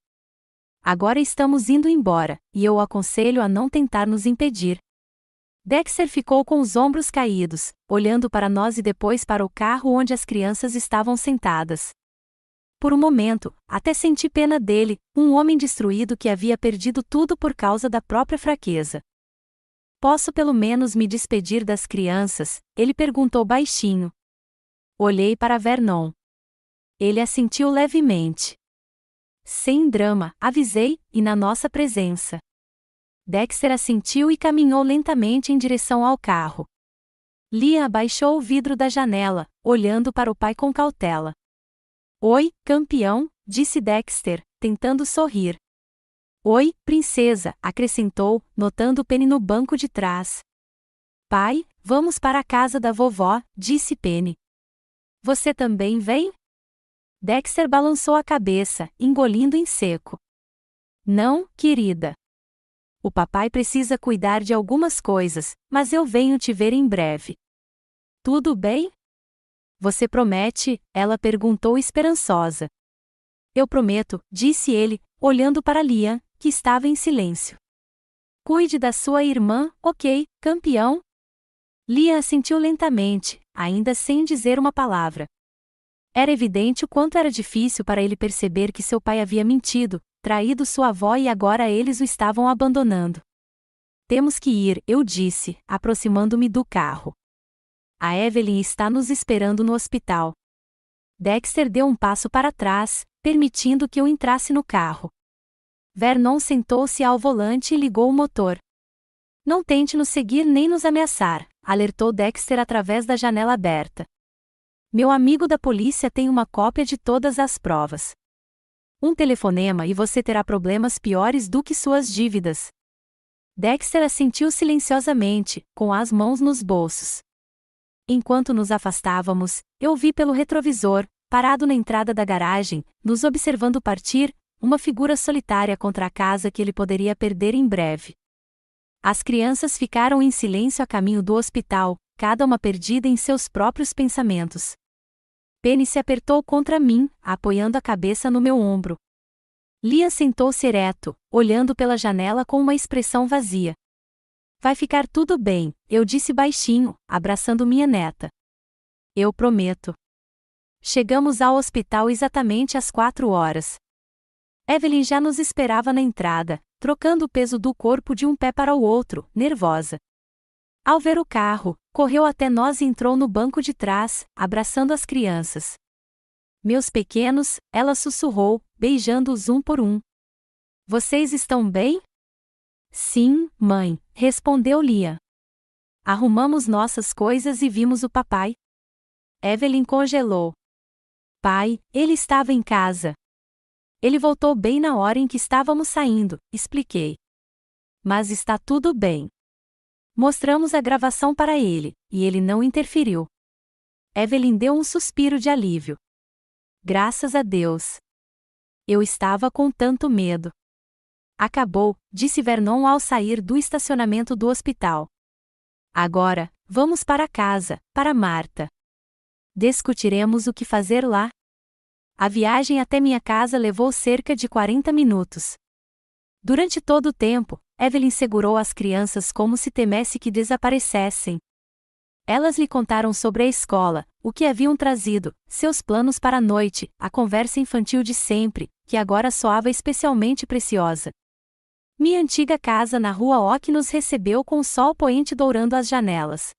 Agora estamos indo embora, e eu o aconselho a não tentar nos impedir. Dexter ficou com os ombros caídos, olhando para nós e depois para o carro onde as crianças estavam sentadas. Por um momento, até senti pena dele, um homem destruído que havia perdido tudo por causa da própria fraqueza. Posso pelo menos me despedir das crianças? Ele perguntou baixinho. Olhei para Vernon. Ele assentiu levemente. Sem drama, avisei, e na nossa presença. Dexter assentiu e caminhou lentamente em direção ao carro. Lia abaixou o vidro da janela, olhando para o pai com cautela. Oi, campeão, disse Dexter, tentando sorrir. Oi, princesa, acrescentou, notando Penny no banco de trás. Pai, vamos para a casa da vovó, disse Penny. Você também vem? Dexter balançou a cabeça, engolindo em seco. Não, querida. O papai precisa cuidar de algumas coisas, mas eu venho te ver em breve. Tudo bem? Você promete? Ela perguntou esperançosa. Eu prometo, disse ele, olhando para Liam, que estava em silêncio. Cuide da sua irmã, ok, campeão? Liam assentiu lentamente, ainda sem dizer uma palavra. Era evidente o quanto era difícil para ele perceber que seu pai havia mentido, traído sua avó e agora eles o estavam abandonando. Temos que ir, eu disse, aproximando-me do carro. A Evelyn está nos esperando no hospital. Dexter deu um passo para trás, permitindo que eu entrasse no carro. Vernon sentou-se ao volante e ligou o motor. Não tente nos seguir nem nos ameaçar, alertou Dexter através da janela aberta. Meu amigo da polícia tem uma cópia de todas as provas. Um telefonema e você terá problemas piores do que suas dívidas. Dexter assentiu silenciosamente, com as mãos nos bolsos. Enquanto nos afastávamos, eu vi pelo retrovisor, parado na entrada da garagem, nos observando partir, uma figura solitária contra a casa que ele poderia perder em breve. As crianças ficaram em silêncio a caminho do hospital, cada uma perdida em seus próprios pensamentos. Penny se apertou contra mim, apoiando a cabeça no meu ombro. Liam sentou-se ereto, olhando pela janela com uma expressão vazia. Vai ficar tudo bem, eu disse baixinho, abraçando minha neta. Eu prometo. Chegamos ao hospital exatamente às 4 horas. Evelyn já nos esperava na entrada, trocando o peso do corpo de um pé para o outro, nervosa. Ao ver o carro, correu até nós e entrou no banco de trás, abraçando as crianças. Meus pequenos, ela sussurrou, beijando-os um por um. Vocês estão bem? Sim, mãe, respondeu Liam. Arrumamos nossas coisas e vimos o papai. Evelyn congelou. Pai, ele estava em casa. Ele voltou bem na hora em que estávamos saindo, expliquei. Mas está tudo bem. Mostramos a gravação para ele, e ele não interferiu. Evelyn deu um suspiro de alívio. Graças a Deus. Eu estava com tanto medo. Acabou, disse Vernon ao sair do estacionamento do hospital. Agora, vamos para casa, para Marta. Discutiremos o que fazer lá. A viagem até minha casa levou cerca de 40 minutos. Durante todo o tempo, Evelyn segurou as crianças como se temesse que desaparecessem. Elas lhe contaram sobre a escola, o que haviam trazido, seus planos para a noite, a conversa infantil de sempre, que agora soava especialmente preciosa. Minha antiga casa na rua Ock nos recebeu com o sol poente dourando as janelas.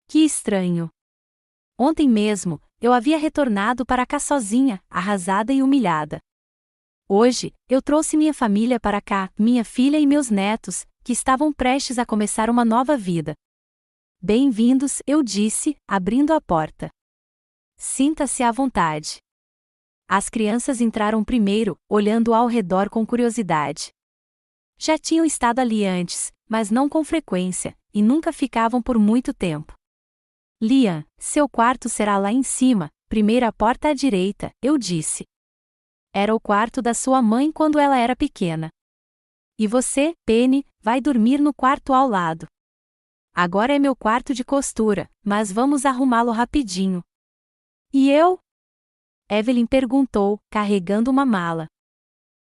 Que estranho! Ontem mesmo, eu havia retornado para cá sozinha, arrasada e humilhada. Hoje, eu trouxe minha família para cá, minha filha e meus netos, que estavam prestes a começar uma nova vida. Bem-vindos, eu disse, abrindo a porta. Sinta-se à vontade. As crianças entraram primeiro, olhando ao redor com curiosidade. Já tinham estado ali antes, mas não com frequência, e nunca ficavam por muito tempo. Liam, seu quarto será lá em cima, primeira porta à direita, eu disse. Era o quarto da sua mãe quando ela era pequena. E você, Penny, vai dormir no quarto ao lado. Agora é meu quarto de costura, mas vamos arrumá-lo rapidinho. E eu? Evelyn perguntou, carregando uma mala.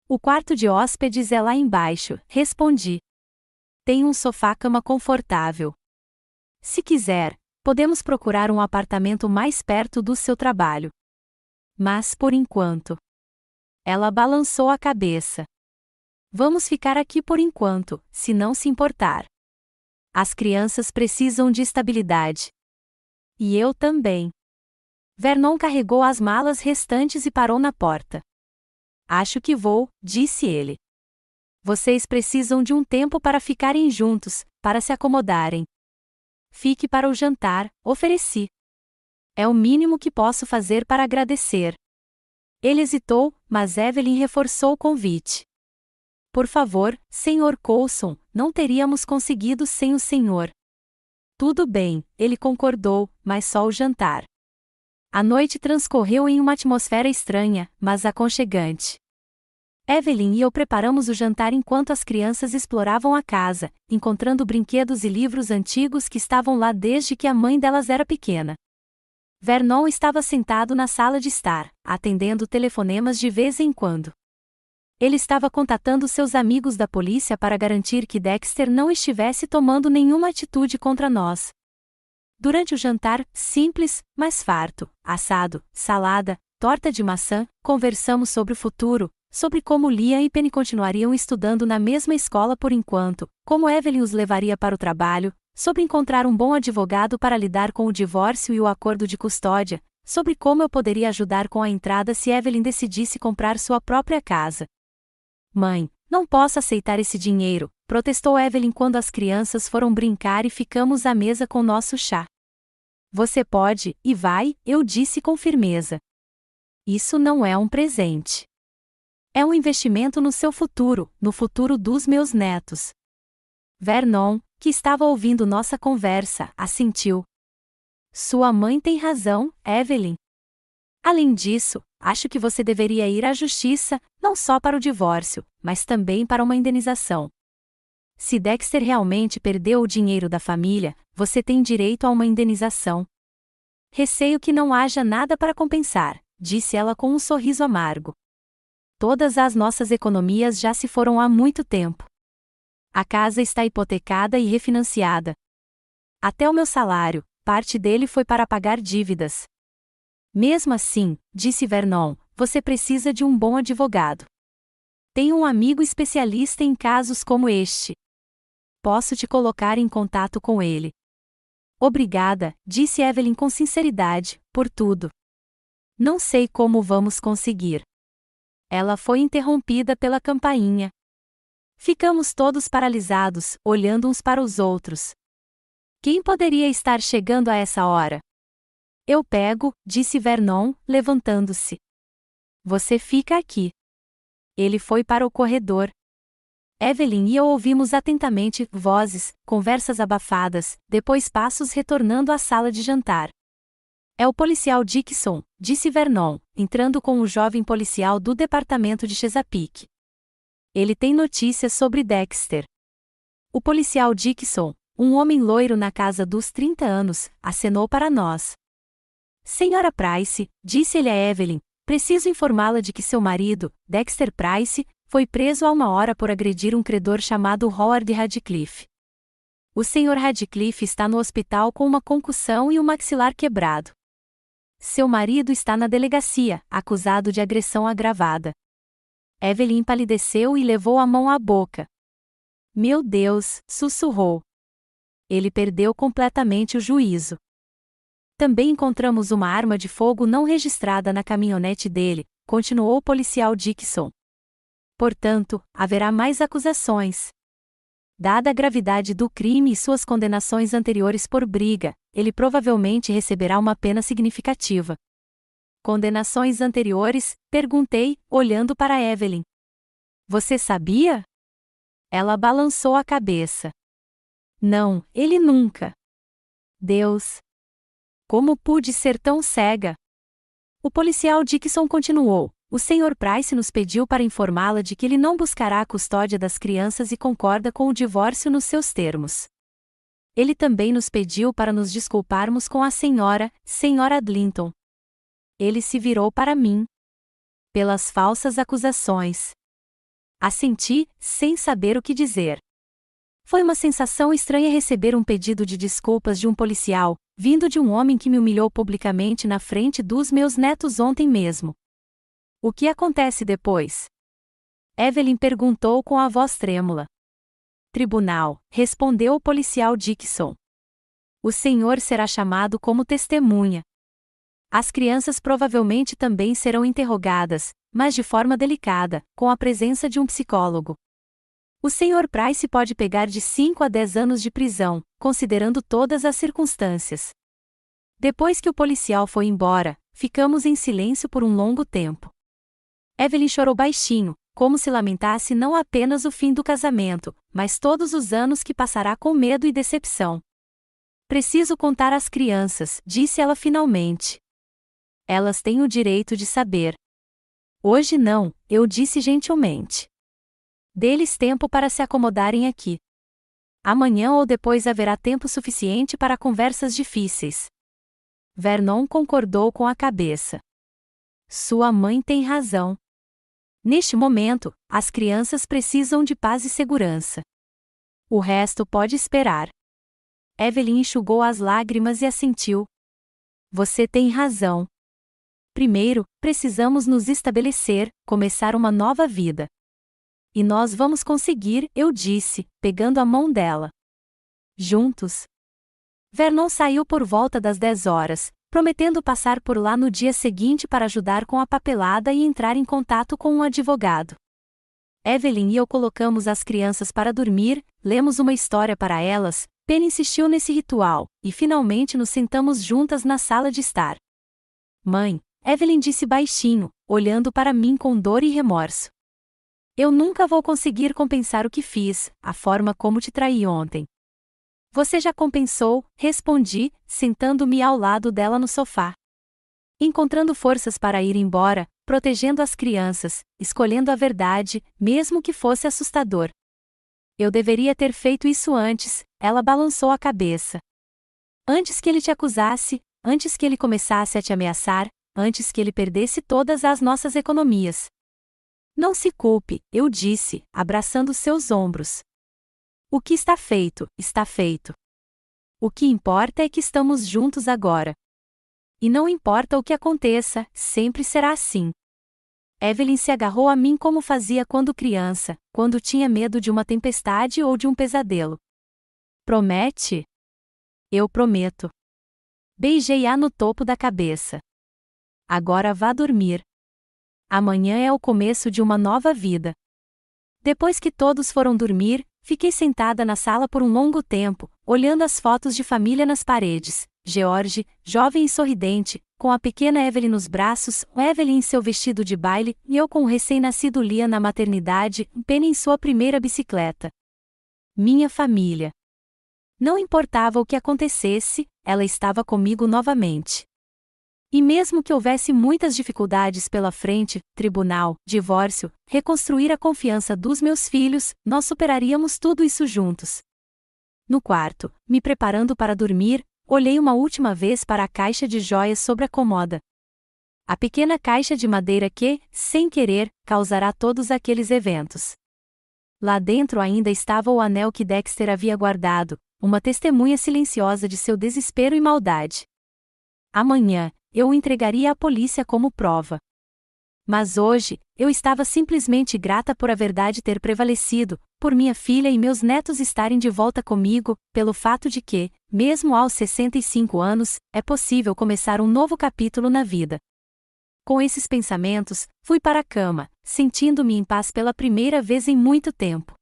O quarto de hóspedes é lá embaixo, respondi. Tem um sofá-cama confortável. Se quiser, podemos procurar um apartamento mais perto do seu trabalho. Mas por enquanto. Ela balançou a cabeça. Vamos ficar aqui por enquanto, se não se importar. As crianças precisam de estabilidade. E eu também. Vernon carregou as malas restantes e parou na porta. Acho que vou, disse ele. Vocês precisam de um tempo para ficarem juntos, para se acomodarem. Fique para o jantar, ofereci. É o mínimo que posso fazer para agradecer. Ele hesitou, mas Evelyn reforçou o convite. Por favor, Sr. Coulson, não teríamos conseguido sem o senhor. Tudo bem, ele concordou, mas só o jantar. A noite transcorreu em uma atmosfera estranha, mas aconchegante. Evelyn e eu preparamos o jantar enquanto as crianças exploravam a casa, encontrando brinquedos e livros antigos que estavam lá desde que a mãe delas era pequena. Vernon estava sentado na sala de estar, atendendo telefonemas de vez em quando. Ele estava contatando seus amigos da polícia para garantir que Dexter não estivesse tomando nenhuma atitude contra nós. Durante o jantar, simples, mas farto, assado, salada, torta de maçã, conversamos sobre o futuro, sobre como Liam e Penny continuariam estudando na mesma escola por enquanto, como Evelyn os levaria para o trabalho, sobre encontrar um bom advogado para lidar com o divórcio e o acordo de custódia, sobre como eu poderia ajudar com a entrada se Evelyn decidisse comprar sua própria casa. Mãe, não posso aceitar esse dinheiro, protestou Evelyn quando as crianças foram brincar e ficamos à mesa com nosso chá. Você pode, e vai, eu disse com firmeza. Isso não é um presente. É um investimento no seu futuro, no futuro dos meus netos. Vernon, que estava ouvindo nossa conversa, assentiu. Sua mãe tem razão, Evelyn. Além disso, acho que você deveria ir à justiça, não só para o divórcio, mas também para uma indenização. Se Dexter realmente perdeu o dinheiro da família, você tem direito a uma indenização. Receio que não haja nada para compensar, disse ela com um sorriso amargo. Todas as nossas economias já se foram há muito tempo. A casa está hipotecada e refinanciada. Até o meu salário, parte dele foi para pagar dívidas. Mesmo assim, disse Vernon, você precisa de um bom advogado. Tenho um amigo especialista em casos como este. Posso te colocar em contato com ele. Obrigada, disse Evelyn com sinceridade, por tudo. Não sei como vamos conseguir. Ela foi interrompida pela campainha. Ficamos todos paralisados, olhando uns para os outros. Quem poderia estar chegando a essa hora? Eu pego, disse Vernon, levantando-se. Você fica aqui. Ele foi para o corredor. Evelyn e eu ouvimos atentamente vozes, conversas abafadas, depois passos retornando à sala de jantar. É o policial Dixon, disse Vernon, entrando com o jovem policial do departamento de Chesapeake. Ele tem notícias sobre Dexter. O policial Dixon, um homem loiro na casa dos 30 anos, acenou para nós. Senhora Price, disse ele a Evelyn, Preciso informá-la de que seu marido, Dexter Price, foi preso há 1 hora por agredir um credor chamado Howard Radcliffe. O Sr. Radcliffe está no hospital com uma concussão e o maxilar quebrado. Seu marido está na delegacia, acusado de agressão agravada. Evelyn empalideceu e levou a mão à boca. Meu Deus, sussurrou. Ele perdeu completamente o juízo. Também encontramos uma arma de fogo não registrada na caminhonete dele, continuou o policial Dixon. Portanto, haverá mais acusações. Dada a gravidade do crime e suas condenações anteriores por briga, ele provavelmente receberá uma pena significativa. Condenações anteriores? Perguntei, olhando para Evelyn. Você sabia? Ela balançou a cabeça. Não, ele nunca. Deus! Como pude ser tão cega? O policial Dixon continuou. O Sr. Price nos pediu para informá-la de que ele não buscará a custódia das crianças e concorda com o divórcio nos seus termos. Ele também nos pediu para nos desculparmos com a Sra. Adlington. Ele se virou para mim. Pelas falsas acusações. Assenti, sem saber o que dizer. Foi uma sensação estranha receber um pedido de desculpas de um policial, vindo de um homem que me humilhou publicamente na frente dos meus netos ontem mesmo. O que acontece depois? Evelyn perguntou com a voz trêmula. Tribunal, respondeu o policial Dixon. O senhor será chamado como testemunha. As crianças provavelmente também serão interrogadas, mas de forma delicada, com a presença de um psicólogo. O Sr. Price pode pegar de 5 a 10 anos de prisão, considerando todas as circunstâncias. Depois que o policial foi embora, ficamos em silêncio por um longo tempo. Evelyn chorou baixinho, como se lamentasse não apenas o fim do casamento, mas todos os anos que passará com medo e decepção. Preciso contar às crianças, disse ela finalmente. Elas têm o direito de saber. Hoje não, eu disse gentilmente. Dê-lhes tempo para se acomodarem aqui. Amanhã ou depois haverá tempo suficiente para conversas difíceis. Vernon concordou com a cabeça. Sua mãe tem razão. Neste momento, as crianças precisam de paz e segurança. O resto pode esperar. Evelyn enxugou as lágrimas e assentiu. Você tem razão. Primeiro, precisamos nos estabelecer, começar uma nova vida. E nós vamos conseguir, eu disse, pegando a mão dela. Juntos. Vernon saiu por volta das 10 horas, prometendo passar por lá no dia seguinte para ajudar com a papelada e entrar em contato com um advogado. Evelyn e eu colocamos as crianças para dormir, lemos uma história para elas, Penny insistiu nesse ritual, e finalmente nos sentamos juntas na sala de estar. Mãe, Evelyn disse baixinho, olhando para mim com dor e remorso. Eu nunca vou conseguir compensar o que fiz, a forma como te traí ontem. Você já compensou, respondi, sentando-me ao lado dela no sofá. Encontrando forças para ir embora, protegendo as crianças, escolhendo a verdade, mesmo que fosse assustador. Eu deveria ter feito isso antes, ela balançou a cabeça. Antes que ele te acusasse, antes que ele começasse a te ameaçar, antes que ele perdesse todas as nossas economias. Não se culpe, eu disse, abraçando seus ombros. O que está feito, está feito. O que importa é que estamos juntos agora. E não importa o que aconteça, sempre será assim. Evelyn se agarrou a mim como fazia quando criança, quando tinha medo de uma tempestade ou de um pesadelo. Promete? Eu prometo. Beijei-a no topo da cabeça. Agora vá dormir. Amanhã é o começo de uma nova vida. Depois que todos foram dormir, fiquei sentada na sala por um longo tempo, olhando as fotos de família nas paredes. George, jovem e sorridente, com a pequena Evelyn nos braços, Evelyn em seu vestido de baile, e eu com o recém-nascido Liam na maternidade, Penny em sua primeira bicicleta. Minha família. Não importava o que acontecesse, ela estava comigo novamente. E mesmo que houvesse muitas dificuldades pela frente, tribunal, divórcio, reconstruir a confiança dos meus filhos, nós superaríamos tudo isso juntos. No quarto, me preparando para dormir, olhei uma última vez para a caixa de joias sobre a cômoda. A pequena caixa de madeira que, sem querer, causará todos aqueles eventos. Lá dentro ainda estava o anel que Dexter havia guardado, uma testemunha silenciosa de seu desespero e maldade. Amanhã, eu o entregaria à polícia como prova. Mas hoje, eu estava simplesmente grata por a verdade ter prevalecido, por minha filha e meus netos estarem de volta comigo, pelo fato de que, mesmo aos 65 anos, é possível começar um novo capítulo na vida. Com esses pensamentos, fui para a cama, sentindo-me em paz pela primeira vez em muito tempo.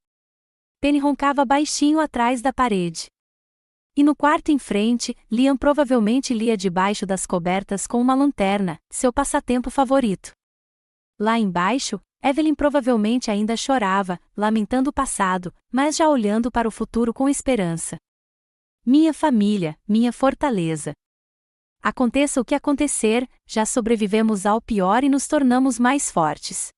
Penny roncava baixinho atrás da parede. E no quarto em frente, Liam provavelmente lia debaixo das cobertas com uma lanterna, seu passatempo favorito. Lá embaixo, Evelyn provavelmente ainda chorava, lamentando o passado, mas já olhando para o futuro com esperança. Minha família, minha fortaleza. Aconteça o que acontecer, já sobrevivemos ao pior e nos tornamos mais fortes.